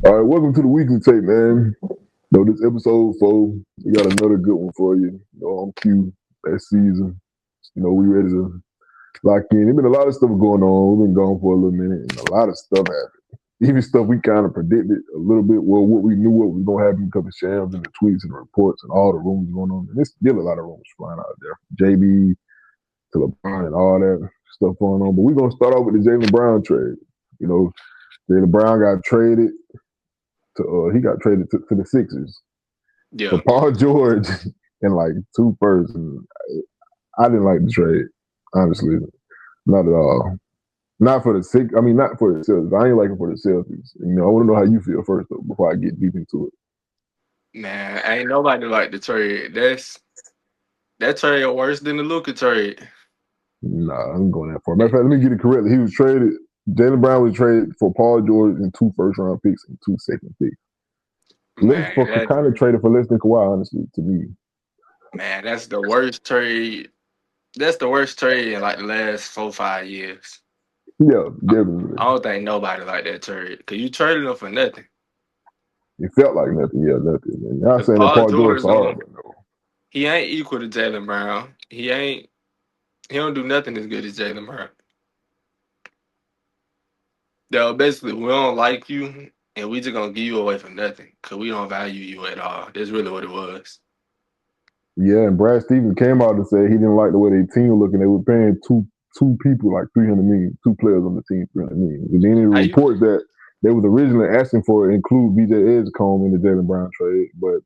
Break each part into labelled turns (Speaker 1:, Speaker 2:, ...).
Speaker 1: All right, welcome to the weekly tape, man. This episode 4, we got another good one for you. I'm Q that season. We ready to lock in. There's been a lot of stuff going on. We've been gone for a little minute, and a lot of stuff happened. Even stuff we kind of predicted a little bit. Well, what we knew what was going to happen because of Shams and the tweets and the reports and all the rumors going on. And there's still a lot of rumors flying out there. JB to LeBron and all that stuff going on. But we're going to start off with the Jaylen Brown trade. Jaylen Brown got traded he got traded to the Sixers for
Speaker 2: Yeah,
Speaker 1: Paul George and like 2 firsts. And I didn't like the trade, honestly, not at all. Not for the Six. I mean, not for the Celtics. I ain't like it for the Celtics. I want to know how you feel first though before I get deep into it.
Speaker 2: man, ain't nobody like the trade. That trade worse than the Luka trade.
Speaker 1: Nah, I'm going that far. Matter of fact, let me get it correctly. He was traded. Jaylen Brown was traded for Paul George and 2 first-round picks and 2 second picks. Less
Speaker 2: Man,
Speaker 1: for kind of traded for less than Kawhi, honestly, to me.
Speaker 2: that's the worst trade. That's the worst trade in like the last 4 5 years.
Speaker 1: Yeah,
Speaker 2: I
Speaker 1: definitely.
Speaker 2: I don't think nobody like that trade because you traded them for nothing.
Speaker 1: It felt like nothing. Yeah, nothing. And not
Speaker 2: Because
Speaker 1: saying that
Speaker 2: Paul
Speaker 1: Paul George
Speaker 2: George
Speaker 1: hard,
Speaker 2: don't.
Speaker 1: but no.
Speaker 2: He ain't equal to Jalen Brown. He ain't. He don't do nothing as good as Jalen Brown. Though basically we don't like you and we just gonna give you away for nothing because we don't value you at all. That's really what it was.
Speaker 1: Yeah, and Brad Stevens came out and said he didn't like the way their team looking. They were paying two people like 300 million, 2 players on the team 300 million. But then it
Speaker 2: How you
Speaker 1: reports that they was originally asking for it include BJ Edgecombe in the Jaylen Brown trade, but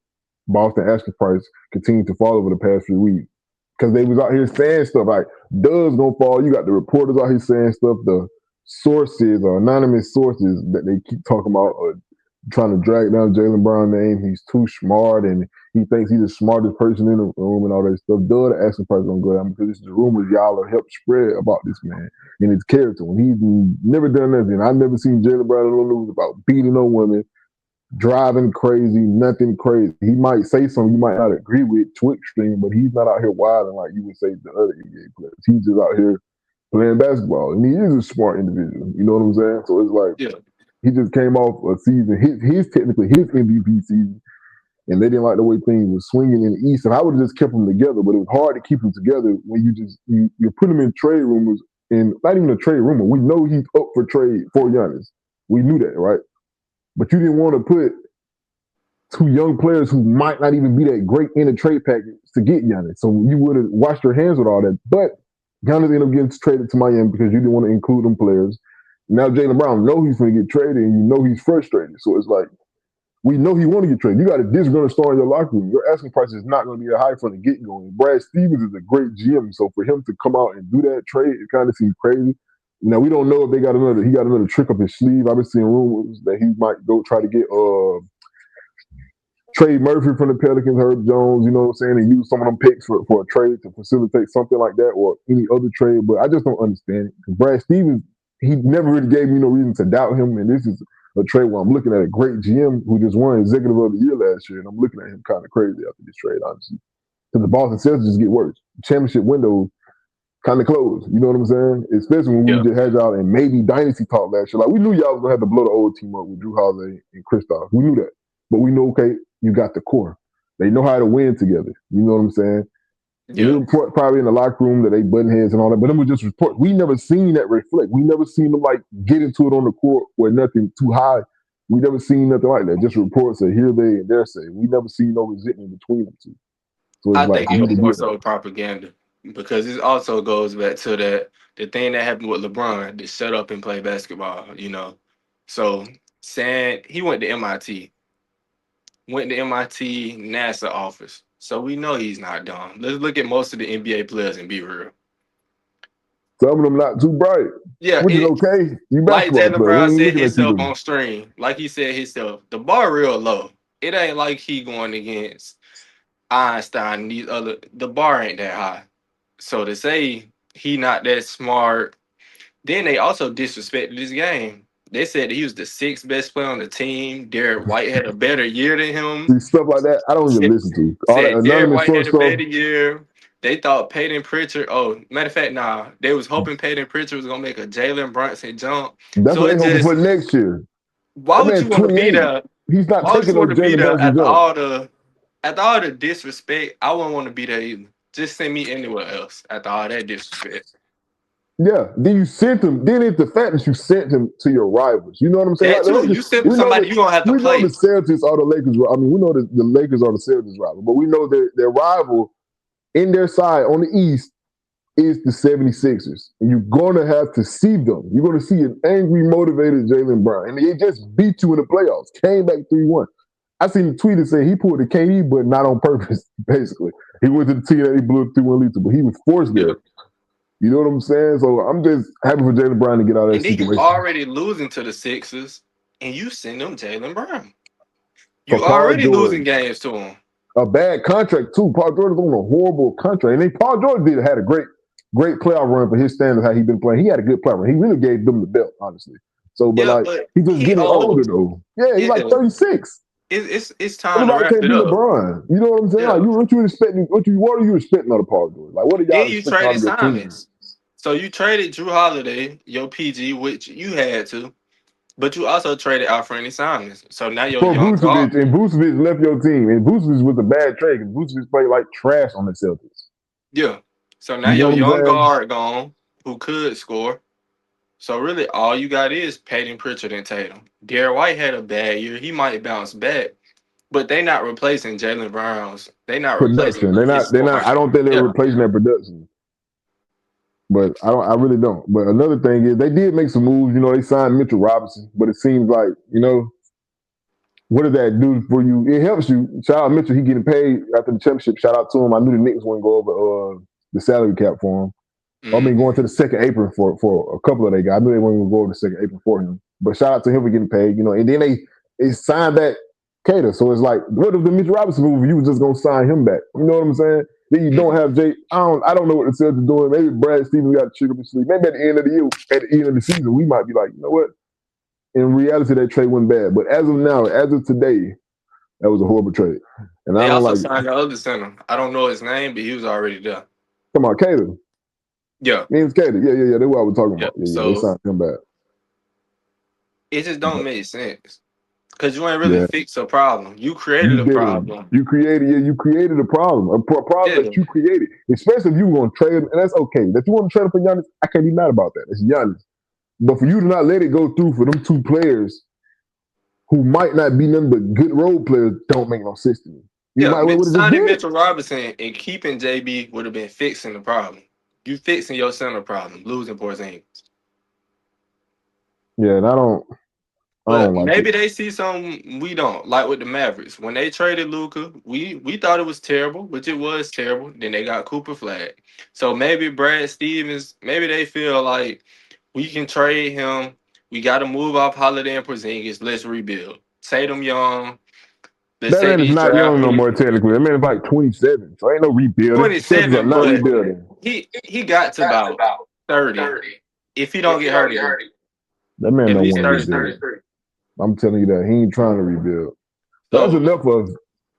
Speaker 1: Boston asking price continued to fall over the past few weeks because they was out here saying stuff like Doug's gonna fall. You got the reporters out here saying stuff. The sources or anonymous sources that they keep talking about trying to drag down Jaylen Brown name. He's too smart and he thinks he's the smartest person in the room and all that stuff. Doug, the asking price gonna go down because this is the rumors y'all have helped spread about this man and his character. When he's never done nothing, I've never seen Jaylen Brown in the news about beating on women, driving crazy, nothing crazy. He might say something you might not agree with, Twitch stream, but he's not out here wilding like you would say the other NBA players. He's just out here playing basketball, and he is a smart individual. You know what I'm saying? So it's like
Speaker 2: yeah.
Speaker 1: he just came off a season, his technically his MVP season, and they didn't like the way things were swinging in the East. And I would have just kept them together, but it was hard to keep them together when you put them in trade rumors, and not even a trade rumor. We know he's up for trade for Giannis. We knew that, right? But you didn't want to put 2 young players who might not even be that great in a trade package to get Giannis. So you would have washed your hands with all that. But Giannis ended up getting traded to Miami because you didn't want to include them players. Now Jaylen Brown know he's going to get traded, and you know he's frustrated. So it's like we know he want to get traded. You got a disgruntled star in your locker room. Your asking price is not going to be that high from the get go. Brad Stevens is a great GM, so for him to come out and do that trade, it kind of seems crazy. Now we don't know if he got another trick up his sleeve. I've been seeing rumors that he might go try to get Trey Murphy from the Pelicans, Herb Jones, you know what I'm saying, and use some of them picks for a trade to facilitate something like that or any other trade. But I just don't understand it. Because Brad Stevens, he never really gave me no reason to doubt him. And this is a trade where I'm looking at a great GM who just won Executive of the Year last year. And I'm looking at him kind of crazy after this trade, honestly. Because the Boston Celtics just get worse. Championship window kind of closed. You know what I'm saying? Especially when we
Speaker 2: Yeah.
Speaker 1: just had y'all and maybe Dynasty talk last year. Like we knew y'all was gonna have to blow the old team up with Drew Holiday and Kristaps. We knew that. But we know, okay, you got the core. They know how to win together. You know what I'm saying? And it
Speaker 2: Yeah.
Speaker 1: was probably in the locker room that they button heads and all that. But it was just report. We never seen that reflect. We never seen them like get into it on the court where nothing too high. We never seen nothing like that. Just reports that here they and there say. We never seen no resentment between them two. So it's
Speaker 2: I
Speaker 1: like
Speaker 2: think
Speaker 1: for
Speaker 2: it
Speaker 1: me
Speaker 2: was
Speaker 1: to
Speaker 2: more
Speaker 1: get
Speaker 2: so propaganda because it also goes back to that the thing that happened with LeBron to shut up and play basketball. So saying he went to MIT NASA office. So we know he's not dumb. Let's look at most of the NBA players and be real.
Speaker 1: some of them not too bright,
Speaker 2: Yeah,
Speaker 1: which is
Speaker 2: it
Speaker 1: okay. You
Speaker 2: like
Speaker 1: basketball
Speaker 2: Jalen
Speaker 1: player. We
Speaker 2: Brown
Speaker 1: ain't
Speaker 2: said
Speaker 1: looking at you
Speaker 2: himself
Speaker 1: to
Speaker 2: on stream. Like he said himself, the bar real low. It ain't like he going against Einstein and these other the bar ain't that high. So to say he not that smart, then they also disrespected this game. They said he was the sixth best player on the team. Derek White had a better year than him.
Speaker 1: see stuff like that. I don't even
Speaker 2: Said,
Speaker 1: listen to all that
Speaker 2: said Derek
Speaker 1: anonymous
Speaker 2: White
Speaker 1: source
Speaker 2: had a
Speaker 1: stuff.
Speaker 2: better year. They thought Peyton Pritchard. Oh, matter of fact, nah. They was hoping Peyton Pritchard was gonna make a Jalen Brunson jump.
Speaker 1: That's
Speaker 2: So
Speaker 1: what they
Speaker 2: it
Speaker 1: hoping for
Speaker 2: just
Speaker 1: next year.
Speaker 2: Why
Speaker 1: That
Speaker 2: would
Speaker 1: man
Speaker 2: you want to be
Speaker 1: 28.
Speaker 2: there?
Speaker 1: He's not
Speaker 2: Why would
Speaker 1: taking
Speaker 2: you want
Speaker 1: those
Speaker 2: to be
Speaker 1: Jalen
Speaker 2: there
Speaker 1: Brunson jumps.
Speaker 2: after all the disrespect? I wouldn't want to be there either. Just send me anywhere else after all that disrespect.
Speaker 1: Yeah. Then you sent him. Then it's the fact that you sent him to your rivals. You know what I'm saying?
Speaker 2: That
Speaker 1: Like,
Speaker 2: too. You send
Speaker 1: we know
Speaker 2: somebody
Speaker 1: that
Speaker 2: you gonna have to
Speaker 1: we know the
Speaker 2: play.
Speaker 1: Celtics are the Lakers. I mean, we know that the Lakers are the Celtics rival, but we know their rival in their side on the East is the 76ers. And you're going to have to see them. You're going to see an angry, motivated Jaylen Brown. And they just beat you in the playoffs. Came back 3-1. I seen the tweet that said he pulled the KD, but not on purpose, basically. He went to the team that he blew a 3-1 lead to, but he was forced
Speaker 2: Yeah.
Speaker 1: there. You know what I'm saying? So I'm just happy for Jaylen Brown to get out of that
Speaker 2: And then you
Speaker 1: situation.
Speaker 2: already losing to the Sixers, and you send them Jaylen Brown.
Speaker 1: For
Speaker 2: You
Speaker 1: Paul
Speaker 2: already losing
Speaker 1: George,
Speaker 2: games to him.
Speaker 1: a bad contract too. Paul George is on a horrible contract. And then Paul George had a great playoff run for his standards, how he been playing. He had a good playoff run. He really gave them the belt, honestly. So, but
Speaker 2: Yeah,
Speaker 1: like,
Speaker 2: but
Speaker 1: he's just
Speaker 2: he
Speaker 1: getting older
Speaker 2: old.
Speaker 1: though. Yeah, he's
Speaker 2: Yeah,
Speaker 1: like 36.
Speaker 2: it's time to
Speaker 1: Everybody
Speaker 2: wrap
Speaker 1: can't
Speaker 2: it
Speaker 1: be
Speaker 2: up.
Speaker 1: LeBron. You know what I'm saying?
Speaker 2: Yeah.
Speaker 1: Like, what are you expecting out of Paul George? Like, what are
Speaker 2: Then
Speaker 1: y'all
Speaker 2: you
Speaker 1: expecting out
Speaker 2: traded
Speaker 1: of your team?
Speaker 2: Simons. So you traded Drew Holiday, your PG, which you had to, but you also traded out Franny Simons. So now your
Speaker 1: For
Speaker 2: young guard.
Speaker 1: Vucevic, and Vucevic left your team, and Vucevic was a bad trade because Vucevic played like trash on the Celtics.
Speaker 2: Yeah. So now
Speaker 1: You know
Speaker 2: your
Speaker 1: what I'm
Speaker 2: young
Speaker 1: saying?
Speaker 2: guard gone, who could score. So really, all you got is Peyton Pritchard and Tatum. Derek White had a bad year. He might bounce back, but they not replacing Jaylen Brown's. They not replacing
Speaker 1: Production. They're
Speaker 2: his
Speaker 1: not. They're not.
Speaker 2: scoring.
Speaker 1: I don't think they're
Speaker 2: Yeah,
Speaker 1: replacing their production. But I don't. I really don't. But another thing is they did make some moves. You know, they signed Mitchell Robinson, but it seems like what does that do for you? It helps you. Shout out Mitchell. He getting paid after the championship. Shout out to him. I knew the Knicks wouldn't go over the salary cap for him. I mean, going to the second apron for a couple of their guys. I knew they weren't going to go over the second apron for him. But shout out to him for getting paid. And then they signed back Cater. So it's like, what if the Mitchell Robinson move? You was just going to sign him back. You know what I'm saying? Then you don't have Jay. I don't know what the Celtics are doing. Maybe Brad Stevens got to trick up his sleeve. Maybe at the end of the year, at the end of the season, we might be like, you know what? In reality, that trade went bad. But as of now, as of today, that was a horrible trade. And I
Speaker 2: they
Speaker 1: don't
Speaker 2: also
Speaker 1: like.
Speaker 2: signed the other center. I don't know his name, but he was already there.
Speaker 1: Come on, Cater.
Speaker 2: Yeah,
Speaker 1: Means Cater. Yeah. That's what I was talking
Speaker 2: yeah.
Speaker 1: about. Yeah. They
Speaker 2: So
Speaker 1: signed him back.
Speaker 2: it just don't
Speaker 1: But,
Speaker 2: make sense because you ain't really
Speaker 1: yeah.
Speaker 2: fixed a problem. You created
Speaker 1: You
Speaker 2: a
Speaker 1: didn't.
Speaker 2: problem.
Speaker 1: You created a problem. A problem
Speaker 2: Yeah,
Speaker 1: that you created. Especially if you were going to trade him, and that's okay. That you want to trade him for Giannis, I can't be mad about that. It's Giannis. But for you to not let it go through for them two players who might not be none but good role players don't make no sense to me. You
Speaker 2: yeah.
Speaker 1: might well would have just
Speaker 2: Signing
Speaker 1: did it.
Speaker 2: Mitchell Robinson and keeping JB would have been fixing the problem. You fixing your center problem, losing Porzingis.
Speaker 1: Yeah, and I don't
Speaker 2: But
Speaker 1: like it.
Speaker 2: maybe they see something we don't, like with the Mavericks. When they traded Luca, we thought it was terrible, which it was terrible. Then they got Cooper Flag. So maybe Brad Stevens, maybe they feel like we can trade him. We got to move off Holiday and Porzingis. Let's rebuild. Tatum Young. Let's
Speaker 1: That
Speaker 2: say
Speaker 1: man is
Speaker 2: these
Speaker 1: not
Speaker 2: draft
Speaker 1: young no
Speaker 2: picks.
Speaker 1: more technically. That man is like 27. So ain't no rebuilding. The Celtics are
Speaker 2: 27,
Speaker 1: not
Speaker 2: but
Speaker 1: rebuilding.
Speaker 2: he got to about 30 if he don't get hurt again.
Speaker 1: That man
Speaker 2: If
Speaker 1: don't
Speaker 2: he's
Speaker 1: want to rebuild.
Speaker 2: 33.
Speaker 1: I'm telling you that. He ain't trying to rebuild. So that's
Speaker 2: So
Speaker 1: enough of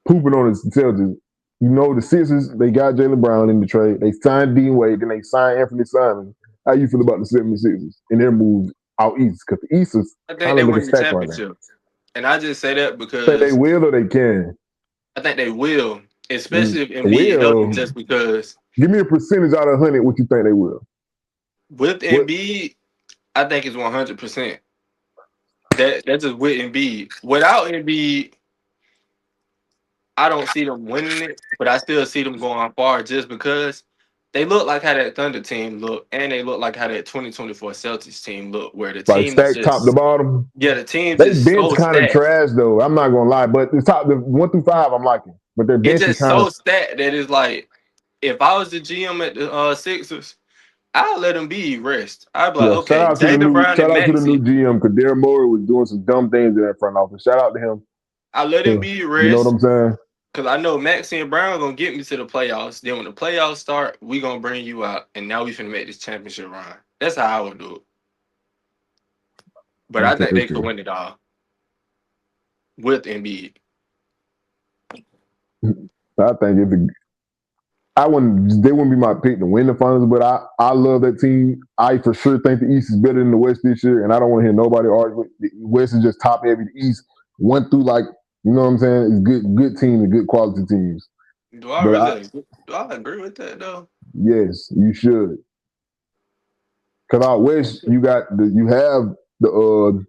Speaker 1: pooping on his intelligence. The Sixers, they got Jaylen Brown in the trade. They signed Dean Wade, then they signed Anthony Simon. How you feel about the 76ers and their moves out east? Because the East is
Speaker 2: I think
Speaker 1: kind
Speaker 2: they
Speaker 1: of looking
Speaker 2: win the
Speaker 1: stacked right now.
Speaker 2: championship. And I just say that
Speaker 1: Think they
Speaker 2: because
Speaker 1: will or they can?
Speaker 2: I think they will, especially if Embiid is healthy,
Speaker 1: Will.
Speaker 2: just because
Speaker 1: Give me a percentage out of 100 what you think they will.
Speaker 2: with
Speaker 1: What?
Speaker 2: Embiid, I think it's 100%. That's just with Embiid. Without Embiid, I don't see them winning it, but I still see them going far just because they look like how that Thunder team look, and they look like how that 2024 Celtics team look, where the
Speaker 1: Like
Speaker 2: team is
Speaker 1: stacked top to
Speaker 2: just
Speaker 1: bottom?
Speaker 2: the team
Speaker 1: They
Speaker 2: just
Speaker 1: bench
Speaker 2: so
Speaker 1: kind of
Speaker 2: stacked.
Speaker 1: trash though. I'm not gonna lie, but the 1 through 5 I'm liking. But their
Speaker 2: It's
Speaker 1: bench is
Speaker 2: just
Speaker 1: kind of
Speaker 2: so stacked that it's like if I was the GM at the Sixers, I'll let them be rest. I'd be like,
Speaker 1: yeah. Shout
Speaker 2: okay,
Speaker 1: out to the
Speaker 2: Jaylen
Speaker 1: new
Speaker 2: Brown
Speaker 1: shout
Speaker 2: and
Speaker 1: out to the new
Speaker 2: Maxey,
Speaker 1: GM because Darren Morey was doing some dumb things in that front office. Shout out to him.
Speaker 2: I let him be
Speaker 1: You know what
Speaker 2: rest
Speaker 1: I'm saying?
Speaker 2: because I know Maxey and Brown gonna get me to the playoffs. Then when the playoffs start, we gonna bring you out, and now we finna make this championship run. That's how I would do it. But I
Speaker 1: Okay,
Speaker 2: think they could
Speaker 1: okay.
Speaker 2: win it all with Embiid.
Speaker 1: I think They wouldn't be my pick to win the finals, but I love that team. I for sure think the East is better than the West this year, and I don't want to hear nobody argue. The West is just top heavy. The East went through like you know what I'm saying. It's good teams and good quality teams. But
Speaker 2: Do I agree with that though?
Speaker 1: yes, you should. Cause out West, you got the
Speaker 2: Because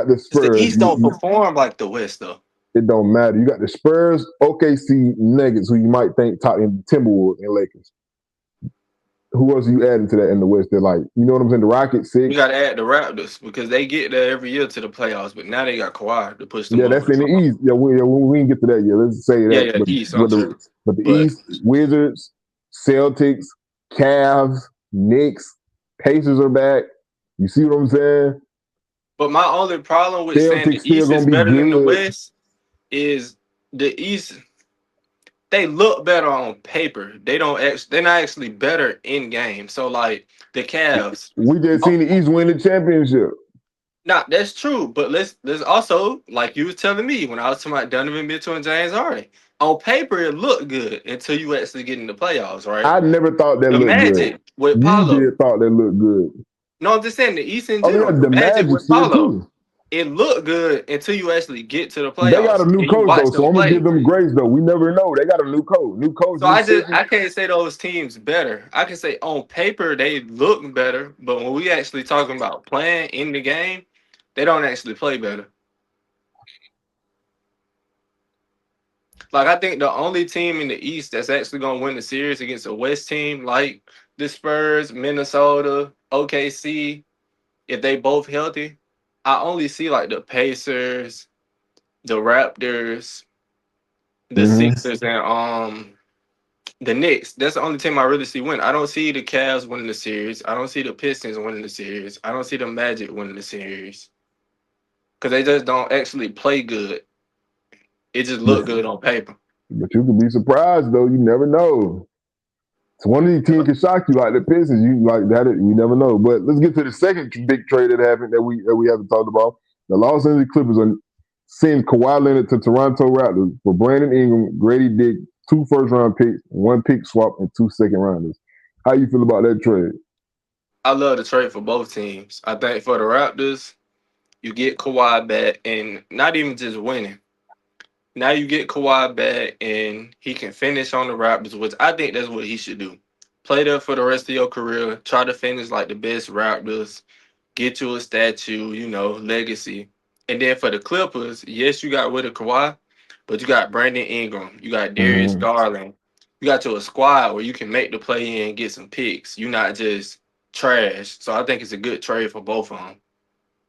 Speaker 2: the
Speaker 1: Spurs.
Speaker 2: East don't perform like the West though.
Speaker 1: It don't matter. You got the Spurs, OKC, Nuggets, who you might think top in Timberwolves and Lakers. Who else are you adding to that in the West? They're like, you know what I'm saying? The Rockets,
Speaker 2: You
Speaker 1: 6.
Speaker 2: got to add the Raptors because they get there every year to the playoffs, but now they got Kawhi to push them
Speaker 1: Yeah,
Speaker 2: over
Speaker 1: that's
Speaker 2: the
Speaker 1: in the
Speaker 2: top.
Speaker 1: East. We didn't get to that yet. Let's say
Speaker 2: Yeah,
Speaker 1: that.
Speaker 2: yeah, East, I'm
Speaker 1: But the
Speaker 2: true.
Speaker 1: but the
Speaker 2: But
Speaker 1: East, Wizards, Celtics, Cavs, Knicks, Pacers are back. You see what I'm saying?
Speaker 2: my only problem with saying
Speaker 1: Celtics
Speaker 2: the
Speaker 1: still
Speaker 2: East is
Speaker 1: gonna be
Speaker 2: better than the
Speaker 1: good.
Speaker 2: West is the East. They look better on paper. They're not actually better in game. So like the Cavs.
Speaker 1: We just
Speaker 2: Oh,
Speaker 1: seen the East win the championship.
Speaker 2: nah, that's true. But let's also, like you was telling me when I was talking about Donovan Mitchell and James Harden. On paper, it looked good until you actually get in the playoffs, right?
Speaker 1: I never thought that
Speaker 2: The
Speaker 1: looked good.
Speaker 2: Magic with
Speaker 1: You
Speaker 2: Paulo.
Speaker 1: did thought that looked good.
Speaker 2: No, I'm just saying the East in
Speaker 1: Oh yeah,
Speaker 2: general. The
Speaker 1: the
Speaker 2: Magic
Speaker 1: Magic
Speaker 2: with
Speaker 1: still
Speaker 2: Paulo.
Speaker 1: too.
Speaker 2: It looked good until you actually get to the
Speaker 1: They got a
Speaker 2: playoffs
Speaker 1: new
Speaker 2: and you
Speaker 1: coach though,
Speaker 2: watch
Speaker 1: so
Speaker 2: them
Speaker 1: I'm gonna give
Speaker 2: play.
Speaker 1: them grace though. We never know. They got a new coach. New coach,
Speaker 2: So
Speaker 1: new city.
Speaker 2: I can't say those teams better. I can say on paper they look better, but when we actually talking about playing in the game, they don't actually play better. Like I think the only team in the East that's actually gonna win the series against a West team like the Spurs, Minnesota, OKC, if they both healthy, I only see like the Pacers, the Raptors, the
Speaker 1: Mm-hmm.
Speaker 2: Sixers, and the Knicks. That's the only team I really see win. I don't see the Cavs winning the series. I don't see the Pistons winning the series. I don't see the Magic winning the series because they just don't actually play good. It just look good on paper.
Speaker 1: But you could be surprised though. You never know. So one of these teams can shock you like the Pistons. You like that. You never know. But let's get to the second big trade that happened that we haven't talked about. The Los Angeles Clippers are sending Kawhi Leonard to Toronto Raptors for Brandon Ingram, Grady Dick, 2 first-round picks, 1 pick swap, and 2 second-rounders. How you feel about that trade?
Speaker 2: I love the trade for both teams. I think for the Raptors, you get Kawhi back and not even just winning. Now you get Kawhi back and he can finish on the Raptors, which I think that's what he should do. Play there for the rest of your career. Try to finish like the best Raptors. Get you a statue, legacy. And then for the Clippers, yes, you got rid of Kawhi, but you got Brandon Ingram. You got Darius
Speaker 1: Mm-hmm.
Speaker 2: Garland. You got to a squad where you can make the play in and get some picks. You're not just trash. So I think it's a good trade for both of them.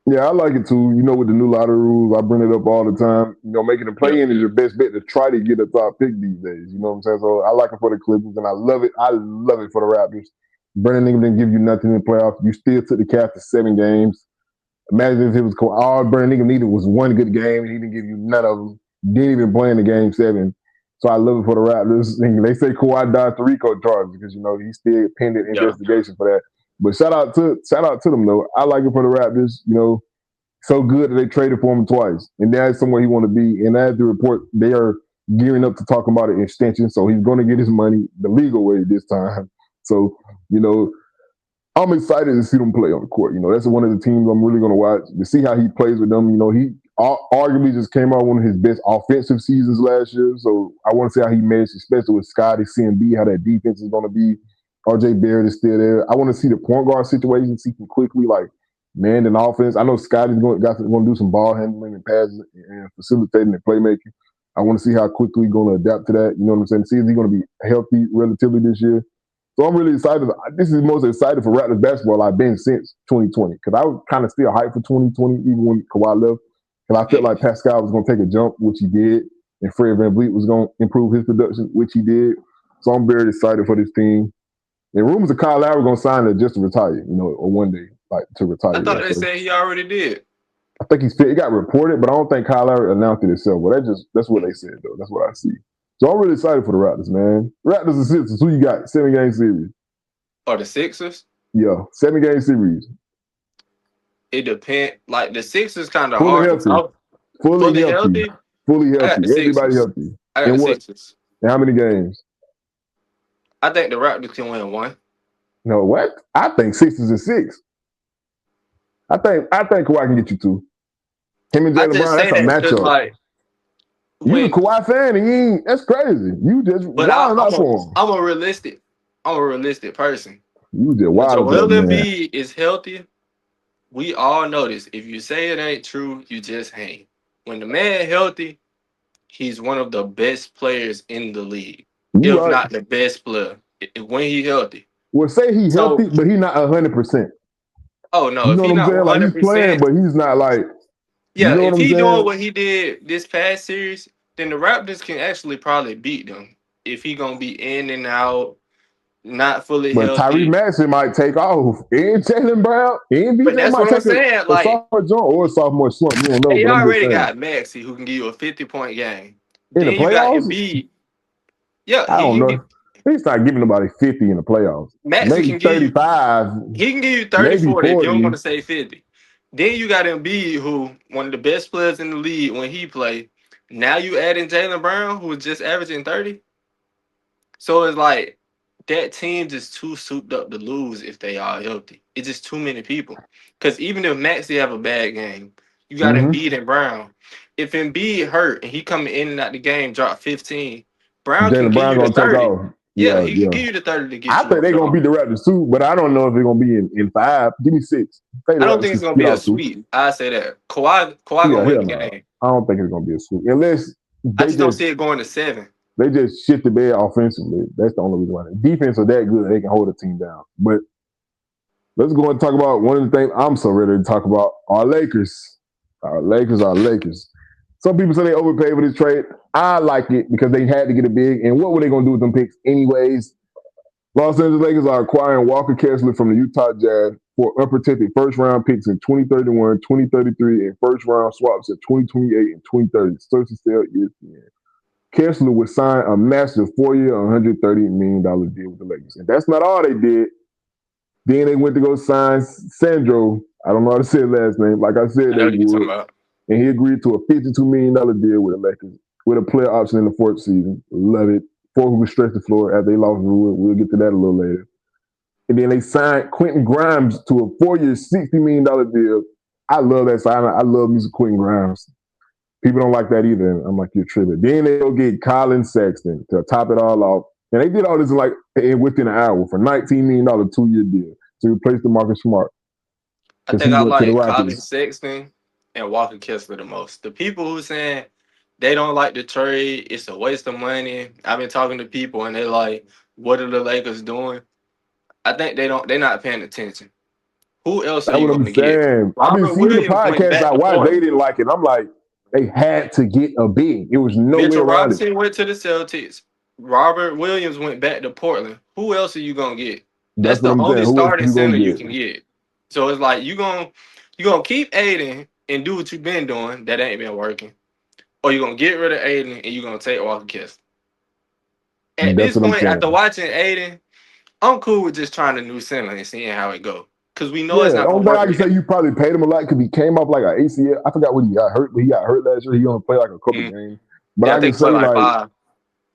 Speaker 1: Yeah, I like it too. You know, with the new lottery rules, I bring it up all the time. You know, making a
Speaker 2: Yeah.
Speaker 1: play in is your best bet to try to get a top pick these days. You know what I'm saying? So I like it for the Clippers, and I love it. I love it for the Raptors. Brandon Ingram didn't give you nothing in the playoffs. You still took the Cavs to 7 games. Imagine if it was all Brandon Ingram needed was 1 good game, and he didn't give you none of them. Didn't even play in the game 7. So I love it for the Raptors. And they say Kawhi dodged the RICO charges because he's still pending
Speaker 2: Yeah.
Speaker 1: investigation for that. But shout out to them though. I like it for the Raptors. So good that they traded for him twice, and that's somewhere he want to be. And as the report, they are gearing up to talk about an extension, so he's going to get his money the legal way this time. So you know, I'm excited to see them play on the court. That's one of the teams I'm really going to watch to see how he plays with them. He arguably just came out one of his best offensive seasons last year, so I want to see how he managed, especially with Scotty, CMB, how that defense is going to be. RJ Barrett is still there. I want to see the point guard situation, see him quickly man in offense. I know Scotty's going to do some ball handling and passing and facilitating and playmaking. I want to see how quickly he's going to adapt to that. You know what I'm saying? See if he's going to be healthy relatively this year. So I'm really excited. This is the most excited for Raptors basketball I've been since 2020 because I was kind of still hyped for 2020 even when Kawhi left because I felt like Pascal was going to take a jump, which he did, and Fred VanVleet was going to improve his production, which he did. So I'm very excited for this team. And rumors of Kyle Lowry going to sign it just to retire, or one day to retire.
Speaker 2: I thought they said he already did.
Speaker 1: I think he's fit. It got reported, but I don't think Kyle Lowry announced it himself. Well, that's what they said though. That's what I see. So I'm really excited for the Raptors, man. Raptors and Sixers. Who you got? 7-game series.
Speaker 2: Or the Sixers?
Speaker 1: Yeah, 7-game series.
Speaker 2: It depends. Like the Sixers kind of
Speaker 1: Fully
Speaker 2: hard to
Speaker 1: healthy.
Speaker 2: talk.
Speaker 1: Fully
Speaker 2: Fully
Speaker 1: healthy.
Speaker 2: healthy?
Speaker 1: Fully
Speaker 2: I got
Speaker 1: healthy.
Speaker 2: the
Speaker 1: Everybody
Speaker 2: Sixers.
Speaker 1: healthy.
Speaker 2: I got
Speaker 1: And
Speaker 2: the
Speaker 1: what?
Speaker 2: Sixers.
Speaker 1: And how many games?
Speaker 2: I think the Raptors can win one.
Speaker 1: No, what? I think 6 is 6. I think Kawhi can get you 2. Him and
Speaker 2: I
Speaker 1: Jaylen
Speaker 2: just
Speaker 1: Brown,
Speaker 2: say
Speaker 1: that's a
Speaker 2: that because
Speaker 1: matchup.
Speaker 2: like
Speaker 1: You the
Speaker 2: when,
Speaker 1: Kawhi fan and that's crazy. You just
Speaker 2: but
Speaker 1: wilding out for him.
Speaker 2: I'm a realistic person.
Speaker 1: You just
Speaker 2: When
Speaker 1: wild for
Speaker 2: Joel
Speaker 1: that man.
Speaker 2: Embiid is healthy, we all know this. If you say it ain't true, you just hang. When the man healthy, he's one of the best players in the league,
Speaker 1: You
Speaker 2: if
Speaker 1: right.
Speaker 2: not the best player. When he healthy.
Speaker 1: Well, say he
Speaker 2: So,
Speaker 1: healthy, but he not 100%.
Speaker 2: oh no,
Speaker 1: You
Speaker 2: if
Speaker 1: know
Speaker 2: he
Speaker 1: what I'm
Speaker 2: not
Speaker 1: saying? Like he's playing,
Speaker 2: 100%,
Speaker 1: but he's not like. You
Speaker 2: yeah,
Speaker 1: know what
Speaker 2: if
Speaker 1: I'm
Speaker 2: he doing
Speaker 1: saying?
Speaker 2: what he did this past series, then the Raptors can actually probably beat them. If he gonna be in and out, not fully
Speaker 1: But Tyrese
Speaker 2: healthy.
Speaker 1: Maxey might take off, and Jaylen Brown, and
Speaker 2: But
Speaker 1: BJ
Speaker 2: that's
Speaker 1: might
Speaker 2: what I'm
Speaker 1: take
Speaker 2: saying.
Speaker 1: a
Speaker 2: Like
Speaker 1: sophomore jump or a sophomore slump. You don't know,
Speaker 2: they
Speaker 1: but I'm just
Speaker 2: already
Speaker 1: saying.
Speaker 2: got Maxey who can give you a 50-point game.
Speaker 1: In the
Speaker 2: Then you got
Speaker 1: playoffs,
Speaker 2: Embiid. Yeah,
Speaker 1: I don't know. He's not giving nobody 50 in the playoffs.
Speaker 2: Maxey
Speaker 1: Maybe
Speaker 2: can give you
Speaker 1: 35,
Speaker 2: he can give you 30,
Speaker 1: maybe
Speaker 2: 40 if you don't want
Speaker 1: 40.
Speaker 2: to say 50. Then you got Embiid, who one of the best players in the league when he play. Now you add in Jaylen Brown, who was just averaging 30. So it's like that team just too souped up to lose if they are healthy. It's just too many people. Because even if Maxey have a bad game, you got
Speaker 1: Mm-hmm.
Speaker 2: Embiid and Brown. If Embiid hurt and he coming in and out the game, drop 15, Brown can
Speaker 1: Jaylen
Speaker 2: give
Speaker 1: Brown
Speaker 2: you the
Speaker 1: gonna take
Speaker 2: 30.
Speaker 1: off.
Speaker 2: Yeah,
Speaker 1: Yeah,
Speaker 2: he can
Speaker 1: yeah.
Speaker 2: give you the 30 to get
Speaker 1: I
Speaker 2: you
Speaker 1: think
Speaker 2: over
Speaker 1: they're
Speaker 2: the
Speaker 1: gonna
Speaker 2: hump.
Speaker 1: beat the Raptors too, but I don't know if they're gonna be in 5. Give me 6. Take the
Speaker 2: I don't
Speaker 1: Raptors
Speaker 2: think
Speaker 1: to
Speaker 2: it's gonna
Speaker 1: get
Speaker 2: be a
Speaker 1: out 2.
Speaker 2: sweep. I say that. Kawhi
Speaker 1: Yeah,
Speaker 2: gonna win
Speaker 1: hell
Speaker 2: the
Speaker 1: no.
Speaker 2: game.
Speaker 1: I don't think it's gonna be a sweep unless
Speaker 2: I
Speaker 1: they
Speaker 2: just don't
Speaker 1: just
Speaker 2: see it going to 7.
Speaker 1: they just shit the bed offensively. That's the only reason why. Defense are that good, they can hold a team down. But let's go and talk about one of the things I'm so ready to talk about. Our Lakers. Our Lakers. Some people say they overpaid for this trade. I like it because they had to get a big. And what were they going to do with them picks anyways? Los Angeles Lakers are acquiring Walker Kessler from the Utah Jazz for unprotected first-round picks in 2031, 2033, and first-round swaps at 2028 and 2030. Sources tell ESPN. Kessler would sign a massive 4-year, $130 million deal with the Lakers. And that's not all they did. Then they went to go sign Sandro. I don't know how to say his last name. Like I said,
Speaker 2: I know
Speaker 1: they
Speaker 2: what you're talking
Speaker 1: would.
Speaker 2: about.
Speaker 1: And he agreed to a $52 million deal with the Lakers with a player option in the fourth season. Love it. Four who stretched the floor after they lost Rui. We'll get to that a little later. And then they signed Quentin Grimes to a 4-year, $60 million deal. I love that sign. I love music Quentin Grimes. People don't like that either. I'm like, you're tripping. Then they go get Colin Sexton to top it all off. And they did all this within an hour for $19 million 2-year deal to replace DeMarcus Smart
Speaker 2: I
Speaker 1: because
Speaker 2: think
Speaker 1: he
Speaker 2: I
Speaker 1: went to the
Speaker 2: like Colin
Speaker 1: Rockets.
Speaker 2: Sexton and Walker Kessler the most. The people who saying they don't like the trade, it's a waste of money. I've been talking to people and they're like, what are the Lakers doing? I think they're not paying attention. Who else are
Speaker 1: That's
Speaker 2: you
Speaker 1: what
Speaker 2: going
Speaker 1: I'm
Speaker 2: to get?
Speaker 1: saying. I've been
Speaker 2: Robert
Speaker 1: seeing the
Speaker 2: Williams went
Speaker 1: podcasts
Speaker 2: back
Speaker 1: I
Speaker 2: to
Speaker 1: watched. They
Speaker 2: Portland.
Speaker 1: didn't like it. I'm like, they had to get a big. It was no way
Speaker 2: Mitchell
Speaker 1: around it.
Speaker 2: Robinson went to the Celtics. Robert Williams went back to Portland. Who else are you gonna get?
Speaker 1: That's
Speaker 2: That's
Speaker 1: what
Speaker 2: the
Speaker 1: I'm saying.
Speaker 2: only
Speaker 1: Who else
Speaker 2: starting
Speaker 1: you gonna
Speaker 2: center you
Speaker 1: get?
Speaker 2: can get. So it's like you gonna keep Aiden and do what you've been doing that ain't been working, or you gonna get rid of Aiden and you gonna take Walker Kessler. At
Speaker 1: That's
Speaker 2: this
Speaker 1: what I'm
Speaker 2: point,
Speaker 1: saying.
Speaker 2: after watching Aiden, I'm cool with just trying a new center and seeing how it go. Cause we know
Speaker 1: Yeah,
Speaker 2: it's
Speaker 1: the
Speaker 2: not gonna
Speaker 1: only thing
Speaker 2: work
Speaker 1: I can
Speaker 2: with
Speaker 1: say
Speaker 2: him.
Speaker 1: you probably paid him a lot because he came off like an ACL. I forgot when he got hurt, but he got hurt last year. He only played like a couple
Speaker 2: Mhm.
Speaker 1: games. But
Speaker 2: Yeah, I
Speaker 1: I can
Speaker 2: think he played
Speaker 1: say
Speaker 2: like
Speaker 1: like,
Speaker 2: 5.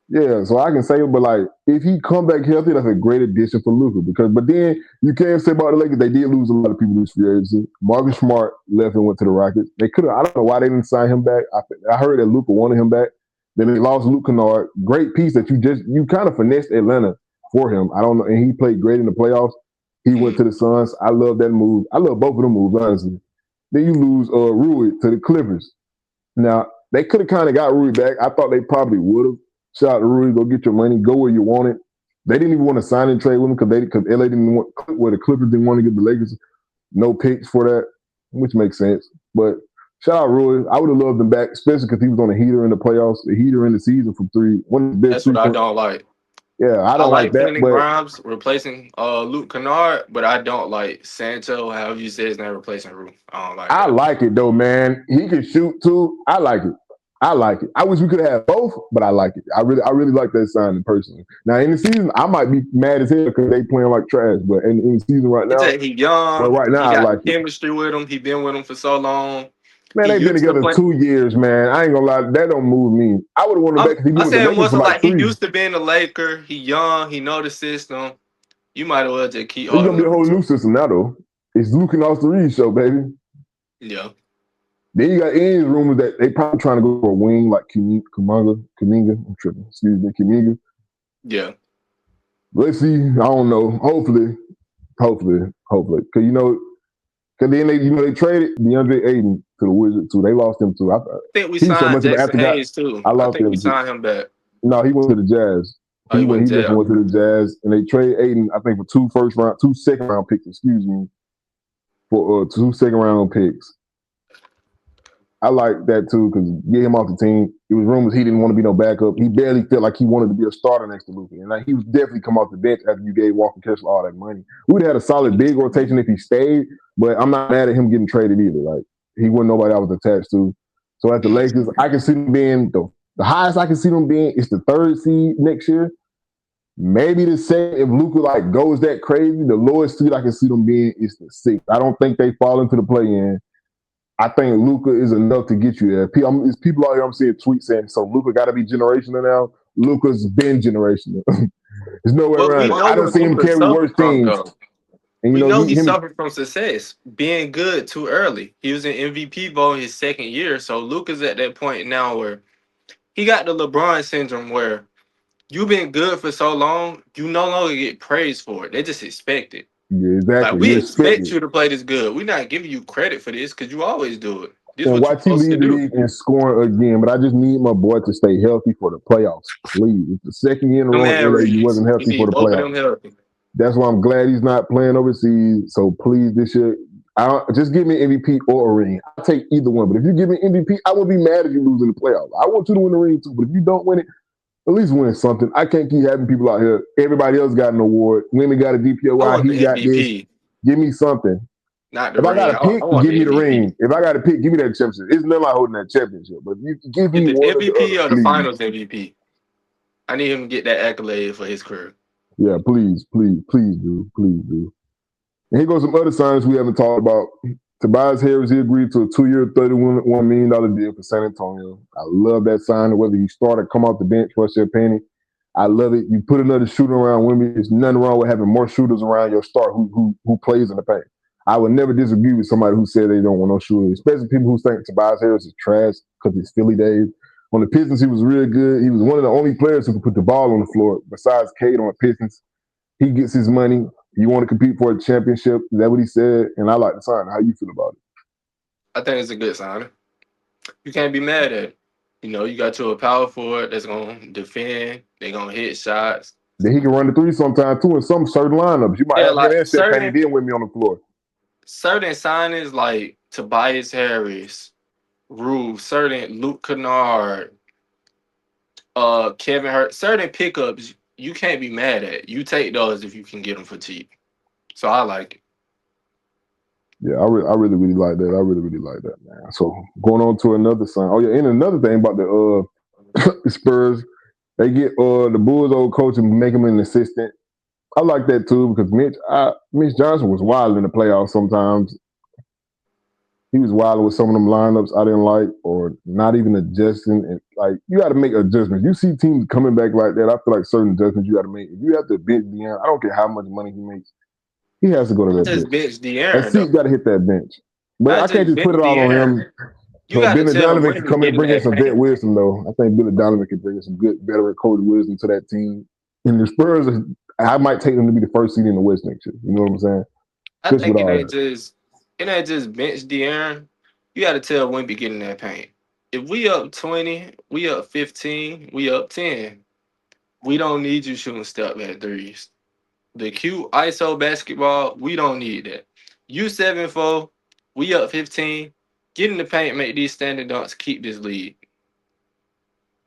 Speaker 1: yeah, so I can say, but like, if he come back healthy, that's a great addition for Luka. But then you can't say about the Lakers, they did lose a lot of people this free agency. Marcus Smart left and went to the Rockets. They could have. I don't know why they didn't sign him back. I heard that Luka wanted him back. Then they lost Luke Kennard. Great piece that you kind of finessed Atlanta for him. I don't know, and he played great in the playoffs. He went to the Suns. I love that move. I love both of them moves, honestly. Then you lose Rui to the Clippers. Now, they could have kind of got Rui back. I thought they probably would have. Shout out to Rui, go get your money, go where you want it. They didn't even want to sign and trade with him because LA didn't want, where the Clippers didn't want to give the Lakers no picks for that, which makes sense. But shout out Rui. I would have loved him back, especially because he was on a heater in the playoffs, a heater in the season from three. One of the best
Speaker 2: That's what I
Speaker 1: three-point.
Speaker 2: don't like.
Speaker 1: Yeah, I
Speaker 2: I
Speaker 1: don't like
Speaker 2: like
Speaker 1: that,
Speaker 2: Quentin
Speaker 1: but
Speaker 2: Grimes replacing Luke Kennard, but I don't like Sancho, however you say his name, replacing Rue. I don't like
Speaker 1: I
Speaker 2: that.
Speaker 1: like it though, man. He can shoot too. I like it. I like it. I wish we could have both, but I like it. I really like that signing personally. Now in the season, I might be mad as hell because they playing like trash. But in the season right
Speaker 2: It's
Speaker 1: now,
Speaker 2: that he young.
Speaker 1: right
Speaker 2: He
Speaker 1: now I
Speaker 2: got the
Speaker 1: like it.
Speaker 2: chemistry with him. He been with him for so long.
Speaker 1: Man,
Speaker 2: He
Speaker 1: they've been
Speaker 2: used to
Speaker 1: together
Speaker 2: play.
Speaker 1: 2 years, man. I ain't gonna lie, that don't move me. I would have wanted back because he been
Speaker 2: I
Speaker 1: with the
Speaker 2: said it
Speaker 1: Lakers for
Speaker 2: wasn't
Speaker 1: like
Speaker 2: like he
Speaker 1: 3.
Speaker 2: used to be in the Laker. He young. He know the system. You might as well just keep
Speaker 1: It's gonna
Speaker 2: holding
Speaker 1: be a
Speaker 2: on
Speaker 1: whole
Speaker 2: to
Speaker 1: new
Speaker 2: him.
Speaker 1: system now, though. It's Luke and Austin Reeves show, baby.
Speaker 2: Yeah.
Speaker 1: Then you got any rumors that they probably trying to go for a wing like Kuminga. I'm tripping. Excuse me, Kuminga.
Speaker 2: Yeah.
Speaker 1: Let's see. I don't know. Hopefully. Because because then they traded DeAndre Ayton to the Wizards too. They lost him too.
Speaker 2: I think we
Speaker 1: He was so
Speaker 2: signed
Speaker 1: much of an
Speaker 2: Jackson
Speaker 1: afterthought.
Speaker 2: Hayes too.
Speaker 1: I
Speaker 2: I
Speaker 1: lost
Speaker 2: think we
Speaker 1: him too.
Speaker 2: signed him back.
Speaker 1: No, he went to the Jazz.
Speaker 2: Oh, he went
Speaker 1: He just
Speaker 2: jail.
Speaker 1: went to the Jazz, and they traded Aiden, I think, for 2 second round picks. Excuse me, for 2 second round picks. I like that too because get him off the team. It was rumors he didn't want to be no backup. He barely felt like he wanted to be a starter next to Luka, and like, he was definitely come off the bench after you gave Walker Kessler all that money. We'd have had a solid big rotation if he stayed, but I'm not mad at him getting traded either. Like he wasn't nobody I was attached to. So at the Lakers, I can see them being the highest I can see them being is the 3rd seed next year. Maybe the second if Luka like goes that crazy. The lowest seed I can see them being is the 6th. I don't think they fall into the play-in. I think Luka is enough to get you there. It's people out here I'm seeing tweets saying, so Luka got to be generational now. Luka's been generational. There's no way
Speaker 2: But we
Speaker 1: around it. I
Speaker 2: know
Speaker 1: don't
Speaker 2: what
Speaker 1: see him
Speaker 2: Luka
Speaker 1: carry worse
Speaker 2: suffered from
Speaker 1: teams.
Speaker 2: though.
Speaker 1: And
Speaker 2: We know he
Speaker 1: him.
Speaker 2: suffered from success, being good too early. He was in MVP vote his 2nd year, so Luka's at that point now where he got the LeBron syndrome where you've been good for so long, you no longer get praised for it. They just expect it.
Speaker 1: Yeah,
Speaker 2: Like
Speaker 1: exactly. You
Speaker 2: we
Speaker 1: expect
Speaker 2: expect
Speaker 1: it.
Speaker 2: you to play this good. We're not giving you credit for this because you always do it. This is
Speaker 1: And
Speaker 2: what you're
Speaker 1: watch he
Speaker 2: supposed to
Speaker 1: lead the
Speaker 2: do.
Speaker 1: league in scoring again. But I just need my boy to stay healthy for the playoffs, please. It's the 2nd year in a
Speaker 2: Them
Speaker 1: row
Speaker 2: hand
Speaker 1: he
Speaker 2: reads.
Speaker 1: wasn't
Speaker 2: You
Speaker 1: healthy for
Speaker 2: need
Speaker 1: the
Speaker 2: both of
Speaker 1: playoffs.
Speaker 2: them healthy.
Speaker 1: That's why I'm glad he's not playing overseas. So please, this year, just give me MVP or a ring. I'll take either one. But if you give me MVP, I will be mad if you lose in the playoffs. I want you to win the ring too. But if you don't win it, at least win something. I can't keep having people out here. Everybody else got an award. Women got a
Speaker 2: I
Speaker 1: DPOI.
Speaker 2: want
Speaker 1: He
Speaker 2: the
Speaker 1: got this.
Speaker 2: MVP,
Speaker 1: Give me something.
Speaker 2: not the
Speaker 1: If I got
Speaker 2: ring.
Speaker 1: to
Speaker 2: I
Speaker 1: pick,
Speaker 2: want
Speaker 1: give
Speaker 2: the
Speaker 1: me the
Speaker 2: MVP.
Speaker 1: ring. If I got to pick, give me that championship. It's nothing like holding that championship. But if you can give me
Speaker 2: Is it
Speaker 1: one or the
Speaker 2: MVP
Speaker 1: other,
Speaker 2: or the
Speaker 1: please.
Speaker 2: Finals MVP? I need him to get that accolade for his career.
Speaker 1: Yeah, please do. And here goes some other signs we haven't talked about. Tobias Harris, he agreed to a 2-year, $31 million deal for San Antonio. I love that sign. Whether you start or come off the bench, what's your penny? I love it. You put another shooter around Wemby. There's nothing wrong with having more shooters around your star who plays in the paint. I would never disagree with somebody who said they don't want no shooters, especially people who think Tobias Harris is trash because it's Philly days. On the Pistons, he was real good. He was one of the only players who could put the ball on the floor besides Cade on the Pistons. He gets his money. You want to compete for a championship. Is that what he said? And I like the sign. How you feel about it?
Speaker 2: I think it's a good sign. You can't be mad at it. You got you a power forward that's gonna defend. They're gonna hit shots.
Speaker 1: Then he can run the 3 sometimes too in some certain lineups. You might
Speaker 2: Yeah,
Speaker 1: have him
Speaker 2: like
Speaker 1: and Steph Penny then with me on the floor.
Speaker 2: certain signings like Tobias Harris, Rue, certain Luke Kennard, Kevin Hurt, certain pickups you can't be mad at. You take those if you can get them for cheap. So I like it.
Speaker 1: Yeah, I really like that. I really like that, man. So going on to another sign. Oh yeah, and another thing about the Spurs, they get the Bulls old coach and make him an assistant. I like that too because Mitch Johnson was wild in the playoffs sometimes. He was wild with some of them lineups I didn't like or not even adjusting. And like you got to make adjustments. You see teams coming back like that. I feel like certain adjustments you got to make. If you have to bench Deion, I don't care how much money he makes. He has to go to that
Speaker 2: Just
Speaker 1: bench.
Speaker 2: bench
Speaker 1: That
Speaker 2: De'Aaron though.
Speaker 1: seat got to hit that bench. But
Speaker 2: Not
Speaker 1: I can't
Speaker 2: just
Speaker 1: just put
Speaker 2: bench
Speaker 1: it all on
Speaker 2: De'Aaron.
Speaker 1: him.
Speaker 2: You
Speaker 1: But
Speaker 2: got to
Speaker 1: Billy
Speaker 2: tell
Speaker 1: Donovan
Speaker 2: when
Speaker 1: can
Speaker 2: to
Speaker 1: come in
Speaker 2: get
Speaker 1: and
Speaker 2: in
Speaker 1: bring in
Speaker 2: that
Speaker 1: some vet
Speaker 2: paint.
Speaker 1: wisdom, though. I think Billy Donovan can bring in some good veteran coach wisdom to that team. And the Spurs, I might take them to be the first seed in the West next year. You know what I'm saying?
Speaker 2: I
Speaker 1: Just with
Speaker 2: think
Speaker 1: all that.
Speaker 2: it ain't just bench De'Aaron. You got to tell when to get in that paint. If we up 20, we up 15, we up 10. We don't need you shooting step back threes. The cute ISO basketball, we don't need that. You 7-4, we up 15. Get in the paint, make these standing dunks, keep this lead.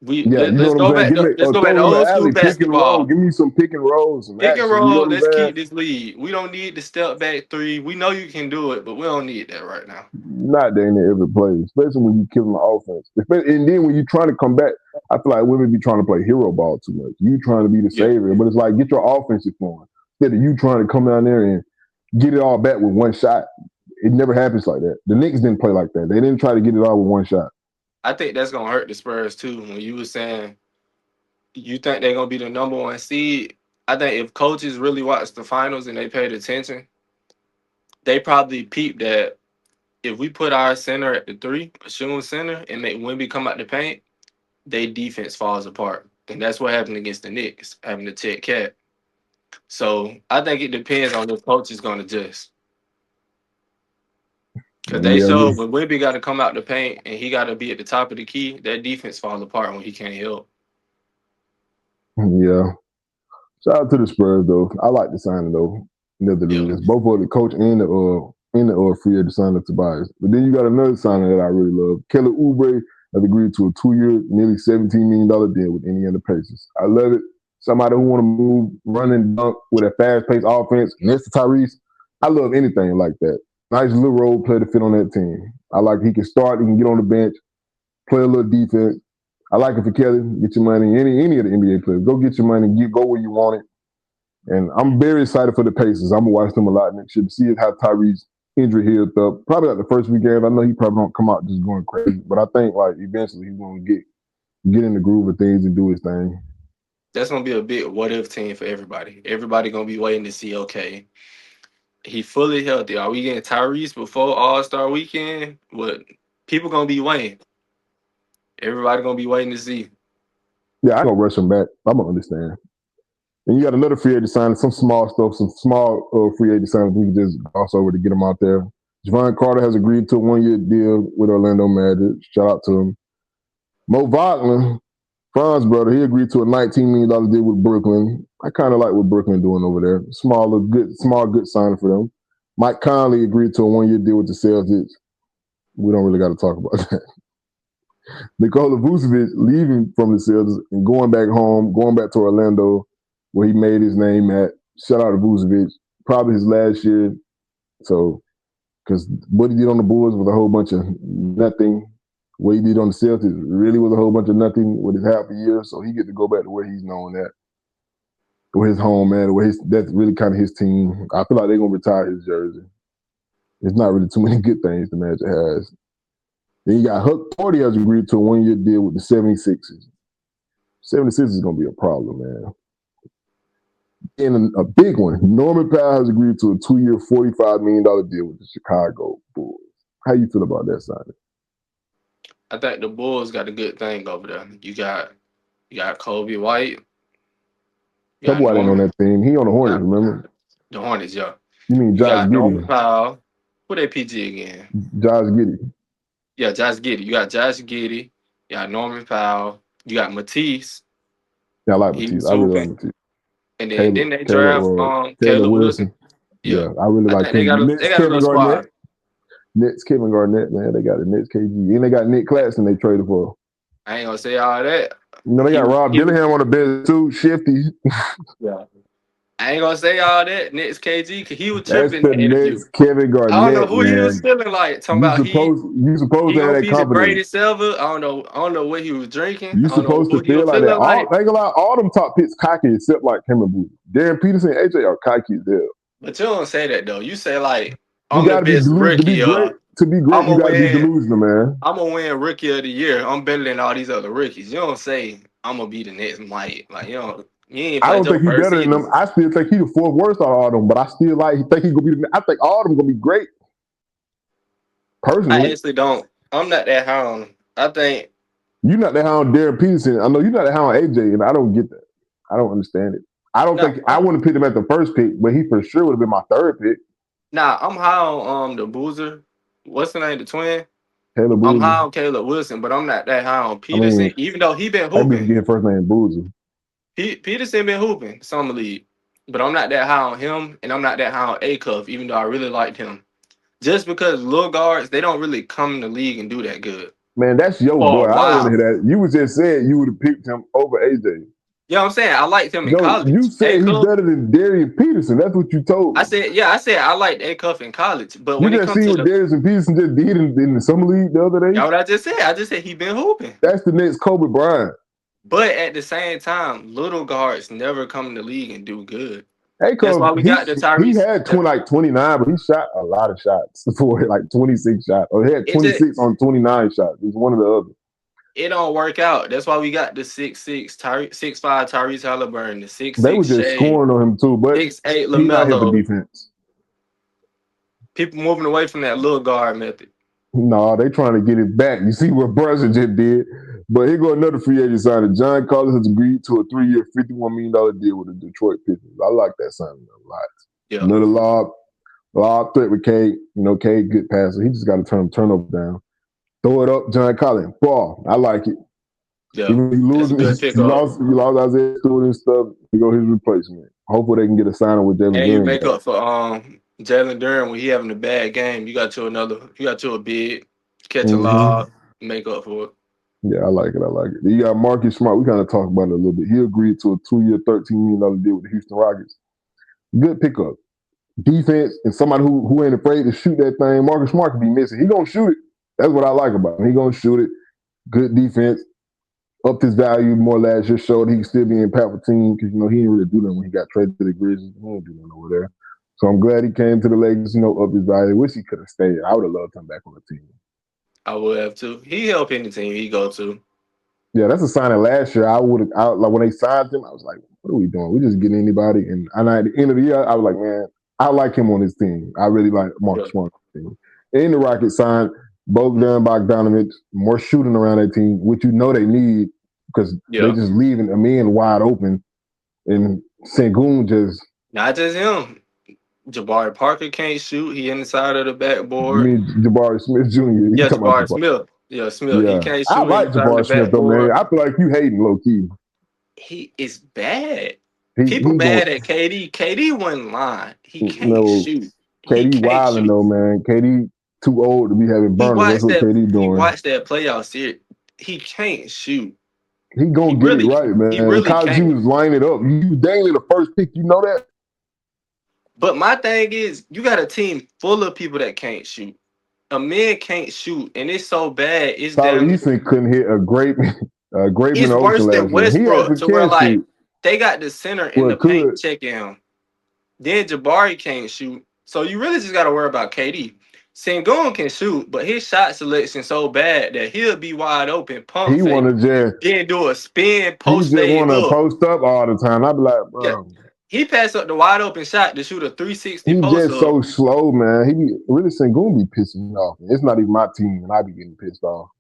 Speaker 1: Yeah, you know
Speaker 2: Let's
Speaker 1: what I'm
Speaker 2: go
Speaker 1: saying?
Speaker 2: back to
Speaker 1: Throw
Speaker 2: the
Speaker 1: him the
Speaker 2: old school
Speaker 1: alley, pick and roll.
Speaker 2: basketball.
Speaker 1: Give me some pick and rolls, some
Speaker 2: Pick and
Speaker 1: action. You know
Speaker 2: roll,
Speaker 1: what I'm
Speaker 2: let's
Speaker 1: saying?
Speaker 2: keep this lead. We don't need the step back three. We know you can do it, but we don't need that right now.
Speaker 1: Not there in every play, especially when you kill the offense. And then when you're trying to come back, I feel like women be trying to play hero ball too much. You trying to be the
Speaker 2: Yeah.
Speaker 1: savior, but it's like get your offensive flowing instead of you trying to come down there and get it all back with one shot. It never happens like that. The Knicks didn't play like that. They didn't try to get it all with one shot.
Speaker 2: I think that's gonna hurt the Spurs too. When you were saying you think they're gonna be the number one seed, I think if coaches really watch the finals and they paid attention, they probably peeped that if we put our center at the three, a shooting center, and make Wemby come out the paint, their defense falls apart. And that's what happened against the Knicks, having to check Cat. So I think it depends on if coach is going to adjust. Because they
Speaker 1: Yeah,
Speaker 2: showed when Wemby got to come out the paint and he got to be at the top of the key, that defense falls apart when he can't help.
Speaker 1: yeah. Shout out to the Spurs though. I like the signing though. Nevertheless, both of the coach and the free agent signing of Tobias. But then you got another signing that I really love. Kelly Oubre has agreed to a 2-year, nearly $17 million deal with Indiana Pacers. I love it. Somebody who want to move, run and dunk with a fast-paced offense next to Tyrese. I love anything like that. Nice little role player to fit on that team. I like he can start, he can get on the bench, play a little defense. I like it for Kelly. Get your money. Any of the NBA players, go get your money. Go where you want it. And I'm very excited for the Pacers. I'm gonna watch them a lot next year to see how Tyree's injury healed up. Probably like the first weekend. I know he probably don't come out just going crazy, but I think like eventually he's gonna get in the groove of things and do his thing.
Speaker 2: That's gonna be a big what if team for everybody. Everybody gonna be waiting to see. Okay, he fully healthy. Are we getting Tyrese before All-Star Weekend? What people gonna be waiting? Everybody gonna be waiting to see.
Speaker 1: Yeah, I'm gonna rush him back. I'm gonna understand. And you got another free agent signing, some small stuff, some small free agent signings we can just gloss over to get them out there. Javon Carter has agreed to a 1-year deal with Orlando Magic. Shout out to him. Mo Wagner, Fran's brother, he agreed to a $19 million deal with Brooklyn. I kind of like what Brooklyn doing over there. Small good signing for them. Mike Conley agreed to a 1-year deal with the Celtics. We don't really got to talk about that. Nikola Vucevic leaving from the Celtics and going back home, going back to Orlando, where he made his name at. Shout out to Vucevic. Probably his last year. So, because what he did on the Bulls was a whole bunch of nothing. What he did on the Celtics really was a whole bunch of nothing with his half a year. So he get to go back to where he's known at, where his home at, that's really kind of his team. I feel like they're gonna retire his jersey. There's not really too many good things the Magic has. Then you got Huck Porty has agreed to a 1-year deal with the 76ers. 76ers is gonna be a problem, man. And a big one, Norman Powell has agreed to a 2-year, $45 million deal with the Chicago Bulls. How you feel about that signing?
Speaker 2: I think the Bulls got a good thing over there. You got Kobe White.
Speaker 1: Kobe White ain't on that team. He on the Hornets, remember?
Speaker 2: The Hornets, yeah.
Speaker 1: You mean Josh Giddey?
Speaker 2: Norman Powell. Who they PG again?
Speaker 1: Josh Giddey.
Speaker 2: Yeah, Josh Giddey. You got Josh Giddey. You got Norman Powell. You got Matisse.
Speaker 1: Yeah, I like Matisse. I really like Matisse.
Speaker 2: And then they draft
Speaker 1: Caleb
Speaker 2: Wilson.
Speaker 1: Yeah, I really like him.
Speaker 2: They got a good squad.
Speaker 1: Nets Kevin Garnett, man. They got the Nets KG. And they got Nick Claxton they traded for.
Speaker 2: I ain't gonna say all that.
Speaker 1: You know, they got Rob Dillingham on the bench too, Shifty.
Speaker 2: Yeah. I ain't gonna say all that. Nets KG, because he was tripping
Speaker 1: That's the
Speaker 2: in the interview.
Speaker 1: Nets Kevin Garnett.
Speaker 2: I don't know who
Speaker 1: man.
Speaker 2: he was feeling like. Talking about
Speaker 1: you supposed to have that
Speaker 2: be
Speaker 1: confidence.
Speaker 2: The greatest ever. I don't know what he was drinking.
Speaker 1: You supposed to feel like that. Ain't gonna lie, all them top picks cocky except like him and Booty. Darren Peterson, AJ are cocky as hell.
Speaker 2: But you don't say that though. You say like
Speaker 1: I'm the best rookie. To be great, you gotta be delusional, man.
Speaker 2: I'm gonna win Rookie of the Year. I'm better than all these other rookies. You don't say I'm gonna be the next Mike. Like you ain't.
Speaker 1: I don't think he's better than them. I still think he's the fourth worst out of all of them, but I still think he's gonna be. I think all of them gonna be great. Personally,
Speaker 2: I actually don't. I'm not that high on him. I think
Speaker 1: you're not that high on Darren Peterson. I know you're not that high on AJ, and I don't get that. I don't understand it. I don't think I wouldn't pick him at the first pick, but he for sure would have been my third pick.
Speaker 2: Nah, I'm high on the Boozer. What's the name? The twin.
Speaker 1: Caleb Boozer.
Speaker 2: I'm high on Caleb Wilson, but I'm not that high on Peterson. Even though he been hooping.
Speaker 1: I've been getting first name Boozer.
Speaker 2: Peterson been hooping summer league, but I'm not that high on him, and I'm not that high on A-Cuff, even though I really liked him. Just because little guards, they don't really come in the league and do that good.
Speaker 1: Man, that's your boy. I don't want to hear that. You was just saying you would have picked him over AJ.
Speaker 2: You know what I'm saying? I liked him in college.
Speaker 1: You said he's better than Darius Peterson. That's what you told me.
Speaker 2: I said I liked A-Cuff in college. But
Speaker 1: when it comes to what Darius and Peterson just did in the summer league the other day.
Speaker 2: That's what I just said. I just said he been hooping.
Speaker 1: That's the next Kobe Bryant.
Speaker 2: But at the same time, little guards never come in the league and do good.
Speaker 1: Hey,
Speaker 2: That's why
Speaker 1: cause
Speaker 2: we got the
Speaker 1: he
Speaker 2: Tyrese.
Speaker 1: had 29, but he shot a lot of shots for like 26 shots. Or he had
Speaker 2: It just
Speaker 1: 26 on 29 shots. It's one or the other.
Speaker 2: it don't work out. That's why we got the 6'6", 6'5" Tyrese Halliburton, the
Speaker 1: They were
Speaker 2: 6'6"
Speaker 1: just
Speaker 2: Shea,
Speaker 1: scoring on him too, but
Speaker 2: 6'8"
Speaker 1: he's not here for
Speaker 2: LaMelo.
Speaker 1: defense.
Speaker 2: People moving away from that little guard method.
Speaker 1: No, they trying to get it back. You see what Brunson just did. But here go another free agent signing. John Collins has agreed to a 3-year, $51 million deal with the Detroit Pistons. I like that signing a lot.
Speaker 2: Yeah,
Speaker 1: Another lob threat with Cade. Cade, good passer. He just got to turn turnover down. Throw it up, John Collins. Ball. I like it.
Speaker 2: yeah.
Speaker 1: Even he
Speaker 2: That's a
Speaker 1: losing,
Speaker 2: good pickup.
Speaker 1: he lost Isaiah Stewart and stuff. He go his replacement. Hopefully they can get a signing with Jaylen
Speaker 2: And you
Speaker 1: Brown.
Speaker 2: make up for Jalen Duran when he having a bad game. You got to a bid, catch a lob, make up for it.
Speaker 1: Yeah, I like it. You got Marcus Smart. We kind of talked about it a little bit. He agreed to a 2-year, $13 million deal with the Houston Rockets. Good pickup. Defense and somebody who ain't afraid to shoot that thing. Marcus Smart could be missing. He gonna shoot it. That's what I like about him. He gonna shoot it. Good defense. Upped his value more last year. Showed he can still be in Palpatine because he didn't really do that when he got traded to the Grizzlies. He didn't do that over there. So I'm glad he came to the Lakers. Upped his value. Wish he could have stayed. I would have loved him back on the team.
Speaker 2: I would have too. He help any team he go to.
Speaker 1: Yeah, that's a signing last year. I would have like when they signed him, I was like, what are we doing? We just getting anybody. And at the end of the year, I was like, man, I like him on his team. I really like Marcus Smart on his team. And the Rockets signed Bogdan Bogdanovic, more shooting around that team, which they need because they just leaving a man wide open. And Sengun just
Speaker 2: not just him. Jabari Parker can't shoot. He inside of the
Speaker 1: you
Speaker 2: backboard.
Speaker 1: mean Jabari Smith Jr. You
Speaker 2: Yeah,
Speaker 1: talking about
Speaker 2: Jabari
Speaker 1: Jabari?
Speaker 2: Smith. Yeah, Smith. He
Speaker 1: Yeah.
Speaker 2: can't
Speaker 1: I
Speaker 2: shoot. He
Speaker 1: like
Speaker 2: inside of the
Speaker 1: Jabari Smith though, man.
Speaker 2: backboard.
Speaker 1: I feel like you hating low key.
Speaker 2: He is bad.
Speaker 1: He
Speaker 2: People
Speaker 1: going
Speaker 2: mad at KD. KD wasn't lying. He can't
Speaker 1: no
Speaker 2: shoot. He
Speaker 1: KD
Speaker 2: can't
Speaker 1: wilding
Speaker 2: shoot.
Speaker 1: though, man. KD too old to be having burners. That's what KD
Speaker 2: He
Speaker 1: doing.
Speaker 2: watched that playoff series. He can't shoot.
Speaker 1: He gonna get it right, man.
Speaker 2: He really
Speaker 1: College,
Speaker 2: can't.
Speaker 1: he was lining it up. You dangling the first pick. You know that.
Speaker 2: But my thing is, you got a team full of people that can't shoot. A man can't shoot, and it's so bad. It's
Speaker 1: Tyler
Speaker 2: damn.
Speaker 1: Easton couldn't hit a grape in
Speaker 2: It's
Speaker 1: the
Speaker 2: worse
Speaker 1: ocean
Speaker 2: than
Speaker 1: last year. He
Speaker 2: Westbrook,
Speaker 1: actually
Speaker 2: to where
Speaker 1: can shoot.
Speaker 2: they got the center in the paint checking him. Then Jabari can't shoot, so you really just got to worry about KD. Sengun can shoot, but his shot selection so bad that he'll be wide open, pump
Speaker 1: He
Speaker 2: fake,
Speaker 1: wanna just
Speaker 2: then do a spin,
Speaker 1: he
Speaker 2: post
Speaker 1: just
Speaker 2: fade
Speaker 1: wanna
Speaker 2: up.
Speaker 1: post up all the time. I be like, bro.
Speaker 2: Yeah. He passed up the wide open shot to shoot a 360
Speaker 1: He
Speaker 2: post
Speaker 1: just
Speaker 2: up.
Speaker 1: so slow, man. He be really Sengun be pissing me off. It's not even my team, and I be getting pissed off.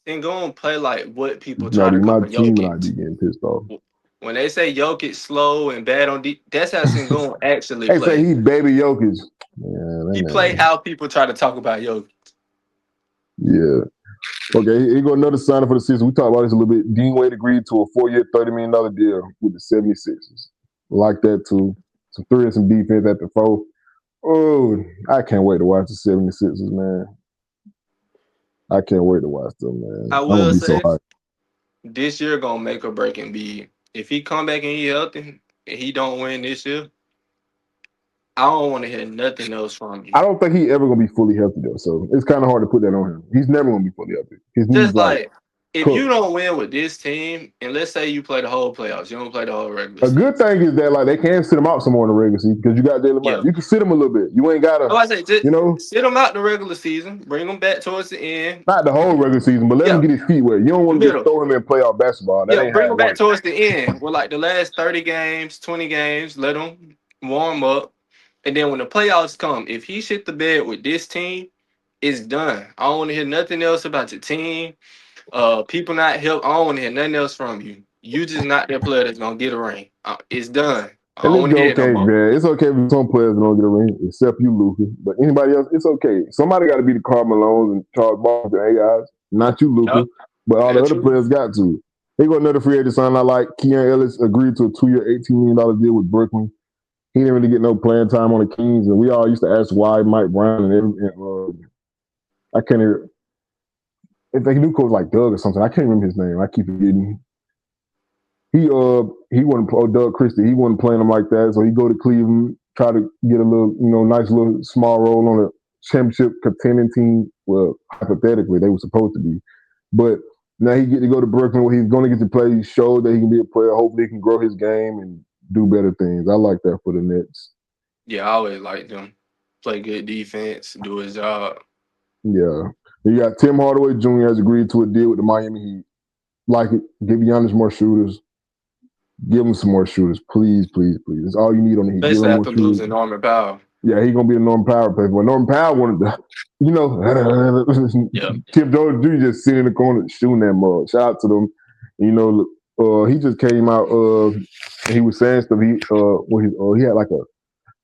Speaker 2: Sengun play like what people
Speaker 1: It's
Speaker 2: try
Speaker 1: not
Speaker 2: to
Speaker 1: even my
Speaker 2: call
Speaker 1: team, and I be
Speaker 2: Jokic.
Speaker 1: getting pissed off.
Speaker 2: When they say Jokic slow and bad on deep, that's how Sengun actually
Speaker 1: They say
Speaker 2: play.
Speaker 1: he baby Jokic. Man,
Speaker 2: He play how people try to talk about Jokic.
Speaker 1: Yeah. Okay, here go another signing for the season. We talked about this a little bit. Dean Wade agreed to a 4-year, $30 million deal with the 76ers. Like that too. Some three and some defense at the 4. Oh, I can't wait to watch the 76ers, man. I can't wait to watch them, man.
Speaker 2: I
Speaker 1: I'm gonna
Speaker 2: will
Speaker 1: be
Speaker 2: say
Speaker 1: so hyped.
Speaker 2: this year gonna make or break Embiid. If he come back and he healthy and he don't win this year, I don't want to hear nothing else from you.
Speaker 1: I don't think he ever gonna be fully healthy though, so it's kind of hard to put that on him. He's never gonna be fully healthy. His knees
Speaker 2: Just like if
Speaker 1: cooked.
Speaker 2: you don't win with this team, and let's say you play the whole playoffs, you don't play the whole regular
Speaker 1: A
Speaker 2: season.
Speaker 1: good thing is that like they can sit him out some more in the regular season because you got Jaylen Brown.
Speaker 2: Yeah.
Speaker 1: You can sit him a little bit. You ain't gotta.
Speaker 2: I say just sit him out the regular season, bring him back towards the end.
Speaker 1: Not the whole regular season, but let him get his feet wet. You don't want to just throw him in playoff basketball. That ain't
Speaker 2: bring
Speaker 1: how
Speaker 2: him
Speaker 1: it
Speaker 2: back
Speaker 1: works.
Speaker 2: towards the end. With like the last 30 games, 20 games, let him warm up. And then when the playoffs come, if he shit the bed with this team, it's done. I don't want to hear nothing else about your team. People not help. I don't want to hear nothing else from you. You just not that player that's gonna get a ring. It's done. I
Speaker 1: And
Speaker 2: don't
Speaker 1: it's
Speaker 2: want to hear it no
Speaker 1: okay,
Speaker 2: more.
Speaker 1: man. It's okay if some players don't get a ring, except you, Luka. But anybody else, it's okay. Somebody got to be the Karl Malones and Charles Barkley and AIs. Not you, Luka.
Speaker 2: Yep.
Speaker 1: But all the
Speaker 2: That's
Speaker 1: other
Speaker 2: true.
Speaker 1: players got to. They got another free agent sign I like. Keon Ellis agreed to a 2-year, $18 million deal with Brooklyn. He didn't really get no playing time on the Kings, and we all used to ask why Mike Brown and I can't even. If they knew coach like Doug or something, I can't remember his name. I keep forgetting. He wasn't Doug Christie. He wasn't playing him like that, so he go to Cleveland, try to get a little, nice little small role on a championship contending team. Well, hypothetically, they were supposed to be, but now he get to go to Brooklyn where he's going to get to play. He showed that he can be a player. Hopefully, he can grow his game and do better things. I like that for the Nets.
Speaker 2: Yeah, I always like them. Play good defense, do his job.
Speaker 1: Yeah. You got Tim Hardaway Jr. has agreed to a deal with the Miami Heat. Like it. Give Giannis more shooters. Give him some more shooters. Please, please, please. That's all you need on the Heat. Give
Speaker 2: Especially
Speaker 1: him more
Speaker 2: after
Speaker 1: shooters.
Speaker 2: losing Norman Powell.
Speaker 1: Yeah, he's going to be the Norman Powell player. But Norman Powell wanted to,
Speaker 2: Yeah.
Speaker 1: Tim Jordan Jr. just sitting in the corner shooting that mug. Shout out to them. He just came out and he was saying stuff. He had like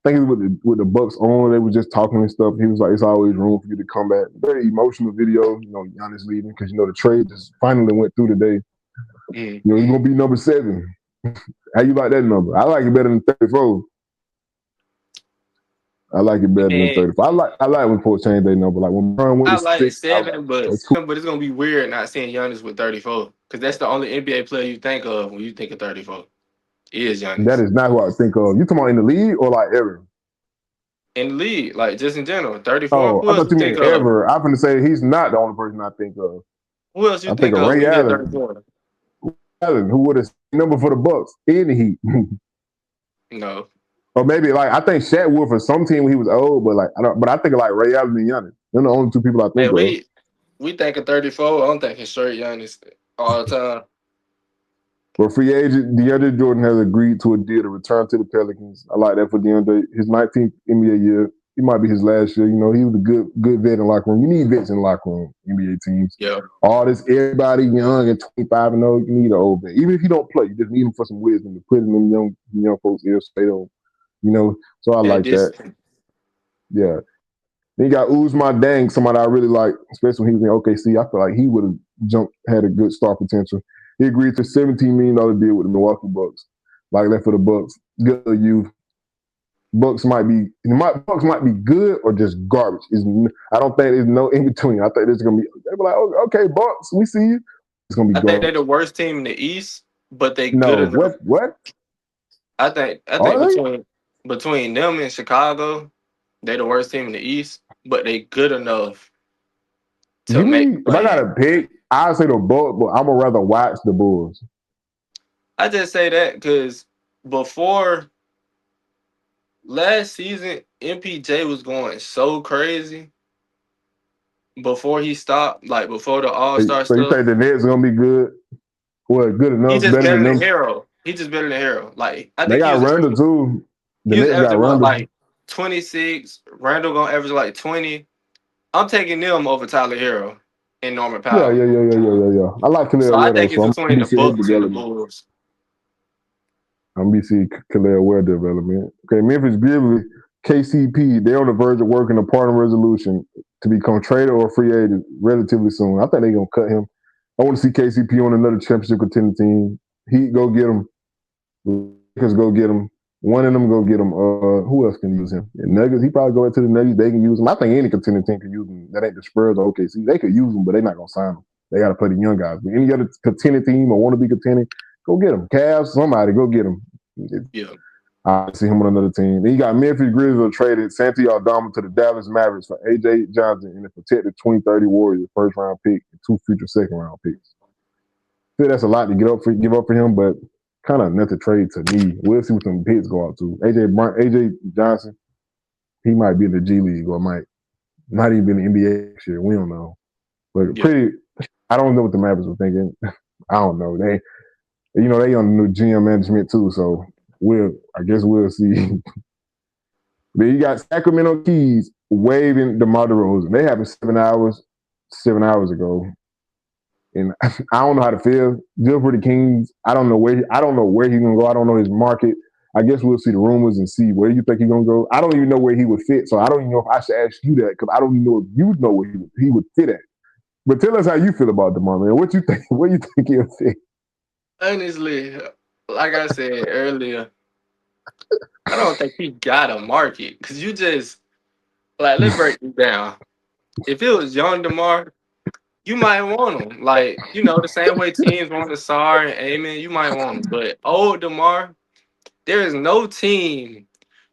Speaker 1: I think it was with the Bucks on. They were just talking and stuff. He was like, "It's always room for you to come back." Very emotional video. Giannis leaving because the trade just finally went through today.
Speaker 2: Mm.
Speaker 1: He's gonna be number 7. How you like that number? I like it better than 34. I like it better than 34. I like when folks change their number. Like when Brown went
Speaker 2: I
Speaker 1: to
Speaker 2: like
Speaker 1: 6,
Speaker 2: 7, but it's gonna be weird not seeing Giannis with 34 because that's the only NBA player you think of when you think of 34. Is Giannis.
Speaker 1: That is not who I think of. You talking about in the league or like ever?
Speaker 2: In the league, like just in general, 34.
Speaker 1: Oh,
Speaker 2: Who
Speaker 1: I
Speaker 2: else
Speaker 1: thought
Speaker 2: you
Speaker 1: you
Speaker 2: think
Speaker 1: meant
Speaker 2: of?
Speaker 1: ever. I'm going to say he's not the only person I think of.
Speaker 2: Who else you
Speaker 1: I think
Speaker 2: think
Speaker 1: of
Speaker 2: of when
Speaker 1: Ray
Speaker 2: you hear
Speaker 1: Allen.
Speaker 2: 34?
Speaker 1: Allen, who would have number for the Bucks in the Heat.
Speaker 2: No.
Speaker 1: Or maybe like I think Shaq would for some team when he was old, but I think of like Ray Allen and Giannis. They're the only two people I think
Speaker 2: Man,
Speaker 1: of.
Speaker 2: we think of 34. I'm thinking straight Giannis all the time.
Speaker 1: But free agent DeAndre Jordan has agreed to a deal to return to the Pelicans. I like that for DeAndre. His 19th NBA year. He might be his last year. He was a good vet in the locker room. You need vets in the locker room, NBA teams.
Speaker 2: Yeah.
Speaker 1: All this, everybody young and 25 and old, you need an old vet. Even if you don't play, you just need them for some wisdom to put in them young folks' ears so they don't, so I like that. Yeah. Then you got Uzma Dang, somebody I really like, especially when he was in OKC. I feel like he would have had a good star potential. He agreed to a $17 million deal with the Milwaukee Bucks. Like that for the Bucks. Good youth. Bucks might be good or just garbage. I don't think there's no in between. I think there's gonna be. They'll be like, oh, okay, Bucks, we see you. It's gonna be.
Speaker 2: I think they're the worst team in the East, but they
Speaker 1: no,
Speaker 2: good enough.
Speaker 1: What?
Speaker 2: I think between them and Chicago, they're the worst team in the East, but they good enough to make.
Speaker 1: If I got to pick, I'd say the Bucks, but I'm gonna rather watch the Bulls.
Speaker 2: I just say that because before last season, MPJ was going so crazy. Before he stopped, like before the All-Star
Speaker 1: so
Speaker 2: stuff.
Speaker 1: you think the Nets gonna be good? Well, good enough.
Speaker 2: He just
Speaker 1: better than them.
Speaker 2: Hero. He just better than Hero. Like I think
Speaker 1: they got Randall too. The
Speaker 2: Nets
Speaker 1: got Randall.
Speaker 2: Like 26. Randall gonna average like 20. I'm taking them over Tyler Hero and Norman Powell.
Speaker 1: Yeah. I like Khalil.
Speaker 2: So I think it's between the Bucks and the Bulls.
Speaker 1: I'm BC Khalil Ware development. Okay, Memphis Grizzlies, KCP. They're on the verge of working a partner resolution to become trader or free agent relatively soon. I think they're gonna cut him. I want to see KCP on another championship contending team. Heat go get him. Lakers go get him. One of them go get him. Who else can use him? And Nuggets. He probably go into the Nuggets. They can use him. I think any contending team can use him. That ain't the Spurs or OKC. They could use him, but they're not gonna sign him. They got to play the young guys. But any other contending team or want to be contending, go get him. Cavs, somebody, go get him.
Speaker 2: Yeah.
Speaker 1: I see him on another team. Then you got Memphis Grizzlies traded Santi Aldama to the Dallas Mavericks for A.J. Johnson and a protected 2030 Warriors first-round pick and 2 future second-round picks. I feel that's a lot to give up for him, but kind of nothing trade to me. We'll see what some picks go out to. A.J. Johnson, he might be in the G League or might not even be in the NBA next year. We don't know. But I don't know what the Mavericks were thinking. I don't know. They on the new GM management too, so I guess we'll see. Then you got Sacramento Kings waving DeMar DeRozan. They happened 7 hours ago. And I don't know how to feel. Good for the Kings. I don't know where he's gonna go. I don't know his market. I guess we'll see the rumors and see where you think he's gonna go. I don't even know where he would fit, so I don't even know if I should ask you that because I don't even know if you know where he would fit at. But tell us how you feel about DeMar, man. What you think? Where you think he'll fit?
Speaker 2: Honestly, like I said earlier, I don't think he got a market because you just let's break it down. If it was young DeMar, you might want him. The same way teams want the Sar and Amen, you might want him. But old DeMar, there is no team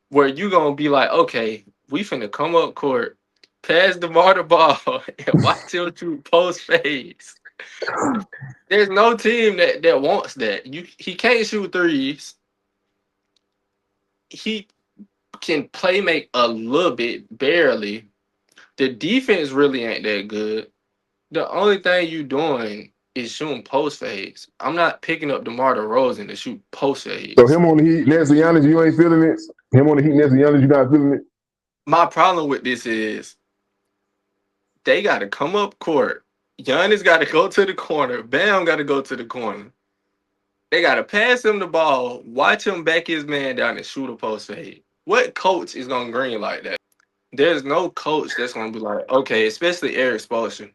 Speaker 2: where you gonna be like, okay, we finna come up court, pass DeMar the ball, and watch him shoot post fades. There's no team that wants that. He can't shoot threes. he can play make a little bit, barely. The defense really ain't that good. The only thing you doing is shooting post fades. I'm not picking up DeMar DeRozan to shoot post
Speaker 1: So
Speaker 2: fades.
Speaker 1: him on the Heat, Nancy Giannis, you ain't feeling it. Him on the Heat, Nancy Giannis, you not feeling it.
Speaker 2: My problem with this is they got to come up court. Giannis got to go to the corner. Bam got to go to the corner. They got to pass him the ball, watch him back his man down and shoot a post fade. What coach is going to green like that? There's no coach that's going to be like, okay, especially Eric Spoelstra.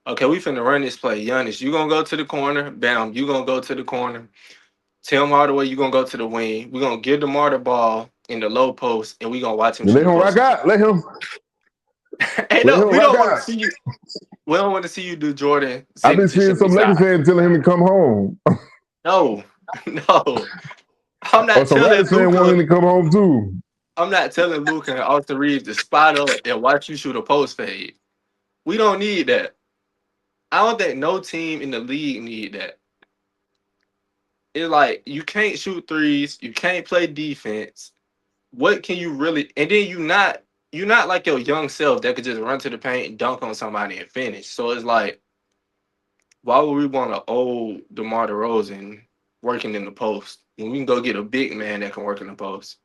Speaker 2: Okay, we finna run this play. Giannis, you going to go to the corner. Bam, you going to go to the corner. Tell Hardaway you going to go to the wing. We're going to give DeMar the ball in the low post, and we going to watch him
Speaker 1: And let
Speaker 2: shoot a
Speaker 1: him rock
Speaker 2: post.
Speaker 1: out. Let him
Speaker 2: We
Speaker 1: rock
Speaker 2: don't want to
Speaker 1: out.
Speaker 2: see you. We don't want to see you do Jordan
Speaker 1: I've been
Speaker 2: signature
Speaker 1: seeing some Lakers
Speaker 2: shot.
Speaker 1: fans telling him to come home.
Speaker 2: No, no. I'm
Speaker 1: Or
Speaker 2: not
Speaker 1: some
Speaker 2: telling
Speaker 1: Rockets fans want him
Speaker 2: Luka.
Speaker 1: to come home too.
Speaker 2: I'm not telling Luka and Austin Reeves to spot up and watch you shoot a post fade. We don't need that. I don't think no team in the league need that. It's like you can't shoot threes, you can't play defense. What can you really? And then you're not like your young self that could just run to the paint and dunk on somebody and finish. So it's like, why would we want to old DeMar DeRozan working in the post when we can go get a big man that can work in the post?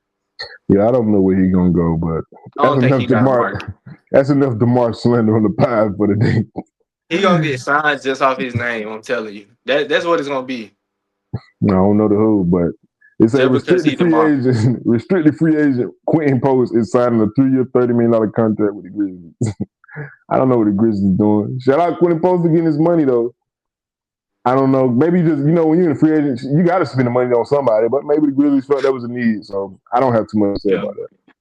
Speaker 1: Yeah, I don't know where he's gonna go, but
Speaker 2: I
Speaker 1: that's
Speaker 2: don't think
Speaker 1: enough
Speaker 2: he got a
Speaker 1: DeMar.
Speaker 2: market.
Speaker 1: That's enough DeMar slander on the pie for the day.
Speaker 2: He gonna get signed just off his name. I'm telling you. That's what it's gonna be.
Speaker 1: I don't know the who, but it's a
Speaker 2: Just because he
Speaker 1: restricted free
Speaker 2: DeMar.
Speaker 1: agent. Restricted free agent Quentin Post is signing a 3-year, $30 million contract with the Grizzlies. I don't know what the Grizzlies doing. Shout out Quentin Post for getting his money though. I don't know. Maybe just when you're in a free agent, you got to spend the money on somebody. But maybe the Grizzlies felt that was a need, so I don't have too much to say
Speaker 2: Yeah.
Speaker 1: about that.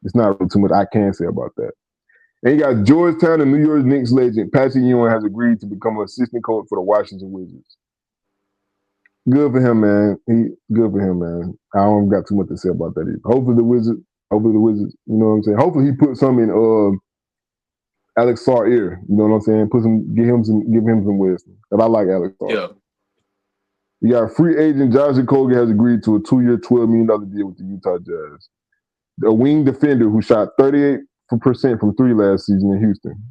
Speaker 1: It's not really too much I can say about that. And you got Georgetown and New York Knicks legend Patrick Ewing has agreed to become an assistant coach for the Washington Wizards. Good for him, man. Good for him, man. I don't got too much to say about that either. Hopefully the Wizards, you know what I'm saying? Hopefully he put some in Alex Sarr ear. You know what I'm saying? Give him some wisdom. And I like Alex Sarr.
Speaker 2: Yeah.
Speaker 1: You got free agent Josh Okogie has agreed to a 2-year, $12 million deal with the Utah Jazz. A wing defender who shot 38% from three last season in Houston.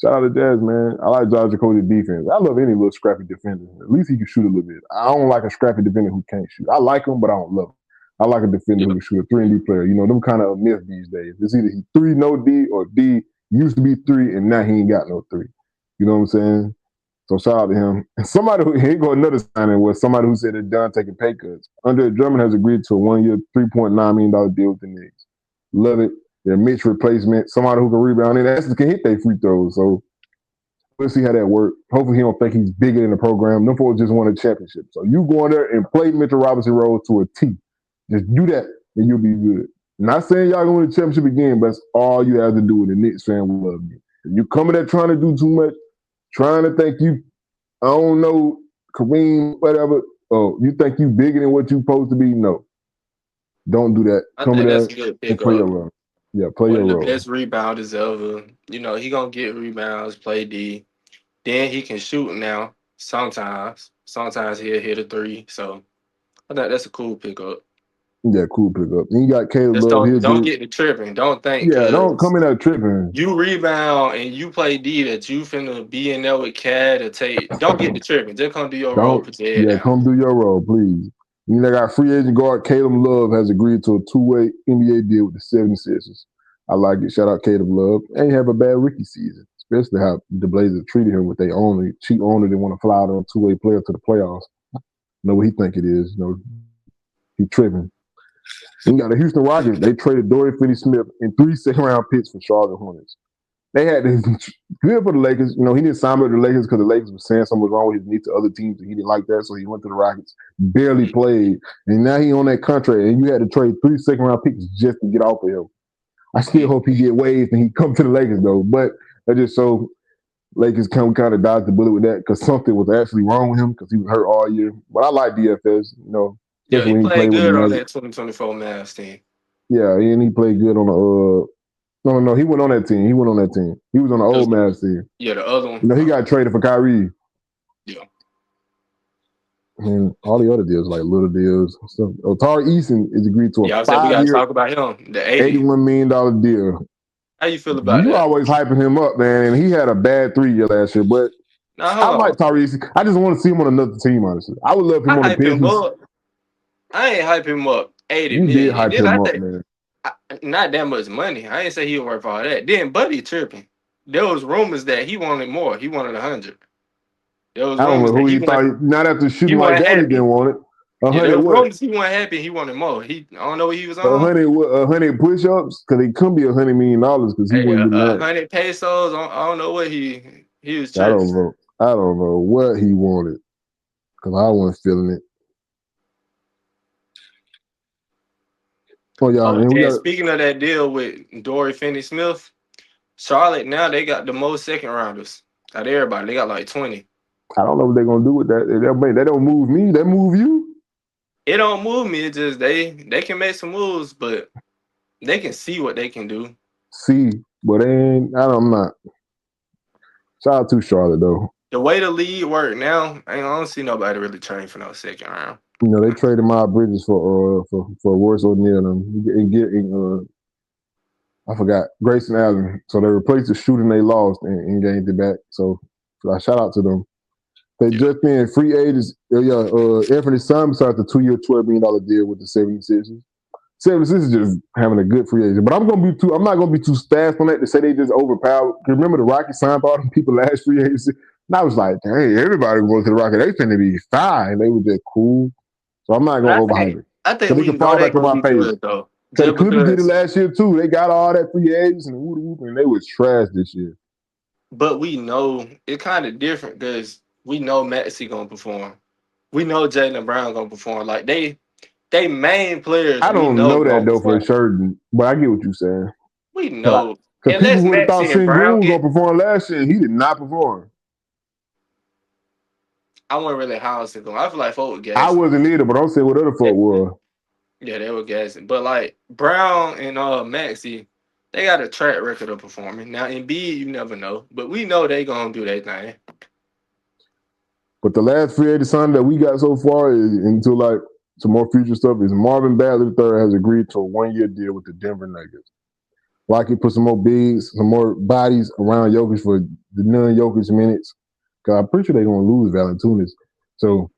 Speaker 1: Shout out to Jazz, man. I like Josh Okogie's defense. I love any little scrappy defender. At least he can shoot a little bit. I don't like a scrappy defender who can't shoot. I like him, but I don't love him. I like a defender who can shoot, a 3-and-D player. You know, them kind of a myth these days. It's either he 3, no D, or D used to be 3, and now he ain't got no 3. You know what I'm saying? So shout out to him. Somebody who here go another signing was somebody who said they're done taking pay cuts. Andre Drummond has agreed to a 1-year, $3.9 million deal with the Knicks. Love it. Their Mitch replacement, somebody who can rebound and actually can hit their free throws. So we'll see how that works. Hopefully he don't think he's bigger than the program. Them folks just won a championship. So you go in there and play Mitchell Robinson role to a T. Just do that and you'll be good. Not saying y'all gonna win the championship again, but that's all you have to do, and the Knicks fan will love you. If you coming there trying to do too much, trying to think you, I don't know, Kareem, whatever. Oh, you think you bigger than what you supposed to be? No. Don't do that.
Speaker 2: I
Speaker 1: Come
Speaker 2: think
Speaker 1: there
Speaker 2: that's a good
Speaker 1: and play your
Speaker 2: pickup.
Speaker 1: role. Yeah, play
Speaker 2: One
Speaker 1: your
Speaker 2: of the
Speaker 1: role.
Speaker 2: best rebounders ever. You know, he gonna get rebounds, play D. Then he can shoot now. Sometimes. Sometimes he'll hit a 3. So I think that's a cool pickup.
Speaker 1: Yeah, cool pickup. Then you got Caleb
Speaker 2: Just
Speaker 1: Love. He
Speaker 2: don't
Speaker 1: agreed.
Speaker 2: get the tripping. Don't think
Speaker 1: Yeah, don't
Speaker 2: because
Speaker 1: come in there tripping.
Speaker 2: you rebound and you play D that you finna be in there with Cad or Tate. Don't get the tripping. Just come do your role,
Speaker 1: Don't.
Speaker 2: put your head
Speaker 1: Yeah,
Speaker 2: down.
Speaker 1: come do your role, please. You know, they got free agent guard Caleb Love has agreed to a 2-way NBA deal with the 76ers. I like it. Shout out Caleb Love. And he have a bad rookie season, especially how the Blazers treated him with their cheap owner. They want to fly out on a 2-way player to the playoffs. Know what he think it is. You know, he tripping. You got the Houston Rockets. They traded Dorian Finney-Smith and 3 second-round picks for Charlotte Hornets. They had this good for the Lakers. You know, he didn't sign with the Lakers because the Lakers were saying something was wrong with his knee to other teams, and he didn't like that, so he went to the Rockets. Barely played, and now he on that contract, and you had to trade 3 second-round picks just to get off of him. I still hope he get waived and he come to the Lakers though, but that just so Lakers kind of dodged the bullet with that because something was actually wrong with him because he was hurt all year. But I like DFS, you know,
Speaker 2: Yeah,
Speaker 1: especially
Speaker 2: he
Speaker 1: when he
Speaker 2: played
Speaker 1: played with the
Speaker 2: good on
Speaker 1: Magic.
Speaker 2: that 2024 Mavs team.
Speaker 1: Yeah, and he played good on the no, he went on that team. He went on that team. He was on the old Mavs team.
Speaker 2: Yeah, the other one.
Speaker 1: You know, he got traded for Kyrie.
Speaker 2: Yeah.
Speaker 1: And all the other deals, like little deals. Stuff. Otari Eason is agreed to a
Speaker 2: Yeah, I said we gotta
Speaker 1: 5-year,
Speaker 2: talk about him. The 80.
Speaker 1: $81 million deal.
Speaker 2: How you feel about
Speaker 1: You
Speaker 2: that?
Speaker 1: always hyping him up, man. And he had a bad 3-year last year, but
Speaker 2: Now
Speaker 1: I
Speaker 2: hold
Speaker 1: like
Speaker 2: on.
Speaker 1: Tyrese. I just want to see him on another team, honestly. I would love him
Speaker 2: I
Speaker 1: on the
Speaker 2: hype him
Speaker 1: Pistons.
Speaker 2: up. I ain't hype him up 80
Speaker 1: You did
Speaker 2: million. And
Speaker 1: hype
Speaker 2: then
Speaker 1: him
Speaker 2: I
Speaker 1: up,
Speaker 2: think
Speaker 1: man.
Speaker 2: not that much money. I ain't say he worth all that. Then Buddy tripping. There was rumors that he wanted more. He wanted 100. There was
Speaker 1: I don't know
Speaker 2: rumors that
Speaker 1: who he thought. Not after
Speaker 2: he
Speaker 1: shooting like
Speaker 2: wasn't
Speaker 1: that, he didn't
Speaker 2: happy.
Speaker 1: want it.
Speaker 2: Yeah, there
Speaker 1: 100
Speaker 2: was
Speaker 1: what?
Speaker 2: rumors he wasn't happy. He wanted more. I don't know what he was
Speaker 1: A
Speaker 2: on.
Speaker 1: hundred, 100 push-ups? Because it couldn't be $100 million because he
Speaker 2: Hey,
Speaker 1: wouldn't get that.
Speaker 2: 100 pesos. I don't know what he was
Speaker 1: I
Speaker 2: tripping.
Speaker 1: don't know. I don't know what he wanted because I wasn't feeling it. Oh yeah,
Speaker 2: Oh,
Speaker 1: and we
Speaker 2: and
Speaker 1: got.
Speaker 2: speaking of that deal with Dory Finney-Smith, Charlotte now they got the most second rounders out of everybody. They got like 20.
Speaker 1: I don't know what they're gonna do with that. They don't move me. They move you.
Speaker 2: It don't move me. It's just they can make some moves, but they can see what they can do.
Speaker 1: See, but then I'm not. Shout out to Charlotte though.
Speaker 2: The way the league work now, I don't see nobody really train for no second round.
Speaker 1: You know they traded Miles Bridges for Royce O'Neal and getting I forgot Grayson Allen. So they replaced the shooting they lost and gained it back. So I shout out to them. They just been free agents. Anthony Simons signed a 2-year, $12 million deal with the 76ers. 76ers just having a good free agent. But I'm not gonna be too fast on that to say they just overpowered. Remember the Rockets signed all them people last free agency? And I was like, hey, everybody going to the Rockets. They finna be fine. They were just cool. So I'm not gonna overhype it.
Speaker 2: I think
Speaker 1: Because they
Speaker 2: we
Speaker 1: can
Speaker 2: know
Speaker 1: fall
Speaker 2: they're
Speaker 1: back in
Speaker 2: gonna
Speaker 1: my
Speaker 2: be
Speaker 1: face.
Speaker 2: good though.
Speaker 1: Because the
Speaker 2: Just
Speaker 1: Clippers did it
Speaker 2: because,
Speaker 1: last year too. They got all that free agents and they was trash this year.
Speaker 2: but we know it's kind of different because we know Maxey gonna perform. We know Jaylen Brown gonna perform. Like they main players
Speaker 1: I
Speaker 2: we
Speaker 1: don't
Speaker 2: know
Speaker 1: know that
Speaker 2: gonna
Speaker 1: though for
Speaker 2: perform.
Speaker 1: certain, but I get what you're saying.
Speaker 2: We know
Speaker 1: Because people
Speaker 2: unless
Speaker 1: would have thought
Speaker 2: Maxey and
Speaker 1: Sengun
Speaker 2: Brown
Speaker 1: was
Speaker 2: get.
Speaker 1: gonna perform last year, and he did not perform.
Speaker 2: I wasn't really housing them. I feel like folk were
Speaker 1: I
Speaker 2: gassing.
Speaker 1: wasn't either, but I'm saying what other folk were.
Speaker 2: Yeah, they were gassing. But like Brown and Maxey, they got a track record of performing. Now in B, you never know, but we know they gonna do their thing.
Speaker 1: But the last free agent sign that we got so far is until like some more future stuff is Marvin Bagley III has agreed to a 1-year deal with the Denver Nuggets. Like he put some more bigs, some more bodies around Jokic for the non-Jokic minutes. Cause I'm pretty sure they're gonna lose Valanciunas. So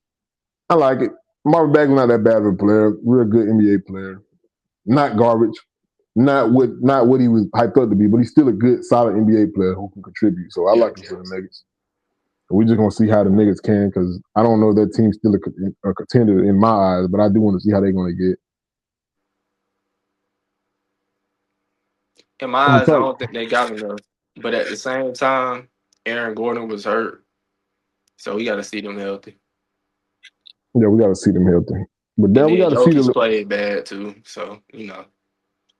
Speaker 1: I like it. Marvin Bagley not that bad of a player, real good NBA player. Not garbage. Not what he was hyped up to be, but he's still a good, solid NBA player who can contribute. So I like him for the Nuggets. We're just gonna see how the Nuggets can, because I don't know if that team's still a contender in my eyes, but I do want to see how they're gonna get.
Speaker 2: In my eyes, I don't think they got enough. But at the same time, Aaron Gordon was hurt, so we got to see them healthy.
Speaker 1: Yeah, we got to see them healthy. But
Speaker 2: And
Speaker 1: then we
Speaker 2: then
Speaker 1: got to see
Speaker 2: Jokic
Speaker 1: the.
Speaker 2: played bad too, so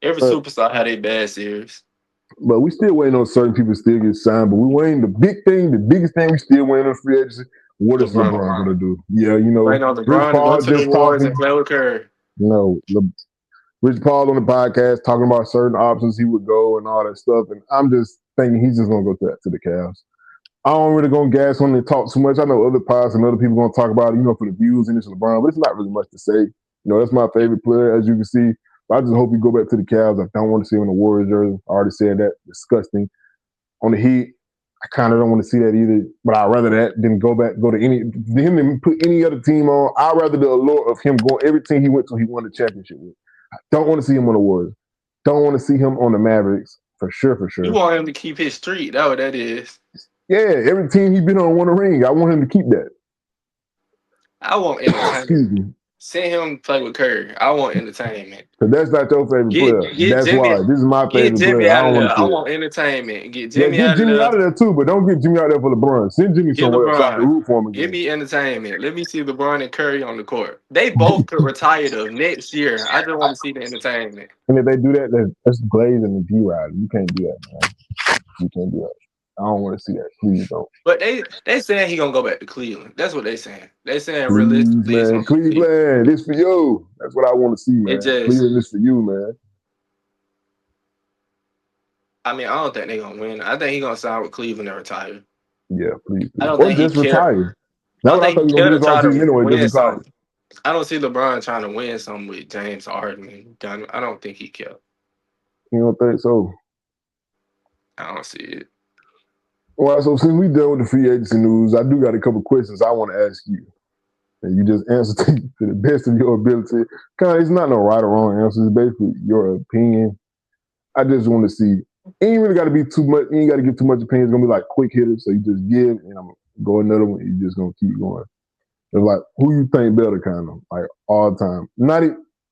Speaker 2: every superstar had a bad series.
Speaker 1: But we still waiting on certain people to still get signed. But we waiting the biggest thing we still waiting on free agency. What is LeBron gonna do? Yeah,
Speaker 2: Waiting on
Speaker 1: Rich
Speaker 2: LeBron to go
Speaker 1: Paul
Speaker 2: to the
Speaker 1: just
Speaker 2: Warriors
Speaker 1: talking.
Speaker 2: and play with Curry.
Speaker 1: Rich Paul on the podcast talking about certain options he would go and all that stuff. And I'm just thinking he's just gonna go to the Cavs. I don't really gonna gas when they talk too much. I know other pods and other people gonna talk about it, for the views and it's LeBron, but it's not really much to say. That's my favorite player, as you can see. But I just hope he go back to the Cavs. I don't want to see him in the Warriors jersey. I already said that. Disgusting. On the Heat, I kind of don't want to see that either. But I'd rather that than go to him and put any other team on. I'd rather the allure of him going every team he went to, he won the championship with. I don't want to see him on the Warriors. Don't want to see him on the Mavericks for sure.
Speaker 2: You want him to keep his streak. That's what that is.
Speaker 1: Yeah, every team he's been on won a ring. I want him to keep that.
Speaker 2: I want entertainment.
Speaker 1: Excuse me.
Speaker 2: Send him play with Curry. I want entertainment.
Speaker 1: Because that's not your favorite player. That's
Speaker 2: Jimmy,
Speaker 1: why. This is my favorite
Speaker 2: Jimmy
Speaker 1: player. I
Speaker 2: out of
Speaker 1: don't want
Speaker 2: there.
Speaker 1: to see
Speaker 2: I
Speaker 1: it.
Speaker 2: want entertainment. Get Jimmy
Speaker 1: Get
Speaker 2: out of
Speaker 1: Jimmy
Speaker 2: there.
Speaker 1: out of there too, but don't get Jimmy out there for LeBron. Send Jimmy
Speaker 2: Get
Speaker 1: somewhere else so I can
Speaker 2: LeBron.
Speaker 1: root for him again.
Speaker 2: Give me entertainment. Let me see LeBron and Curry on the court. They both could retire though next year. I just want to see the entertainment.
Speaker 1: And if they do that, that's Glaze and the D-Ride. You can't do that, man. You can't do that. I don't want to see that. Please don't.
Speaker 2: But they saying he gonna go back to Cleveland. That's what they saying. They saying
Speaker 1: Please,
Speaker 2: realistically,
Speaker 1: man. Cleveland, this for you. That's what I want to see, man. Cleveland, this for you, man.
Speaker 2: I mean, I don't think they're gonna win. I think he's gonna sign with Cleveland and retire.
Speaker 1: Yeah, please.
Speaker 2: I don't
Speaker 1: Or
Speaker 2: think
Speaker 1: just
Speaker 2: he
Speaker 1: retire. That's
Speaker 2: I
Speaker 1: what I
Speaker 2: think
Speaker 1: thought
Speaker 2: he
Speaker 1: he was gonna
Speaker 2: care
Speaker 1: do
Speaker 2: to
Speaker 1: this
Speaker 2: try
Speaker 1: offseason
Speaker 2: to
Speaker 1: anyway, just
Speaker 2: win
Speaker 1: because.
Speaker 2: something. I don't see LeBron trying to win something with James Harden and Donovan. I don't think he care.
Speaker 1: You don't think so?
Speaker 2: I don't see it.
Speaker 1: Well, so since we done with the free agency news, I do got a couple questions I want to ask you. And you just answer to the best of your ability. Kind of, it's not no right or wrong answer. It's basically your opinion. I just want to see. You ain't really got to be too much. You ain't got to give too much opinion. It's gonna be like quick hitters. So you just give, and I'm gonna go another one. You just gonna keep going. It's like who you think better, kind of like all the time. Not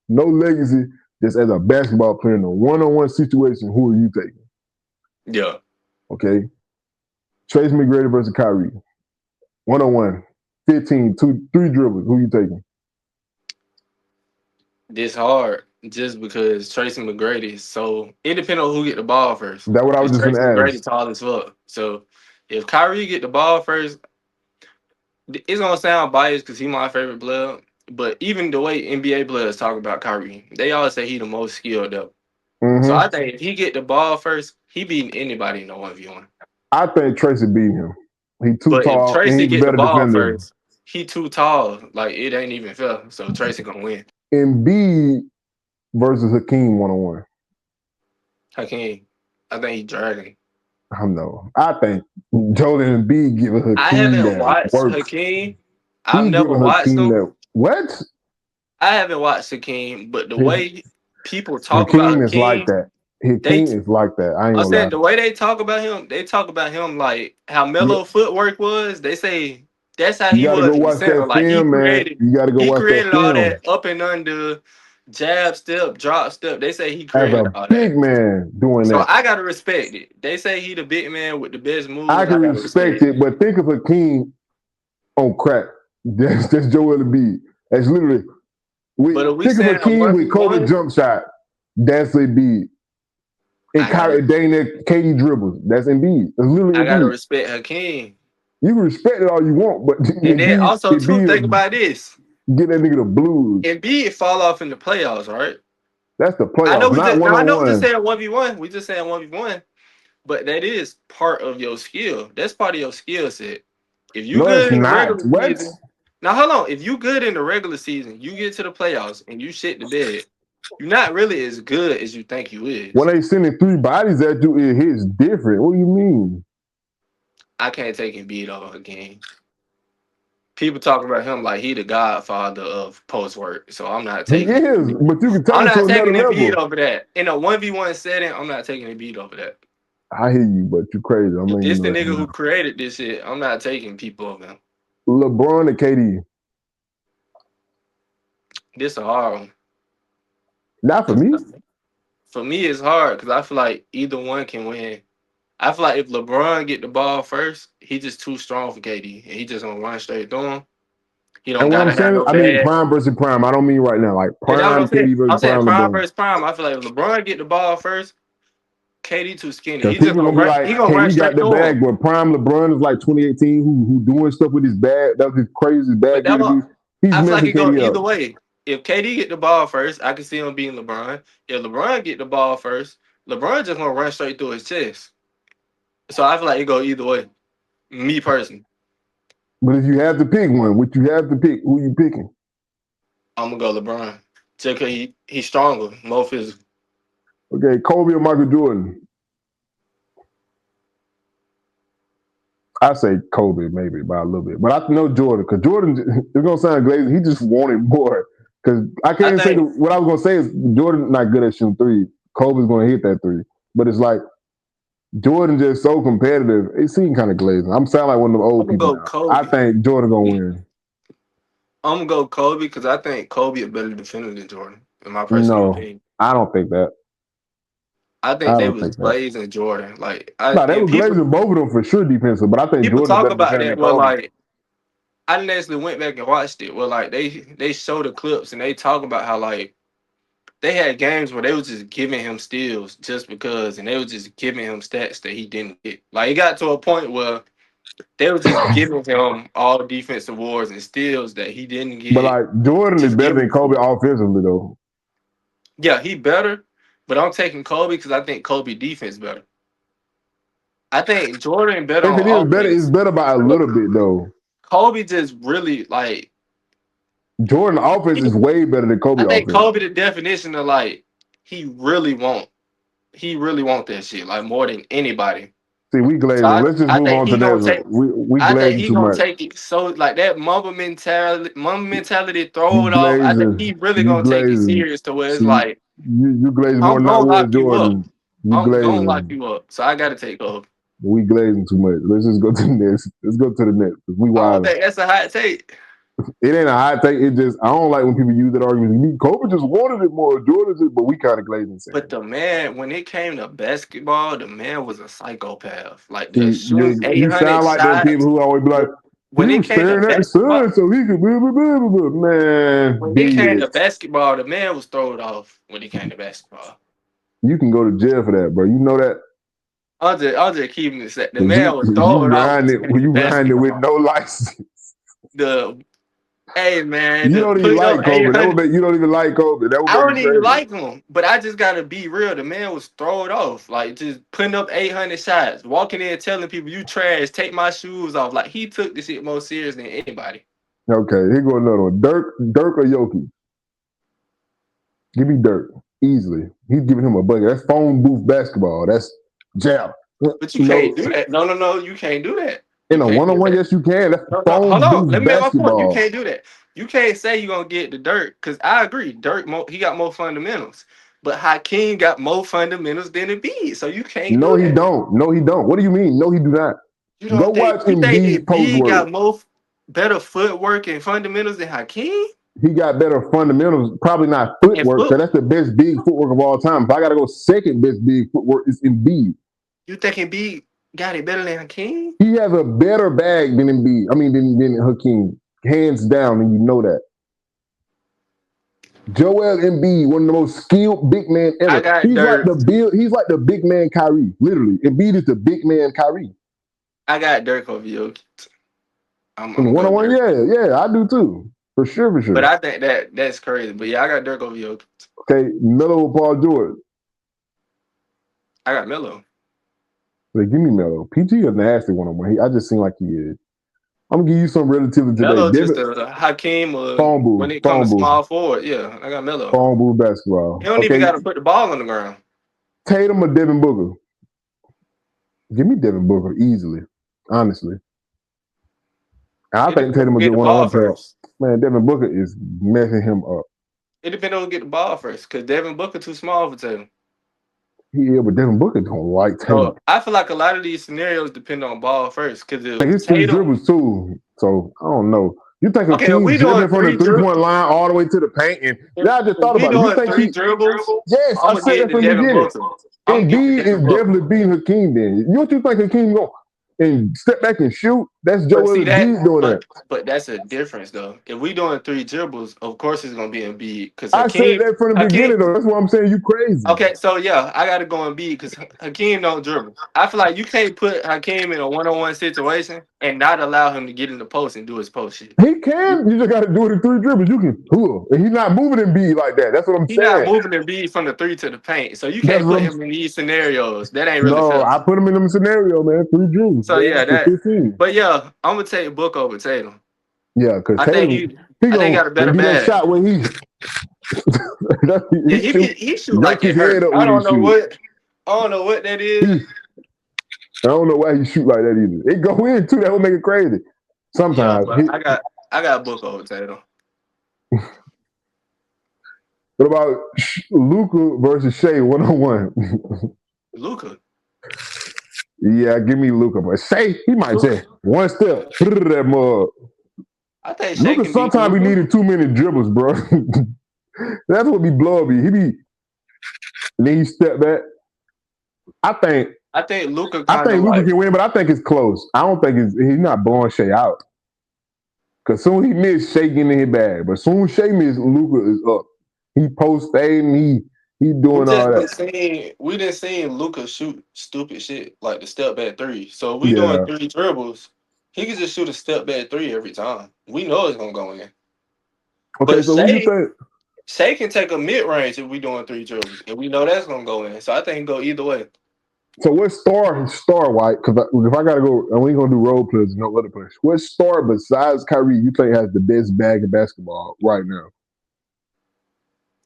Speaker 1: no legacy. Just as a basketball player in a one-on-one situation, who are you taking?
Speaker 2: Yeah.
Speaker 1: Okay. Trace McGrady versus Kyrie. 1-on-1. 15, 3 dribbles. Who you taking?
Speaker 2: This hard just because Tracy McGrady is so. It depends on who get the ball first.
Speaker 1: That's what I was
Speaker 2: Because
Speaker 1: just
Speaker 2: Tracy
Speaker 1: gonna
Speaker 2: McGrady
Speaker 1: ask.
Speaker 2: tall as fuck. So if Kyrie get the ball first, it's gonna sound biased because he my favorite player. But even the way NBA players talk about Kyrie, they always say he the most skilled though. So I
Speaker 1: Mm-hmm.
Speaker 2: think if he get the ball first, he beating anybody in the 1v1.
Speaker 1: I think Tracy beat him. He too
Speaker 2: But if
Speaker 1: tall and
Speaker 2: Tracy
Speaker 1: he's a
Speaker 2: get the
Speaker 1: better
Speaker 2: ball
Speaker 1: defender.
Speaker 2: first, he too tall. Like it ain't even fair. So Tracy gonna win.
Speaker 1: Embiid versus Hakeem 1-on-1.
Speaker 2: Hakeem, I think he dragging.
Speaker 1: I know. I think Joel Embiid giving
Speaker 2: I
Speaker 1: Hakeem
Speaker 2: haven't
Speaker 1: that
Speaker 2: watched
Speaker 1: work.
Speaker 2: Hakeem. I've
Speaker 1: He
Speaker 2: never
Speaker 1: giving
Speaker 2: watched
Speaker 1: Hakeem
Speaker 2: him.
Speaker 1: that what?
Speaker 2: I haven't watched Hakeem, but the way people talk about
Speaker 1: Hakeem is like
Speaker 2: Hakeem,
Speaker 1: that.
Speaker 2: they
Speaker 1: Hakeem is like that. I ain't
Speaker 2: I'm
Speaker 1: gonna lie.
Speaker 2: saying the way they talk about him like how
Speaker 1: You,
Speaker 2: mellow footwork was. They say that's how
Speaker 1: you
Speaker 2: he
Speaker 1: got to go
Speaker 2: was in the
Speaker 1: watch
Speaker 2: center.
Speaker 1: that
Speaker 2: Like
Speaker 1: film, man. You got to go
Speaker 2: he
Speaker 1: watch that
Speaker 2: created all
Speaker 1: film.
Speaker 2: that up and under, jab step, drop step. They say he
Speaker 1: As
Speaker 2: created
Speaker 1: a
Speaker 2: all that.
Speaker 1: big man doing
Speaker 2: So
Speaker 1: that,
Speaker 2: I gotta respect it. They say he the big man with the best
Speaker 1: I
Speaker 2: moves. I
Speaker 1: can
Speaker 2: gotta
Speaker 1: respect
Speaker 2: respect it.
Speaker 1: it. But think of Hakeem on crack. That's Joel Embiid. That's literally.
Speaker 2: But if we
Speaker 1: Think of
Speaker 2: saying a
Speaker 1: Hakeem with Kobe
Speaker 2: 1v1,
Speaker 1: jump shot. That's Embiid. And
Speaker 2: I gotta
Speaker 1: Dane that KD dribbles. That's Embiid. That's literally
Speaker 2: I gotta
Speaker 1: Embiid.
Speaker 2: respect Hakeem.
Speaker 1: You can respect it all you want, but
Speaker 2: And then
Speaker 1: Embiid,
Speaker 2: also too, think
Speaker 1: Embiid
Speaker 2: about this.
Speaker 1: get that nigga the blues.
Speaker 2: Embiid fall off in the playoffs, right?
Speaker 1: That's the
Speaker 2: I know
Speaker 1: playoffs,
Speaker 2: we
Speaker 1: not
Speaker 2: just
Speaker 1: one
Speaker 2: now I
Speaker 1: on
Speaker 2: know we just
Speaker 1: one.
Speaker 2: saying 1v1. We just saying 1v1. But that is part of your skill. That's part of your skill set. If you
Speaker 1: No, it's
Speaker 2: good in the
Speaker 1: not.
Speaker 2: regular
Speaker 1: What?
Speaker 2: season, now hold on. If you good in the regular season, you get to the playoffs and you shit the bed. You're not really as good as you think you
Speaker 1: When
Speaker 2: is.
Speaker 1: they sending 3 bodies at you, it hits different. What do you mean?
Speaker 2: I can't take Embiid over again. People talk about him like he the godfather of post work. So I'm not
Speaker 1: He
Speaker 2: taking
Speaker 1: is,
Speaker 2: Embiid.
Speaker 1: but you can take
Speaker 2: I'm
Speaker 1: him to
Speaker 2: not
Speaker 1: another
Speaker 2: taking Embiid
Speaker 1: level.
Speaker 2: over that. In a 1v1 setting, I'm not taking Embiid over that.
Speaker 1: I hear you, but you crazy. I'm
Speaker 2: If
Speaker 1: letting you
Speaker 2: this
Speaker 1: know
Speaker 2: the
Speaker 1: that
Speaker 2: nigga who
Speaker 1: now.
Speaker 2: created this shit, I'm not taking people over him.
Speaker 1: LeBron and KD.
Speaker 2: This a hard one.
Speaker 1: Not for me.
Speaker 2: For me, it's hard because I feel like either one can win. I feel like if LeBron get the ball first, he just too strong for KD, and he just gonna run straight through him. He don't
Speaker 1: And what I'm
Speaker 2: gotta have
Speaker 1: saying,
Speaker 2: no
Speaker 1: I mean
Speaker 2: bad.
Speaker 1: prime versus prime. I don't mean right now. Like
Speaker 2: And that's what I'm
Speaker 1: prime
Speaker 2: saying.
Speaker 1: KD versus
Speaker 2: I'm saying
Speaker 1: prime
Speaker 2: prime
Speaker 1: LeBron.
Speaker 2: versus prime. I feel like if LeBron get the ball first, KD too skinny.
Speaker 1: Because
Speaker 2: He just
Speaker 1: people
Speaker 2: gonna
Speaker 1: gonna be
Speaker 2: run.
Speaker 1: like,
Speaker 2: He gonna run
Speaker 1: KD got
Speaker 2: straight
Speaker 1: the
Speaker 2: through him.
Speaker 1: bag, but prime LeBron is like 2018, who doing stuff with his bag. That was his crazy
Speaker 2: But
Speaker 1: bag
Speaker 2: that
Speaker 1: to
Speaker 2: one,
Speaker 1: do. He's
Speaker 2: I feel like
Speaker 1: messing
Speaker 2: it go
Speaker 1: KD
Speaker 2: either
Speaker 1: up.
Speaker 2: way. If KD get the ball first, I can see him beating LeBron. If LeBron get the ball first, LeBron just gonna run straight through his chest. So I feel like it go either way. Me personally,
Speaker 1: But if you have to pick one, what you have to pick, who you picking?
Speaker 2: I'm gonna go LeBron. Just cause he's stronger, more physical.
Speaker 1: Okay, Kobe or Michael Jordan? I say Kobe maybe by a little bit, but I know Jordan because Jordan. It's gonna sound crazy. He just wanted more. Because I
Speaker 2: I
Speaker 1: can't say
Speaker 2: think
Speaker 1: what I was gonna say is Jordan not good at shooting three. Kobe's gonna hit that three, but it's like Jordan just so competitive. It seemed kind of glazing. I'm sounding like one of the
Speaker 2: I'm
Speaker 1: old
Speaker 2: gonna
Speaker 1: people
Speaker 2: go
Speaker 1: now. I
Speaker 2: Kobe.
Speaker 1: think Jordan gonna win.
Speaker 2: I'm gonna go Kobe because I think Kobe a better defender than Jordan, in my personal
Speaker 1: No,
Speaker 2: opinion.
Speaker 1: I don't think that.
Speaker 2: I think
Speaker 1: I
Speaker 2: they
Speaker 1: don't
Speaker 2: was
Speaker 1: think that.
Speaker 2: blazing Jordan. Like
Speaker 1: No, they
Speaker 2: and
Speaker 1: were glazing both of them for sure defensive, but I think
Speaker 2: people
Speaker 1: Jordan's a
Speaker 2: talk
Speaker 1: better
Speaker 2: about
Speaker 1: defender
Speaker 2: that.
Speaker 1: than
Speaker 2: Well,
Speaker 1: Kobe.
Speaker 2: like I didn't actually went back and watched it. Well, like they show the clips and they talk about how like they had games where they was just giving him steals just because, and they was just giving him stats that he didn't get. Like it got to a point where they were just giving him all defensive awards and steals that he didn't
Speaker 1: But
Speaker 2: get.
Speaker 1: like Jordan is
Speaker 2: Just
Speaker 1: better
Speaker 2: giving
Speaker 1: than
Speaker 2: it to
Speaker 1: Kobe
Speaker 2: him.
Speaker 1: offensively though.
Speaker 2: Yeah, he better, but I'm taking Kobe because I think Kobe defense better. I think Jordan better
Speaker 1: If it
Speaker 2: on
Speaker 1: is better, it's
Speaker 2: offense.
Speaker 1: better by a
Speaker 2: But
Speaker 1: little bit though.
Speaker 2: Kobe just really like.
Speaker 1: Jordan offense is way better than Kobe
Speaker 2: I think
Speaker 1: offense.
Speaker 2: Kobe the definition of like he really want that shit like more than anybody.
Speaker 1: See, we
Speaker 2: So
Speaker 1: glazing. Let's just
Speaker 2: I
Speaker 1: move
Speaker 2: think
Speaker 1: on to
Speaker 2: he gonna
Speaker 1: that.
Speaker 2: take.
Speaker 1: We
Speaker 2: I think
Speaker 1: glazing
Speaker 2: he
Speaker 1: too
Speaker 2: gonna
Speaker 1: much.
Speaker 2: take it so like that mamba mentality, throw
Speaker 1: You
Speaker 2: it off. I think
Speaker 1: glazing.
Speaker 2: he really
Speaker 1: You
Speaker 2: gonna take it
Speaker 1: glazing.
Speaker 2: serious to where it's
Speaker 1: See,
Speaker 2: like
Speaker 1: you glazing more
Speaker 2: I'm
Speaker 1: than I
Speaker 2: gonna
Speaker 1: was
Speaker 2: lock you up.
Speaker 1: Jordan. You
Speaker 2: I'm gonna lock
Speaker 1: glazing.
Speaker 2: you up. So I gotta take Kobe.
Speaker 1: We glazing too much. Let's just go to the next. Let's go to the next. We
Speaker 2: I don't
Speaker 1: wild.
Speaker 2: think that's a hot take.
Speaker 1: It ain't a hot take. It just I don't like when people use that argument. Kobe just wanted it more. Jordan just, but we kind of glazing same.
Speaker 2: But the man, when it came to basketball, the man was a psychopath. Like
Speaker 1: See,
Speaker 2: the shooting
Speaker 1: you
Speaker 2: 800
Speaker 1: sound like them people
Speaker 2: shots.
Speaker 1: who always be like,
Speaker 2: When
Speaker 1: he
Speaker 2: it
Speaker 1: was
Speaker 2: came to
Speaker 1: staring at the
Speaker 2: basketball,
Speaker 1: sun so he could blah, blah, blah, blah, blah. Man,
Speaker 2: when it came to
Speaker 1: bitch.
Speaker 2: basketball, the man was thrown off when it came to basketball.
Speaker 1: You can go to jail for that, bro. You know that.
Speaker 2: I'll just keep it set. The
Speaker 1: Cause
Speaker 2: man was
Speaker 1: you
Speaker 2: thrown off
Speaker 1: grind
Speaker 2: when
Speaker 1: it
Speaker 2: it came
Speaker 1: when
Speaker 2: to
Speaker 1: you grind it with
Speaker 2: basketball.
Speaker 1: no license.
Speaker 2: The Hey man,
Speaker 1: You
Speaker 2: the
Speaker 1: don't even
Speaker 2: putting up
Speaker 1: like Kobe.
Speaker 2: 800.
Speaker 1: You don't even like Kobe. That would
Speaker 2: I
Speaker 1: make
Speaker 2: don't
Speaker 1: you
Speaker 2: even
Speaker 1: crazy.
Speaker 2: like him, but I just gotta be real. The man was thrown off, like just putting up 800 shots, walking in telling people you trash, take my shoes off. Like he took this shit more serious than anybody.
Speaker 1: Okay, here go another one. Dirk or Yoki? Give me Dirk easily. He's giving him a bucket. That's phone booth basketball. That's jab.
Speaker 2: But you can't do that. No, you can't do that.
Speaker 1: In
Speaker 2: You
Speaker 1: a
Speaker 2: can't do
Speaker 1: one-on-one,
Speaker 2: that.
Speaker 1: yes, you can. That's
Speaker 2: No, hold
Speaker 1: phone
Speaker 2: on. Let
Speaker 1: booth
Speaker 2: me make my point. You
Speaker 1: basketball.
Speaker 2: can't do that. You can't say you're gonna get the Dirk because I agree. Dirk, he got more fundamentals, but Hakeem got more fundamentals than Embiid, so you can't
Speaker 1: No,
Speaker 2: do
Speaker 1: he
Speaker 2: that.
Speaker 1: don't. No, he don't. What do you mean? No, he do not.
Speaker 2: You
Speaker 1: Go
Speaker 2: don't think
Speaker 1: watch
Speaker 2: you think
Speaker 1: Embiid's post
Speaker 2: Embiid
Speaker 1: work.
Speaker 2: got more better footwork and fundamentals than Hakeem
Speaker 1: He got better fundamentals. Probably not
Speaker 2: and
Speaker 1: footwork, because
Speaker 2: foot?
Speaker 1: that's the best big footwork of all time. If I got to go second best big footwork, it's Embiid.
Speaker 2: You think Embiid got it better than Hakeem?
Speaker 1: He has a better bag than Embiid. I mean, than Hakeem, hands down, and you know that. Joel Embiid, one of the most skilled big men
Speaker 2: I
Speaker 1: ever.
Speaker 2: got Dirk.
Speaker 1: He's like the big man Kyrie. Literally, Embiid is the big man Kyrie.
Speaker 2: I got Dirk over Jokic. I'm
Speaker 1: In
Speaker 2: gonna go
Speaker 1: one-on-one,
Speaker 2: Dirk.
Speaker 1: yeah, I do too. For sure.
Speaker 2: But I think that's crazy. But yeah, I got Dirk over Jokic.
Speaker 1: Okay, Melo or Paul George.
Speaker 2: I got Melo.
Speaker 1: Like, give me Melo. PG a nasty one-on-one. I just seem like he is. I'm gonna give you some relatively today.
Speaker 2: Melo just a Hakeem when it comes to
Speaker 1: phone booth,
Speaker 2: small forward. Yeah, I got Melo.
Speaker 1: phone booth basketball.
Speaker 2: He don't even
Speaker 1: Okay,
Speaker 2: got to put the ball on the ground.
Speaker 1: Tatum or Devin Booker. Give me Devin Booker easily, honestly. I
Speaker 2: It
Speaker 1: think
Speaker 2: depends on
Speaker 1: Tatum
Speaker 2: who
Speaker 1: will
Speaker 2: get
Speaker 1: get
Speaker 2: the
Speaker 1: one
Speaker 2: ball
Speaker 1: on top.
Speaker 2: first.
Speaker 1: Man, Devin Booker is messing him up.
Speaker 2: It depends on who get the ball first. Because Devin Booker too small for Tatum.
Speaker 1: Yeah, but Devin Booker don't like Tatum.
Speaker 2: So I feel like a lot of these scenarios depend on ball first. Because if
Speaker 1: His three
Speaker 2: Tatum,
Speaker 1: dribbles too. So I don't know. You think
Speaker 2: okay, if
Speaker 1: Hakeem
Speaker 2: we doing
Speaker 1: dribbling from the 3-point line all the way to the paint? And yeah, I just
Speaker 2: if
Speaker 1: thought
Speaker 2: we
Speaker 1: about it. You
Speaker 2: doing
Speaker 1: think
Speaker 2: three dribbles,
Speaker 1: yes,
Speaker 2: I'm
Speaker 1: I
Speaker 2: gonna
Speaker 1: said
Speaker 2: get
Speaker 1: that
Speaker 2: the
Speaker 1: from the
Speaker 2: Devin
Speaker 1: beginning.
Speaker 2: Booker. I'm gonna
Speaker 1: Embiid
Speaker 2: get the
Speaker 1: is
Speaker 2: Devin Booker.
Speaker 1: definitely beating Hakeem then. You what you think Hakeem going and step back and shoot? That's
Speaker 2: But
Speaker 1: Joel
Speaker 2: see that,
Speaker 1: Embiid doing that.
Speaker 2: but that's a difference though. If we doing three dribbles, of course it's gonna be Embiid because
Speaker 1: I said that from the beginning though. That's why I'm saying you crazy.
Speaker 2: Okay, so yeah, I gotta go Embiid because Hakeem don't dribble. I feel like you can't put Hakeem in a one-on-one situation and not allow him to get in the post and do his post shit.
Speaker 1: He can. You just got to do it in 3 dribbles. You can pull. And he's not moving Embiid like that. That's what I'm
Speaker 2: He not
Speaker 1: saying.
Speaker 2: moving Embiid from the three to the paint, so you
Speaker 1: That's
Speaker 2: can't
Speaker 1: what
Speaker 2: put
Speaker 1: I'm.
Speaker 2: him in these scenarios. That ain't really
Speaker 1: No,
Speaker 2: fair.
Speaker 1: I put him in them scenario, man. 3 dribbles,
Speaker 2: So
Speaker 1: man.
Speaker 2: yeah,
Speaker 1: For
Speaker 2: that.
Speaker 1: 15.
Speaker 2: But yeah, I'm gonna take Book over Tatum.
Speaker 1: Yeah, because
Speaker 2: I think
Speaker 1: Tatum,
Speaker 2: he,
Speaker 1: he
Speaker 2: I think he
Speaker 1: gonna
Speaker 2: got a better
Speaker 1: do that
Speaker 2: bag.
Speaker 1: shot when he
Speaker 2: Yeah,
Speaker 1: he shoot,
Speaker 2: he shoot like
Speaker 1: yoke
Speaker 2: it
Speaker 1: his head
Speaker 2: hurt.
Speaker 1: up when he shoot.
Speaker 2: I don't know what that is.
Speaker 1: I don't know why he shoot like that either. It go in too. That would make it crazy.
Speaker 2: Yeah,
Speaker 1: Sometimes.
Speaker 2: but I got Book over Tatum.
Speaker 1: What about Luka versus Shea 1-on-1?
Speaker 2: Luka.
Speaker 1: Yeah, give me Luka. But Shea, he might say one step. That mug.
Speaker 2: I think Shea
Speaker 1: Luka
Speaker 2: can beat
Speaker 1: sometimes he
Speaker 2: Luka.
Speaker 1: needed too many dribbles, bro. That's what be blowing me. And then he step back. I think
Speaker 2: Luka
Speaker 1: Luka can win, but I think it's close. I don't think he's not blowing Shea out. Because soon he missed, Shea getting in his bag. But soon Shea missed, Luka is up. He post fading, he doing all that.
Speaker 2: We didn't see Luka shoot stupid shit like the step back three. So if we doing
Speaker 1: Yeah.
Speaker 2: 3 dribbles, he can just shoot a step back 3 every time. We know it's gonna go in.
Speaker 1: Okay,
Speaker 2: But
Speaker 1: so who you think?
Speaker 2: Shea can take a mid range if we doing 3 dribbles, and we know that's gonna go in. So I think it go either way.
Speaker 1: So what star White? Because if I gotta go, and we ain't gonna do role players, no other players. What star besides Kyrie you think has the best bag in basketball right now?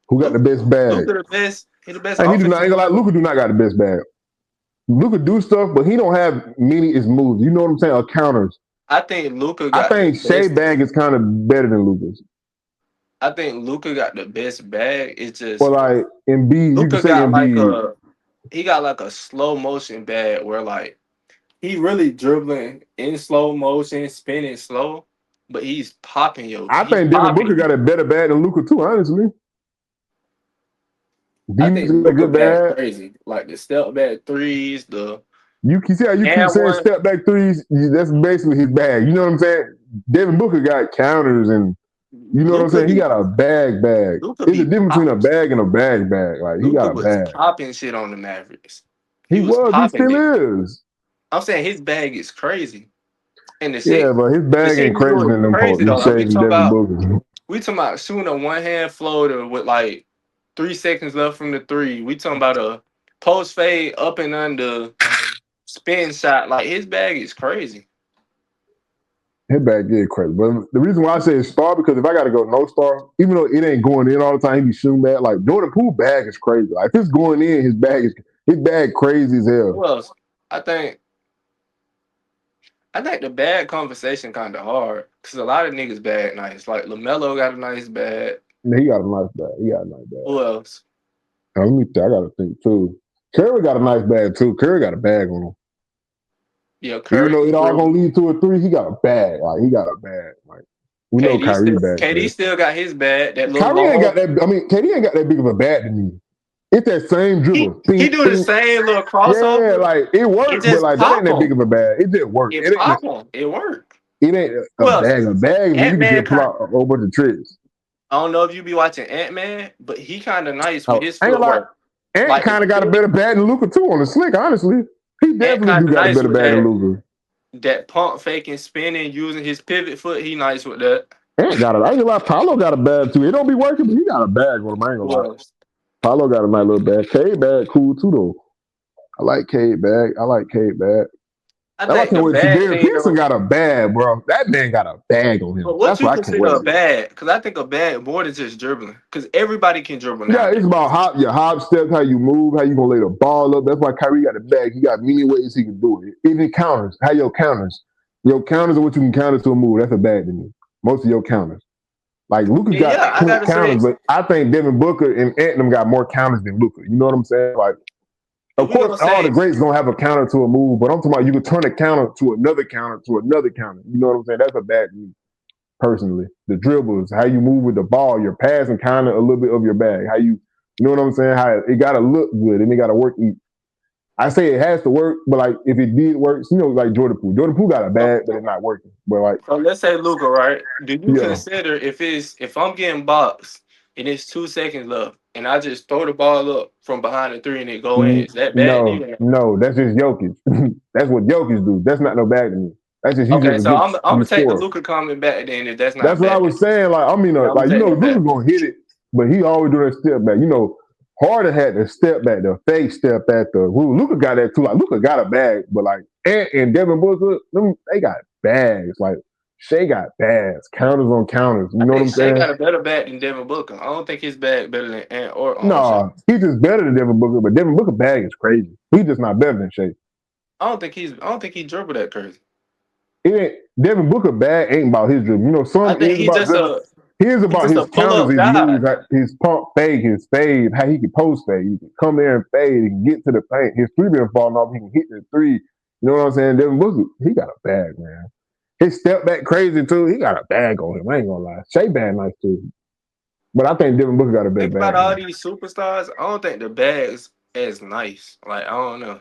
Speaker 1: Who got the best bag?
Speaker 2: Luka the best. He the best
Speaker 1: And he do not.
Speaker 2: offensive
Speaker 1: Ain't gonna lie,
Speaker 2: player.
Speaker 1: Luka do not got the best bag. Luka do stuff, but he don't have many as moves. You know what I'm saying? Or counters.
Speaker 2: I think Luka
Speaker 1: I
Speaker 2: got the
Speaker 1: think Shea
Speaker 2: best.
Speaker 1: bag is kind of better than Luka's.
Speaker 2: I think Luka got the best bag. It's
Speaker 1: Or
Speaker 2: just
Speaker 1: like Embiid, you can
Speaker 2: Luka
Speaker 1: say
Speaker 2: got like
Speaker 1: Embiid.
Speaker 2: a slow motion bag where like he really dribbling in slow motion, spinning slow, but he's popping yo.
Speaker 1: I
Speaker 2: He's
Speaker 1: think Devin Booker
Speaker 2: popping.
Speaker 1: got a better bag than Luka too. Honestly,
Speaker 2: I
Speaker 1: Demus
Speaker 2: think
Speaker 1: got a
Speaker 2: Luka
Speaker 1: good
Speaker 2: bag
Speaker 1: bag.
Speaker 2: crazy. Like the step back threes, the
Speaker 1: You can see how you keep
Speaker 2: and
Speaker 1: saying
Speaker 2: one.
Speaker 1: step back threes. That's basically his bag. You know what I'm saying? Devin Booker got counters, and you know what I'm
Speaker 2: Luka
Speaker 1: saying. He
Speaker 2: be
Speaker 1: got a bag bag.
Speaker 2: Luka
Speaker 1: It's a
Speaker 2: be
Speaker 1: difference between a
Speaker 2: popping.
Speaker 1: bag and a bag. Like he
Speaker 2: Luka
Speaker 1: got a
Speaker 2: was
Speaker 1: bag.
Speaker 2: popping shit on the Mavericks. He
Speaker 1: He
Speaker 2: was
Speaker 1: was. He
Speaker 2: popping it.
Speaker 1: still is.
Speaker 2: I'm saying his bag is crazy. And
Speaker 1: Yeah, but his
Speaker 2: the
Speaker 1: bag
Speaker 2: shit
Speaker 1: ain't
Speaker 2: he do
Speaker 1: crazy
Speaker 2: is
Speaker 1: than them
Speaker 2: crazy though.
Speaker 1: folks.
Speaker 2: Like
Speaker 1: Shades and Devin Booker.
Speaker 2: we talking about shooting a one hand floater with like 3 seconds left from the three. We talking about a post fade up and under spin shot. Like his bag is crazy.
Speaker 1: His bag is crazy. But the reason why I say it's star because if I gotta go no star, even though it ain't going in all the time, he be shooting bad. Like Jordan Poole bag is crazy. Like if it's going in, his bag crazy as hell.
Speaker 2: Who else? I think I think the bad conversation kind of hard because a lot of niggas bad nice. Like Lamelo got a nice bag.
Speaker 1: He got a nice bag. He got a nice bag.
Speaker 2: Who else?
Speaker 1: Let me think. I gotta think too. Curry got a nice bag too. Curry got a bag on him.
Speaker 2: Yeah,
Speaker 1: Even
Speaker 2: Curry
Speaker 1: though
Speaker 2: can
Speaker 1: it all gonna
Speaker 2: dribble.
Speaker 1: lead to a three, he got a bag. Like he got a bag. Like we know Kyrie bag
Speaker 2: KD
Speaker 1: too.
Speaker 2: still got his bag. That little
Speaker 1: Kyrie ain't got
Speaker 2: long.
Speaker 1: that. I mean, KD ain't got that big of a bag to me. It's that same dribble.
Speaker 2: He
Speaker 1: Think,
Speaker 2: do the
Speaker 1: think.
Speaker 2: same little
Speaker 1: Yeah,
Speaker 2: crossover.
Speaker 1: like it
Speaker 2: It
Speaker 1: works, but
Speaker 2: just
Speaker 1: like that ain't
Speaker 2: pop
Speaker 1: that big
Speaker 2: him.
Speaker 1: of a bag. It just works.
Speaker 2: It
Speaker 1: It ain't.
Speaker 2: pop him. It work.
Speaker 1: It ain't a
Speaker 2: Who else?
Speaker 1: bag. A bag is when you
Speaker 2: Ant
Speaker 1: can
Speaker 2: Man
Speaker 1: just pull
Speaker 2: kind.
Speaker 1: out a whole bunch of tricks.
Speaker 2: I don't know if you be watching Ant Man, but he kind of nice with
Speaker 1: Oh,
Speaker 2: his
Speaker 1: I ain't gonna lie.
Speaker 2: footwork.
Speaker 1: Ant
Speaker 2: Like the
Speaker 1: kind of got a
Speaker 2: pivot,
Speaker 1: better bag than Luca too on the slick. Honestly, he
Speaker 2: Ant
Speaker 1: definitely
Speaker 2: kind
Speaker 1: do
Speaker 2: of
Speaker 1: got a
Speaker 2: nice
Speaker 1: better
Speaker 2: with
Speaker 1: bag than Luca.
Speaker 2: that pump faking, spinning, using his pivot foot. He nice with that.
Speaker 1: Ant got it. I ain't gonna lie. Paulo got a bag too. It don't be working, but he got a bag on him. I ain't gonna
Speaker 2: Who
Speaker 1: lie.
Speaker 2: else?
Speaker 1: Paulo got a nice little bag. Cade bag cool too though. I like Cade bag. I like Cade bag.
Speaker 2: I
Speaker 1: That's why I
Speaker 2: think the
Speaker 1: can't wait to see
Speaker 2: bad
Speaker 1: Darren
Speaker 2: thing
Speaker 1: Pearson
Speaker 2: though.
Speaker 1: got a bag, bro. That man got a bag on him.
Speaker 2: But what
Speaker 1: That's
Speaker 2: you
Speaker 1: why I can't wait.
Speaker 2: consider a bad? Because I think a bad more than just dribbling. Because everybody can dribble
Speaker 1: Yeah,
Speaker 2: nowadays.
Speaker 1: it's about your hop steps, how you move, how you gonna lay the ball up. That's why Kyrie got the bag. He got many ways he can do it. Even counters, how your counters. Your counters are what you can counter to a move. That's a bag to me. Most of your counters. Like Luca
Speaker 2: And
Speaker 1: got
Speaker 2: yeah, I gotta say,
Speaker 1: counters, but I think Devin Booker and Anthem got more counters than Luca. You know what I'm saying? Like,
Speaker 2: if
Speaker 1: of
Speaker 2: we
Speaker 1: course,
Speaker 2: gonna
Speaker 1: all the
Speaker 2: say,
Speaker 1: greats gonna have a counter to a move, but I'm talking about you can turn a counter to another counter to another counter. You know what I'm saying? That's a bag to me personally. The dribbles, how you move with the ball, your passing kind of a little bit of your bag. How you know what I'm saying? How it got to look good and it got to work. I say it has to work, but like if it did work, you know, like Jordan Poole. Jordan Poole got a bag, but it's not working. But like,
Speaker 2: so let's say Luca, right? Do you
Speaker 1: yeah,
Speaker 2: consider if I'm getting boxed and it's 2 seconds left and I just throw the ball up from behind the three and it go in, is that bad to
Speaker 1: no,
Speaker 2: you?
Speaker 1: no, that's just Jokic. That's what Jokic do. That's not no bag to me. That's just he's
Speaker 2: Okay,
Speaker 1: just a
Speaker 2: so
Speaker 1: good
Speaker 2: I'm
Speaker 1: you
Speaker 2: gonna take the
Speaker 1: score.
Speaker 2: Luca comment back then if that's
Speaker 1: That's
Speaker 2: not
Speaker 1: what I
Speaker 2: bad.
Speaker 1: was saying. Like, I mean,
Speaker 2: Yeah, I'm gonna
Speaker 1: like
Speaker 2: take that
Speaker 1: Luka
Speaker 2: back.
Speaker 1: gonna hit it, but he always do that step back. You know, Harden had the step back, the fake step back. Luka got that too. Like Luka got a bag, but like Ant and Devin Booker, they got bags. Like Shea got bags, counters on counters. You
Speaker 2: I
Speaker 1: know what
Speaker 2: think
Speaker 1: I'm
Speaker 2: Shea
Speaker 1: saying?
Speaker 2: got a better bat than Devin Booker. I don't think his bag better than Ant or Shea.
Speaker 1: No, he's just better than Devin Booker, but Devin Booker bag is crazy. He's just not better than Shea.
Speaker 2: I don't think he dribbled that crazy.
Speaker 1: It ain't Devin Booker bad ain't about his dribble. You know,
Speaker 2: I
Speaker 1: some
Speaker 2: think
Speaker 1: is about dribble. Here's
Speaker 2: he
Speaker 1: about
Speaker 2: just a
Speaker 1: his
Speaker 2: pull
Speaker 1: counters,
Speaker 2: up
Speaker 1: his
Speaker 2: guy.
Speaker 1: moves, his pump fake, his fade, how he can post fade. He can come there and fade, he can get to the paint. His three been falling off, he can hit the three. You know what I'm saying? Devin Booker, he got a bag, man. His step back crazy too. He got a bag on him. I ain't gonna lie. Shea bag nice too. But I think Devin Booker got a better
Speaker 2: Think about
Speaker 1: bag
Speaker 2: all
Speaker 1: than him.
Speaker 2: these superstars. I don't think the bags as nice. Like I don't know,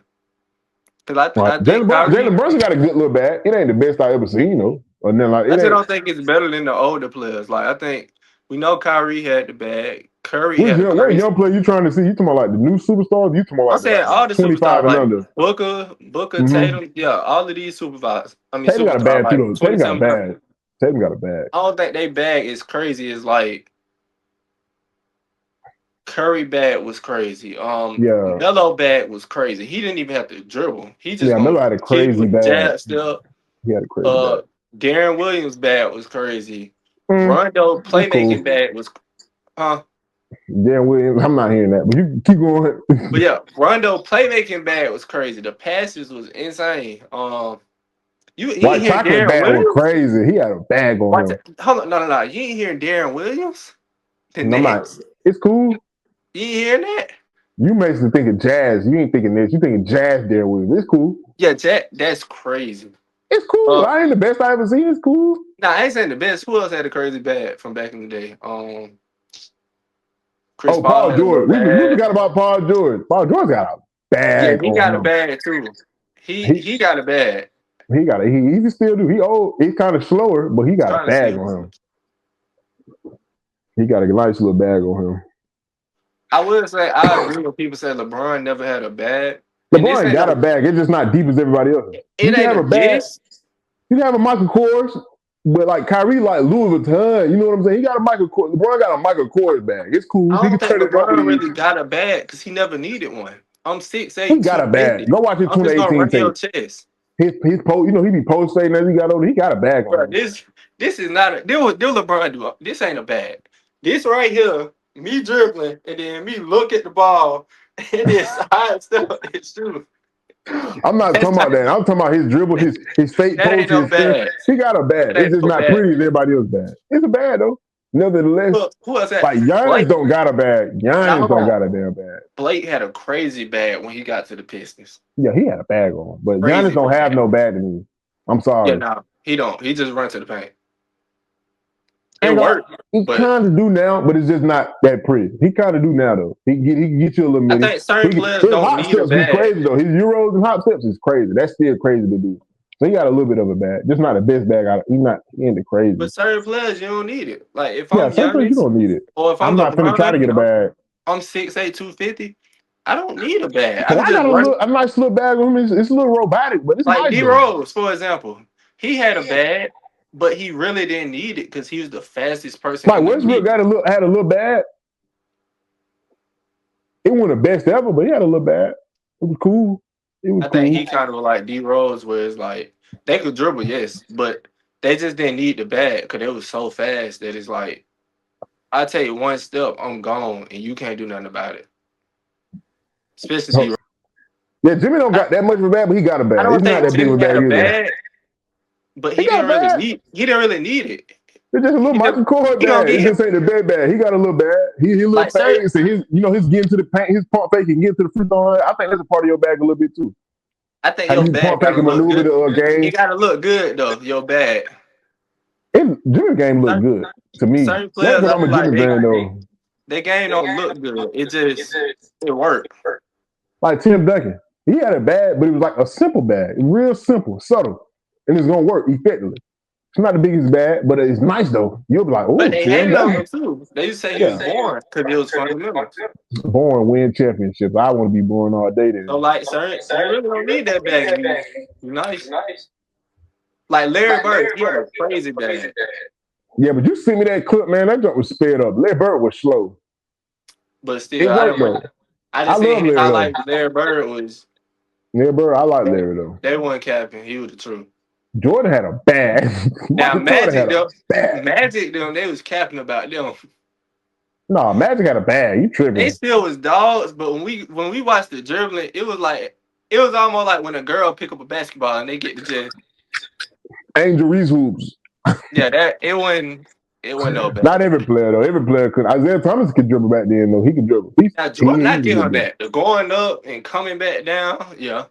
Speaker 2: because
Speaker 1: Right.
Speaker 2: I think
Speaker 1: Jalen
Speaker 2: Kyrie.
Speaker 1: Brunson got a good little bag. It ain't the best I ever seen, though. And then like
Speaker 2: I
Speaker 1: it
Speaker 2: just
Speaker 1: ain't
Speaker 2: don't think it's better than the older players. Like I think we know Kyrie had the bag. Curry
Speaker 1: which
Speaker 2: had a
Speaker 1: what
Speaker 2: crazy.
Speaker 1: young player you trying to see? You talking about like the new superstars? You talking about
Speaker 2: I'm
Speaker 1: like
Speaker 2: saying all the
Speaker 1: 25
Speaker 2: superstars
Speaker 1: and
Speaker 2: like
Speaker 1: under?
Speaker 2: Booker,
Speaker 1: Mm-hmm.
Speaker 2: Tatum, yeah, all of these superstars. I mean
Speaker 1: Tatum got a
Speaker 2: superstars
Speaker 1: bad too
Speaker 2: like
Speaker 1: though. Tatum got a
Speaker 2: 27.
Speaker 1: bad. Tatum got a bad.
Speaker 2: I don't think they bag is crazy as like Curry bag was crazy.
Speaker 1: Yeah,
Speaker 2: Melo bag was crazy. He didn't even have to dribble. He just
Speaker 1: yeah.
Speaker 2: gonna
Speaker 1: Melo had a
Speaker 2: kick
Speaker 1: crazy
Speaker 2: with the
Speaker 1: bag.
Speaker 2: jab step.
Speaker 1: He had a crazy bag.
Speaker 2: Darren Williams bag was crazy.
Speaker 1: Mm,
Speaker 2: Rondo
Speaker 1: that's cool.
Speaker 2: playmaking bag was
Speaker 1: Yeah, Williams. I'm not hearing that, but you keep going.
Speaker 2: but yeah, Rondo playmaking bag was crazy. The passes was insane. You ain't
Speaker 1: White
Speaker 2: hear
Speaker 1: chocolate
Speaker 2: Darren
Speaker 1: bag was
Speaker 2: Williams?
Speaker 1: crazy. He had a bag on
Speaker 2: Watch
Speaker 1: him.
Speaker 2: it. Hold on, no. You ain't hearing Darren Williams? The
Speaker 1: And I'm not.
Speaker 2: Nets?
Speaker 1: It's cool.
Speaker 2: You ain't hearing that?
Speaker 1: You basically thinking Jazz. You ain't thinking this. You thinking Jazz there with. It's cool.
Speaker 2: Yeah, that's crazy.
Speaker 1: It's cool.
Speaker 2: Uh,
Speaker 1: I ain't the best I ever seen. It's cool.
Speaker 2: nah, I ain't saying the best. Who else had a crazy bag from back in the day? Chris
Speaker 1: Oh,
Speaker 2: Paul
Speaker 1: Paul
Speaker 2: had a little
Speaker 1: George. We
Speaker 2: bag.
Speaker 1: forgot about Paul George. Paul George got a
Speaker 2: Yeah,
Speaker 1: bag
Speaker 2: he
Speaker 1: on
Speaker 2: got a
Speaker 1: him.
Speaker 2: bag too. He
Speaker 1: He
Speaker 2: he got a bag.
Speaker 1: he got a he can still do. He old. He's kind of slower, but he got a
Speaker 2: Trying to
Speaker 1: bag
Speaker 2: see.
Speaker 1: on him. He got a nice little bag on him.
Speaker 2: I would say I agree when people say LeBron never had a bag. And this
Speaker 1: LeBron
Speaker 2: ain't
Speaker 1: got a
Speaker 2: no
Speaker 1: bag. It's just not deep as everybody else. You
Speaker 2: it
Speaker 1: can
Speaker 2: ain't
Speaker 1: have
Speaker 2: a
Speaker 1: a bag.
Speaker 2: diss.
Speaker 1: You can have a Michael Kors, but like Kyrie, like Louis Vuitton. You know what I'm saying? He got a Michael Kors. LeBron got a Michael Kors bag. It's cool.
Speaker 2: I
Speaker 1: He can
Speaker 2: don't think
Speaker 1: turn it up.
Speaker 2: LeBron really got a bag because he never needed one. I'm 6'8",
Speaker 1: He got a bag.
Speaker 2: 250.
Speaker 1: Go watch his
Speaker 2: I'm just gonna
Speaker 1: 2018
Speaker 2: run your
Speaker 1: tape.
Speaker 2: chest.
Speaker 1: His post. You know he be post fading as he got older. He got a bag on
Speaker 2: Bro,
Speaker 1: him.
Speaker 2: this is not a this LeBron do. This ain't a bag. This right here, me dribbling and then me look at the ball and then side step it's true.
Speaker 1: I'm not
Speaker 2: That's
Speaker 1: talking about
Speaker 2: not,
Speaker 1: that. I'm talking about his dribble, his fake
Speaker 2: that ain't
Speaker 1: post,
Speaker 2: no
Speaker 1: his spin.
Speaker 2: bag.
Speaker 1: He got a bag.
Speaker 2: That
Speaker 1: It's
Speaker 2: ain't
Speaker 1: just
Speaker 2: no
Speaker 1: not
Speaker 2: bag.
Speaker 1: pretty as everybody else's bag. It's a bag though. Nevertheless,
Speaker 2: Who else had
Speaker 1: like Giannis
Speaker 2: Blake?
Speaker 1: don't got a bag.
Speaker 2: Now
Speaker 1: Giannis
Speaker 2: hold
Speaker 1: don't
Speaker 2: on.
Speaker 1: got a damn bag.
Speaker 2: Blake had a crazy bag when he got to the Pistons.
Speaker 1: Yeah, he had a bag on him, but Giannis
Speaker 2: Crazy
Speaker 1: don't have
Speaker 2: bag.
Speaker 1: no bag to me. I'm
Speaker 2: Yeah,
Speaker 1: sorry.
Speaker 2: no, he don't. He just run to the paint.
Speaker 1: I
Speaker 2: It
Speaker 1: ain't gonna,
Speaker 2: worked,
Speaker 1: he
Speaker 2: but
Speaker 1: kind of do now, but it's just not that pretty. He kind of do now though. He can get you a little
Speaker 2: I
Speaker 1: midi.
Speaker 2: think certain players
Speaker 1: His
Speaker 2: don't
Speaker 1: hot
Speaker 2: need a
Speaker 1: steps be
Speaker 2: bag.
Speaker 1: crazy though. His euros and hot steps is crazy. That's still crazy to do. So he got a little bit of a bag, just not the best bag. He ain't the crazy.
Speaker 2: But certain players, you don't need it. Like if
Speaker 1: Yeah,
Speaker 2: I'm
Speaker 1: some things you
Speaker 2: Giannis
Speaker 1: don't need it.
Speaker 2: or if I'm
Speaker 1: I'm not finna try to
Speaker 2: LeBron
Speaker 1: get a
Speaker 2: and
Speaker 1: bag.
Speaker 2: I'm 6'8", 250, I don't need a bag. I can
Speaker 1: Kawhi
Speaker 2: just
Speaker 1: got
Speaker 2: run.
Speaker 1: a nice little bag on him. It's a little robotic, but it's
Speaker 2: Like
Speaker 1: nice
Speaker 2: D
Speaker 1: though.
Speaker 2: Rose, for example, he had a bag, but he really didn't need it because he was the fastest person
Speaker 1: Like
Speaker 2: in the
Speaker 1: Westbrook
Speaker 2: league.
Speaker 1: had a little bag. It wasn't the best ever, but he had a little bag. It was cool. It was
Speaker 2: I think
Speaker 1: cool.
Speaker 2: he kind of like D Rose, where it's like they could dribble, yes, but they just didn't need the bag because it was so fast that it's like I take one step, I'm gone, and you can't do nothing about it. Especially D
Speaker 1: So,
Speaker 2: Rose.
Speaker 1: yeah, Jimmy don't got that much of a bag, but he got a
Speaker 2: I
Speaker 1: bag.
Speaker 2: don't
Speaker 1: It's not
Speaker 2: think
Speaker 1: that big of
Speaker 2: Jimmy
Speaker 1: a
Speaker 2: had
Speaker 1: bag
Speaker 2: a
Speaker 1: either.
Speaker 2: bag, but
Speaker 1: He got a bag.
Speaker 2: he didn't really need it.
Speaker 1: It's just a little
Speaker 2: He never,
Speaker 1: Michael Kors
Speaker 2: he don't
Speaker 1: bag. It
Speaker 2: need it.
Speaker 1: just ain't the bad bag. He got a little bag. He a little
Speaker 2: Like certain,
Speaker 1: fades and his getting to the paint, his pump fake and getting to the free throw line. I think that's a part of your bag a little bit too.
Speaker 2: I think
Speaker 1: How
Speaker 2: your
Speaker 1: you
Speaker 2: bag
Speaker 1: pump fake
Speaker 2: gotta
Speaker 1: and
Speaker 2: look
Speaker 1: maneuver
Speaker 2: good.
Speaker 1: the
Speaker 2: It
Speaker 1: game.
Speaker 2: gotta look good though. Your bag.
Speaker 1: Jimmy's game look
Speaker 2: Certain,
Speaker 1: good to me.
Speaker 2: certain
Speaker 1: That's
Speaker 2: players,
Speaker 1: because
Speaker 2: I
Speaker 1: I'm a
Speaker 2: feel like
Speaker 1: Jimmy fan though.
Speaker 2: they game don't look good. It work.
Speaker 1: Like Tim Duncan, he had a bag, but it was like a simple bag, real simple, subtle, and it's gonna work effectively. It's not the biggest bag, but it's nice though. You'll be like,
Speaker 2: But
Speaker 1: oh,
Speaker 2: they
Speaker 1: Tim
Speaker 2: hated on him
Speaker 1: Duncan.
Speaker 2: too. They just say he was
Speaker 1: Yeah,
Speaker 2: born because it was fundamentals.
Speaker 1: born win championships. I want to be born all day
Speaker 2: So
Speaker 1: then.
Speaker 2: like certain, you really don't need that bag to be nice. Like Larry Bird, he had a crazy bag.
Speaker 1: Yeah, but you sent me that clip, man. That jump was sped up. Larry Bird was slow.
Speaker 2: But still,
Speaker 1: It worked though.
Speaker 2: I
Speaker 1: I
Speaker 2: just seen
Speaker 1: love
Speaker 2: his
Speaker 1: Larry though.
Speaker 2: highlights. Larry Bird was
Speaker 1: Larry Bird, I like Larry though.
Speaker 2: they weren't capping. He was the truth.
Speaker 1: Jordan had a bag.
Speaker 2: Now
Speaker 1: Michael Jordan had a bag.
Speaker 2: Magic them, they was capping about them.
Speaker 1: No, Magic had a bag. You
Speaker 2: They
Speaker 1: tripping?
Speaker 2: still was dogs, but when we watched the dribbling, it was almost like when a girl pick up a basketball and they get to just
Speaker 1: Angel Reese hoops.
Speaker 2: yeah that it wasn't no
Speaker 1: Not
Speaker 2: bad.
Speaker 1: every player though. Every player could. Isaiah Thomas could dribble back then though. He could dribble.
Speaker 2: Now
Speaker 1: He
Speaker 2: Jordan, I
Speaker 1: was a
Speaker 2: give
Speaker 1: good
Speaker 2: him
Speaker 1: dribble.
Speaker 2: that. The going up and coming back down, yeah.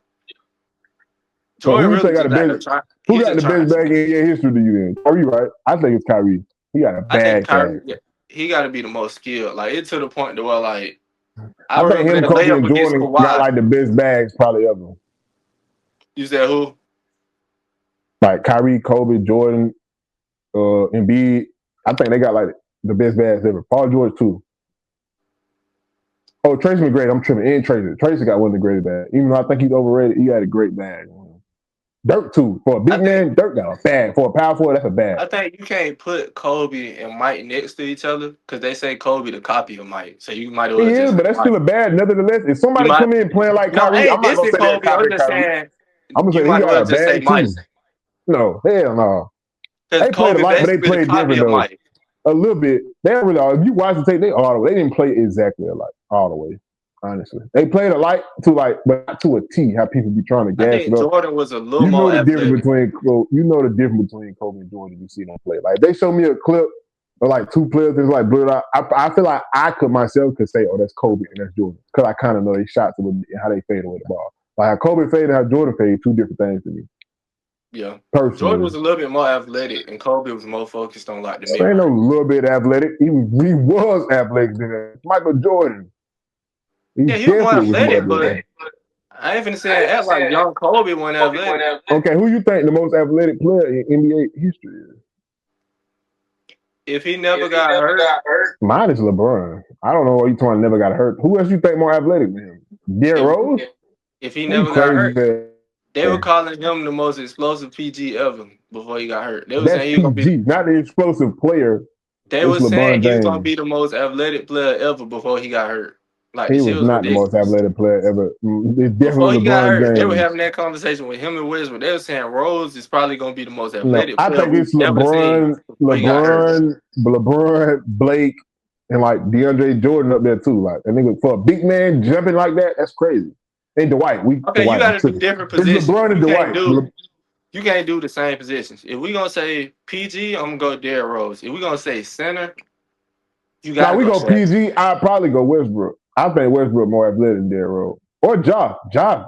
Speaker 1: So
Speaker 2: Jordan
Speaker 1: who you
Speaker 2: really
Speaker 1: think got
Speaker 2: just
Speaker 1: the
Speaker 2: got
Speaker 1: best?
Speaker 2: to try.
Speaker 1: Who
Speaker 2: He's
Speaker 1: got
Speaker 2: just
Speaker 1: the
Speaker 2: trying
Speaker 1: best
Speaker 2: to.
Speaker 1: bag in NBA history to you then? Kyrie, right? I think it's Kyrie. He got a
Speaker 2: I think
Speaker 1: bag.
Speaker 2: Kyrie, yeah, he got to be the most skilled. Like it to the point to where like I
Speaker 1: I think
Speaker 2: remember
Speaker 1: him,
Speaker 2: that
Speaker 1: Kobe,
Speaker 2: layup
Speaker 1: and
Speaker 2: against
Speaker 1: Jordan got
Speaker 2: Kawhi.
Speaker 1: like the best bags probably ever.
Speaker 2: You said who?
Speaker 1: Like Kyrie, Kobe, Jordan, Embiid. I think they got like the best bags ever. Paul George too. Oh, Tracy McGrady. I'm tripping. And Tracy. Tracy got one of the greatest bags. Even though I think he's overrated, he had a great bag. Dirk too. For a big man, Dirk got a bag. For a power forward, that's a bag.
Speaker 2: I think you can't put Kobe and Mike next to each other because they say Kobe the copy of Mike. So you might as
Speaker 1: He
Speaker 2: well
Speaker 1: is,
Speaker 2: just
Speaker 1: but that's
Speaker 2: Mike.
Speaker 1: still a bad. Nevertheless, if
Speaker 2: You
Speaker 1: somebody
Speaker 2: might
Speaker 1: come in playing like
Speaker 2: no, I
Speaker 1: Kyrie, I'm
Speaker 2: ain't
Speaker 1: not gonna
Speaker 2: dissing
Speaker 1: say that
Speaker 2: Kobe. I'm
Speaker 1: copy of
Speaker 2: just
Speaker 1: Kyrie.
Speaker 2: saying
Speaker 1: I'm gonna
Speaker 2: you
Speaker 1: say he
Speaker 2: might as
Speaker 1: got
Speaker 2: well
Speaker 1: a
Speaker 2: just say
Speaker 1: bag
Speaker 2: Mike
Speaker 1: too. No, hell no.
Speaker 2: because
Speaker 1: They played
Speaker 2: Kobe
Speaker 1: alike, but they
Speaker 2: basically the
Speaker 1: played
Speaker 2: copy
Speaker 1: different
Speaker 2: of
Speaker 1: though.
Speaker 2: Mike.
Speaker 1: A little bit. They don't really. If you watch the tape, they all the way. They didn't play exactly alike all the way. Honestly, they played alike to like, but not to a T. How people be trying to
Speaker 2: I
Speaker 1: gas it
Speaker 2: think
Speaker 1: up.
Speaker 2: Jordan was a little
Speaker 1: You know
Speaker 2: more
Speaker 1: the difference
Speaker 2: athletic.
Speaker 1: between Kobe and Jordan. You see them play. Like they show me a clip of like two players that's like blurred out. I feel like I could myself could say, oh, that's Kobe and that's Jordan, because I kind of know their shots a little bit and how they fade away the ball. Like how Kobe fade and how Jordan fade, two different things to me.
Speaker 2: Yeah. Jordan
Speaker 1: Personally,
Speaker 2: was a little bit more athletic, and Kobe was more focused on like the mid
Speaker 1: there ain't no
Speaker 2: range.
Speaker 1: little bit athletic. He was athletic than that. Michael Jordan. He
Speaker 2: Yeah, he was more
Speaker 1: definitely was more
Speaker 2: athletic,
Speaker 1: athletic.
Speaker 2: but I ain't finna say it act like young Kobe wasn't athletic.
Speaker 1: Okay, who you think the most athletic player in NBA history is?
Speaker 2: If he never got hurt,
Speaker 1: Mine is LeBron. I don't know what you talking. Never got hurt. Who else you think more athletic than him? Derrick
Speaker 2: if
Speaker 1: Rose?
Speaker 2: if he
Speaker 1: You
Speaker 2: never got
Speaker 1: crazy?
Speaker 2: hurt, they were calling him the most explosive PG ever before he got hurt. They were
Speaker 1: That's
Speaker 2: saying he was gonna be.
Speaker 1: PG, not the explosive player.
Speaker 2: They
Speaker 1: It's
Speaker 2: were saying
Speaker 1: LeBron
Speaker 2: he was gonna
Speaker 1: James.
Speaker 2: be the most athletic player ever before he got hurt. Like the
Speaker 1: He
Speaker 2: shit
Speaker 1: was
Speaker 2: was
Speaker 1: not the most
Speaker 2: ridiculous.
Speaker 1: athletic player ever. It's
Speaker 2: Before
Speaker 1: definitely
Speaker 2: he got
Speaker 1: LeBron
Speaker 2: hurt, they were
Speaker 1: James.
Speaker 2: having that conversation with him and Westbrook. They were saying Rose is probably gonna be the most
Speaker 1: No,
Speaker 2: athletic
Speaker 1: I
Speaker 2: player
Speaker 1: think
Speaker 2: we've
Speaker 1: it's
Speaker 2: ever seen before he got hurt.
Speaker 1: LeBron, Blake, and like DeAndre Jordan up there too. Like, I think for a big man jumping like that, that's crazy. And Dwight,
Speaker 2: Okay, you
Speaker 1: Dwight,
Speaker 2: got
Speaker 1: I'm
Speaker 2: to do
Speaker 1: tripping.
Speaker 2: different
Speaker 1: It's
Speaker 2: positions.
Speaker 1: LeBron and Dwight.
Speaker 2: You can't do the same positions. If we gonna say PG, I'm gonna go Derrick Rose. If we gonna say center, you
Speaker 1: Now
Speaker 2: gotta
Speaker 1: we
Speaker 2: go
Speaker 1: go
Speaker 2: Shaq.
Speaker 1: PG. I'd probably go Westbrook. I think Westbrook more athletic than Derrick Rose or Ja. Ja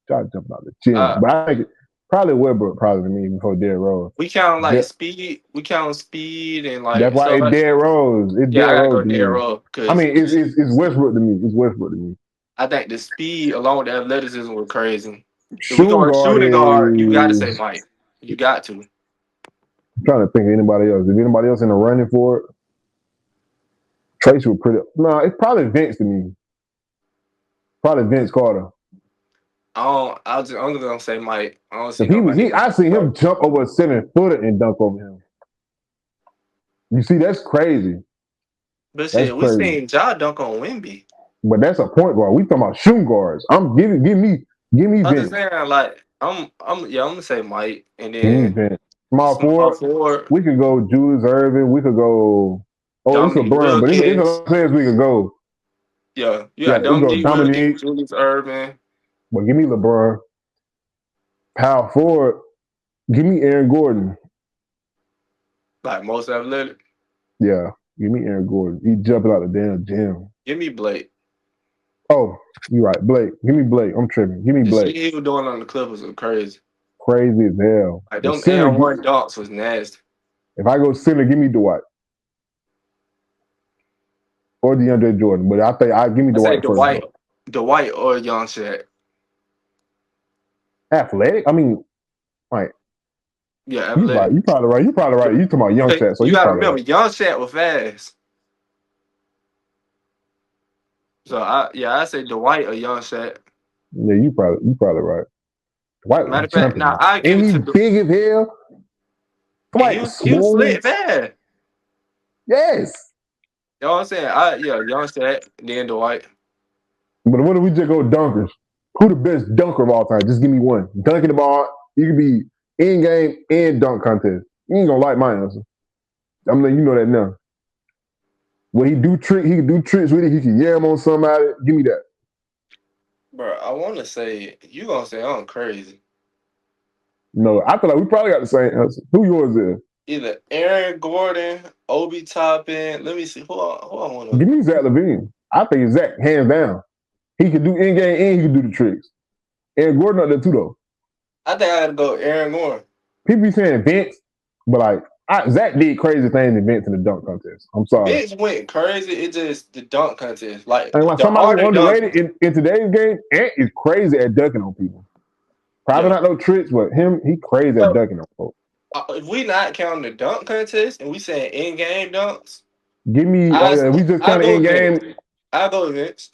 Speaker 1: jumping out the chin,
Speaker 2: Uh,
Speaker 1: but I think probably Westbrook probably to me before Derrick Rose.
Speaker 2: we count like
Speaker 1: Yeah,
Speaker 2: speed. We count speed and
Speaker 1: that's
Speaker 2: like
Speaker 1: why
Speaker 2: stuff
Speaker 1: it's
Speaker 2: like.
Speaker 1: Derrick Rose. It's
Speaker 2: Yeah, I
Speaker 1: Derrick
Speaker 2: gotta
Speaker 1: Rose
Speaker 2: go
Speaker 1: to
Speaker 2: Derrick
Speaker 1: me.
Speaker 2: Rose
Speaker 1: I
Speaker 2: because
Speaker 1: mean, it's Westbrook to me. It's Westbrook to me.
Speaker 2: I think the speed along with the athleticism was crazy. If we
Speaker 1: Shooting
Speaker 2: go
Speaker 1: guard
Speaker 2: shooting guard, you got to say
Speaker 1: is.
Speaker 2: Mike. You got to.
Speaker 1: I'm trying to think of anybody else. Is anybody else in the running for it? Tracy was pretty. No, it's probably Vince to me. Probably Vince Carter.
Speaker 2: I'm just gonna say Mike. I don't see
Speaker 1: If he
Speaker 2: nobody.
Speaker 1: I seen him jump over a 7-footer and dunk over him. You see, that's crazy.
Speaker 2: But
Speaker 1: That's
Speaker 2: shit, we
Speaker 1: crazy.
Speaker 2: seen Ja dunk on Wemby.
Speaker 1: But that's a point guard. We talking about shooting guards. Give me
Speaker 2: I'm just
Speaker 1: Vince.
Speaker 2: saying, like, I'm gonna say Mike, and
Speaker 1: Give me
Speaker 2: then
Speaker 1: Vince. Small
Speaker 2: small
Speaker 1: forward.
Speaker 2: forward,
Speaker 1: We could go Julius Irving. We could go. Oh, it's
Speaker 2: Dominique
Speaker 1: LeBron, but it's a
Speaker 2: Wilkins.
Speaker 1: lot of players we could go.
Speaker 2: Yeah, you
Speaker 1: Yeah,
Speaker 2: got
Speaker 1: we go
Speaker 2: Dominique Wilkins,
Speaker 1: Dominique.
Speaker 2: Julius Irvin,
Speaker 1: But give me LeBron. Power forward. Give me Aaron Gordon.
Speaker 2: like most athletic.
Speaker 1: Yeah, give me Aaron Gordon. He jumping out the damn gym.
Speaker 2: Give me Blake.
Speaker 1: Oh, you're right. Blake. Give me Blake. I'm tripping. Give me
Speaker 2: The
Speaker 1: Blake.
Speaker 2: shit he was doing on the Clippers was crazy.
Speaker 1: Crazy as hell.
Speaker 2: Like
Speaker 1: The
Speaker 2: them
Speaker 1: center.
Speaker 2: and one dunks was nasty.
Speaker 1: If I go center, give me Dwight or DeAndre Jordan. But I think I give me
Speaker 2: I say
Speaker 1: Dwight first
Speaker 2: Dwight,
Speaker 1: though.
Speaker 2: Dwight or Young Shaq.
Speaker 1: Athletic. I mean, like
Speaker 2: Yeah,
Speaker 1: you right.
Speaker 2: athletic.
Speaker 1: You probably right. You probably right. You talking about young chat, so
Speaker 2: You
Speaker 1: you
Speaker 2: gotta
Speaker 1: probably
Speaker 2: remember,
Speaker 1: right.
Speaker 2: Young Shaq was fast. So I say Dwight or Young Shaq.
Speaker 1: Yeah, you probably right. Dwight was
Speaker 2: Matter of fact,
Speaker 1: jumping,
Speaker 2: now I give
Speaker 1: and
Speaker 2: it
Speaker 1: he
Speaker 2: to
Speaker 1: big as hell.
Speaker 2: and
Speaker 1: Dwight was
Speaker 2: he was
Speaker 1: swole.
Speaker 2: slick fast.
Speaker 1: Yes.
Speaker 2: You know what I'm saying? Young Shaq, then Dwight.
Speaker 1: But what if we just go dunkers? Who the best dunker of all time? Just give me one. Dunking the ball. You could be in game and dunk contest. You ain't gonna like my answer. I'm letting you know that now. When he can do tricks with it. He can yam on somebody. Give me that.
Speaker 2: Bro, I wanna say you gonna say I'm crazy.
Speaker 1: No, I feel like we probably got the same answer. Who yours is?
Speaker 2: Either Aaron Gordon, Obi Toppin. Let me see. Who I wanna
Speaker 1: Give me Zach Levine. I think Zach, hands down. He can do in game and he can do the tricks. And Gordon up there too, though.
Speaker 2: I think I gotta go Aaron Gordon.
Speaker 1: People be saying Vince, but like Zach did crazy things in Vince in the dunk contest. I'm sorry.
Speaker 2: Vince went crazy. It just the dunk contest. Like
Speaker 1: And like
Speaker 2: the
Speaker 1: somebody
Speaker 2: art
Speaker 1: who
Speaker 2: of
Speaker 1: underrated
Speaker 2: dunking.
Speaker 1: in today's game, Ant is crazy at dunking on people. Probably
Speaker 2: Yeah.
Speaker 1: not no tricks, but he crazy at
Speaker 2: So
Speaker 1: dunking on folks.
Speaker 2: if we not counting the dunk contest and we saying in game dunks,
Speaker 1: Give me, oh yeah, we just
Speaker 2: I
Speaker 1: kind of
Speaker 2: go
Speaker 1: in
Speaker 2: with Vince.
Speaker 1: game.
Speaker 2: I go with Vince.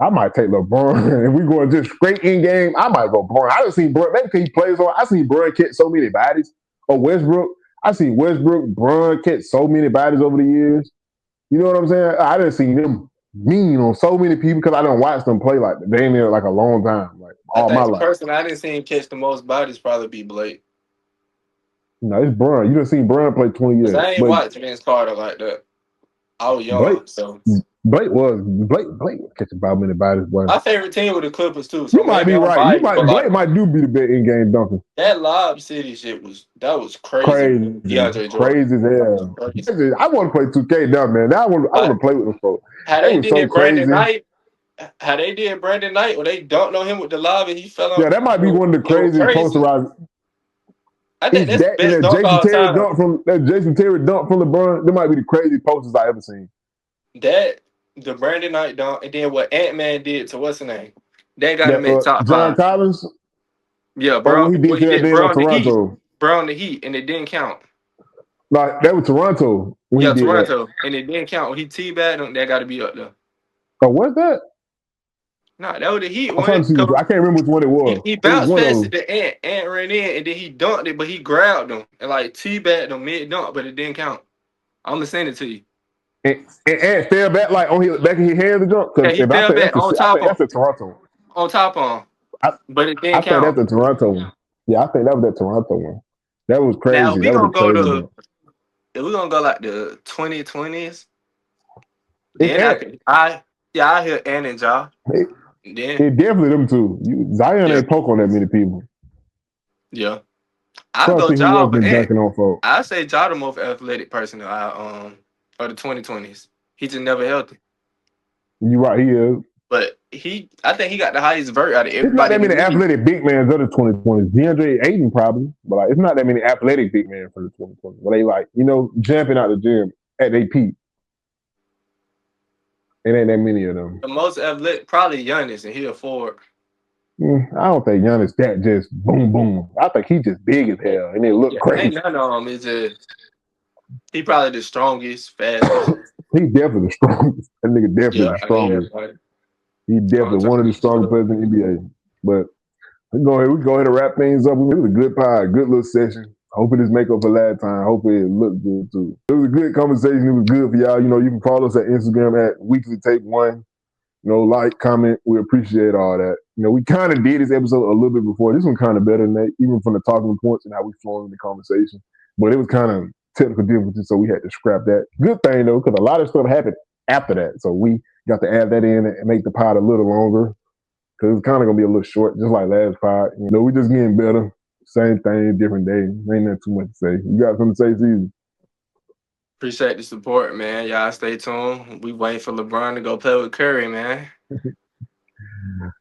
Speaker 1: I might take LeBron. If we going just straight in game, I might go Bron. I done seen Bron. Maybe because he plays on. I seen Bron catch so many bodies. Or Westbrook. I seen Westbrook, Bron catch so many bodies over the years. You know what I'm saying? I done seen them mean on so many people because I done watched them play like they in there like a long time, like
Speaker 2: I
Speaker 1: all my
Speaker 2: think the
Speaker 1: life.
Speaker 2: person I didn't see him catch the most bodies probably be Blake.
Speaker 1: No, it's Bron. You done seen Bron play 20
Speaker 2: Cause
Speaker 1: years.
Speaker 2: I ain't
Speaker 1: But
Speaker 2: watch Vince Carter like that. I was
Speaker 1: Blake,
Speaker 2: young, so
Speaker 1: Blake was catching about many bodies, boy.
Speaker 2: my favorite team were the Clippers too.
Speaker 1: You
Speaker 2: So
Speaker 1: might
Speaker 2: maybe
Speaker 1: be
Speaker 2: I'm
Speaker 1: right. You
Speaker 2: biased, but
Speaker 1: might Blake
Speaker 2: like
Speaker 1: might do be the best in game dunker.
Speaker 2: that Lob City shit was crazy.
Speaker 1: Crazy,
Speaker 2: DeAndre Jordan.
Speaker 1: crazy as hell.
Speaker 2: Crazy.
Speaker 1: I want to play 2K now, man. Now I want to
Speaker 2: Like
Speaker 1: play with them folks.
Speaker 2: how
Speaker 1: They
Speaker 2: they
Speaker 1: was so
Speaker 2: did Brandon
Speaker 1: crazy.
Speaker 2: Knight, how they did Brandon Knight when they dunked on him with the lob and he fell
Speaker 1: Yeah,
Speaker 2: on.
Speaker 1: that might be one of the
Speaker 2: It was
Speaker 1: craziest
Speaker 2: crazy.
Speaker 1: posterized.
Speaker 2: I think that's the best dunk all time.
Speaker 1: Jason Terry dunk from LeBron. That might be the craziest posters I ever seen.
Speaker 2: That the Brandon Knight dunk, and then what Ant-Man did to what's the name? They got him at top
Speaker 1: John
Speaker 2: 5.
Speaker 1: Collins.
Speaker 2: Yeah,
Speaker 1: Oh,
Speaker 2: bro.
Speaker 1: when he
Speaker 2: What
Speaker 1: did
Speaker 2: he
Speaker 1: that
Speaker 2: did,
Speaker 1: thing
Speaker 2: bro,
Speaker 1: on
Speaker 2: on the Heat.
Speaker 1: Toronto.
Speaker 2: Bro, on the Heat, and it didn't count.
Speaker 1: Like that was Toronto when
Speaker 2: Yeah,
Speaker 1: he did that.
Speaker 2: Toronto, and it didn't count. When he teabagged him, that got to be up there.
Speaker 1: Oh, what's that?
Speaker 2: Nah, that was the Heat
Speaker 1: I'm trying to
Speaker 2: one.
Speaker 1: see. I can't remember which one it was.
Speaker 2: He
Speaker 1: It was
Speaker 2: bounced
Speaker 1: one of
Speaker 2: past
Speaker 1: those.
Speaker 2: the Ant. Ant ran in, and then he dunked it, but he grabbed him and like teabagged him mid dunk, but it didn't count. I'm gonna send it to you.
Speaker 1: And fell back like on his back in his hands and jump.
Speaker 2: Yeah,
Speaker 1: Because
Speaker 2: he
Speaker 1: if I
Speaker 2: fell
Speaker 1: think
Speaker 2: back on
Speaker 1: I
Speaker 2: top
Speaker 1: think that's
Speaker 2: on
Speaker 1: the Toronto one.
Speaker 2: but it
Speaker 1: I
Speaker 2: didn't
Speaker 1: think that's
Speaker 2: count.
Speaker 1: the Toronto one. Yeah, I think that was that Toronto one. That was
Speaker 2: Now
Speaker 1: crazy.
Speaker 2: we
Speaker 1: That was a
Speaker 2: gonna go
Speaker 1: crazy
Speaker 2: to
Speaker 1: one.
Speaker 2: if we're gonna go like the 2020s,
Speaker 1: It's
Speaker 2: then I hear Ant and Ja. Then
Speaker 1: it definitely them two. Zion
Speaker 2: yeah,
Speaker 1: ain't poke on that many people.
Speaker 2: yeah. I
Speaker 1: Plus,
Speaker 2: go
Speaker 1: he
Speaker 2: Ja
Speaker 1: was
Speaker 2: over
Speaker 1: been
Speaker 2: Ant.
Speaker 1: dunking on folks.
Speaker 2: I say Ja the most athletic person of the 2020s. He just never healthy.
Speaker 1: You right, he is.
Speaker 2: But I think he got the highest vert out of
Speaker 1: It's not
Speaker 2: everybody
Speaker 1: that
Speaker 2: in the
Speaker 1: many
Speaker 2: league.
Speaker 1: athletic big men of the 2020s. DeAndre Ayton probably, but like, it's not that many athletic big men for the 2020s. But they like, jumping out the gym at their peak. It ain't that many of them.
Speaker 2: The most athletic, probably Giannis, and he'll forward.
Speaker 1: I don't think Giannis that just boom boom. I think he just big as hell and it look
Speaker 2: Yeah,
Speaker 1: crazy.
Speaker 2: ain't none of them. It's just he probably the strongest, fastest.
Speaker 1: He definitely the strongest. That nigga definitely
Speaker 2: Yeah,
Speaker 1: the
Speaker 2: I mean
Speaker 1: strongest.
Speaker 2: everybody.
Speaker 1: He definitely one of the strongest players in the NBA. But we go ahead and wrap things up. It was a good pod, good little session. Hoping this make up for last time. Hopefully it looked good too. It was a good conversation. It was good for y'all. You can follow us at Instagram at Weekly Tape One. Like, comment. We appreciate all that. We kind of did this episode a little bit before. This one kind of better than that, even from the talking points and how we flowing in the conversation. But it was kind of technical differences, so we had to scrap that. Good thing though, because a lot of stuff happened after that, so we got to add that in and make the pod a little longer. Because it's kind of gonna be a little short, just like last pod. We just getting better. Same thing, different day. Ain't nothing too much to say. You got something to say, Caesar?
Speaker 2: Appreciate the support, man. Y'all stay tuned. We waiting for LeBron to go play with Curry, man.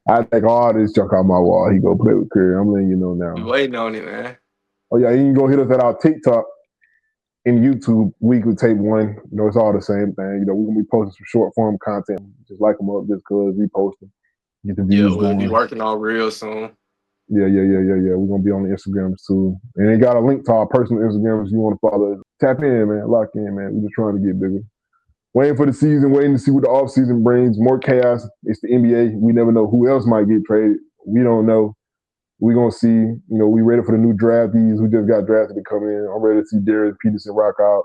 Speaker 1: I take all this junk out my wall. He go play with Curry. I'm letting you know now.
Speaker 2: We waiting on it, man.
Speaker 1: Oh yeah, you can go hit us at our TikTok and YouTube Weekly Tape One. It's all the same thing. We're gonna be posting some short form content. Just like them up just cause we post them. Get the views
Speaker 2: We'll
Speaker 1: going.
Speaker 2: be working on real soon.
Speaker 1: Yeah. We're gonna be on the Instagrams too. And they got a link to our personal Instagrams if you want to follow us. Tap in, man. Lock in, man. We're just trying to get bigger. Waiting for the season, waiting to see what the offseason brings. More chaos. It's the NBA. We never know who else might get traded. We don't know. We're going to see. We ready for the new draftees who just got drafted to come in. I'm ready to see Darius Peterson rock out.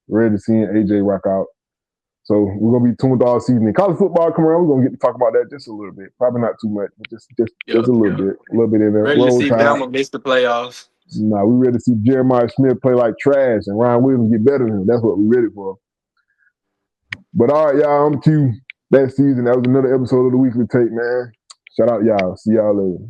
Speaker 1: Ready to see AJ rock out. So we're going to be tuned all season. And college football come around, we're going to get to talk about that just a little bit. Probably not too much, but just a little bit. A little bit in there.
Speaker 2: Ready to see Bama miss the playoffs.
Speaker 1: Nah, we ready to see Jeremiah Smith play like trash and Ryan Williams get better than him. That's what we're ready for. But all right, y'all, I'm Q. That season, that was another episode of the Weekly Tape, man. Shout out, y'all. See y'all later.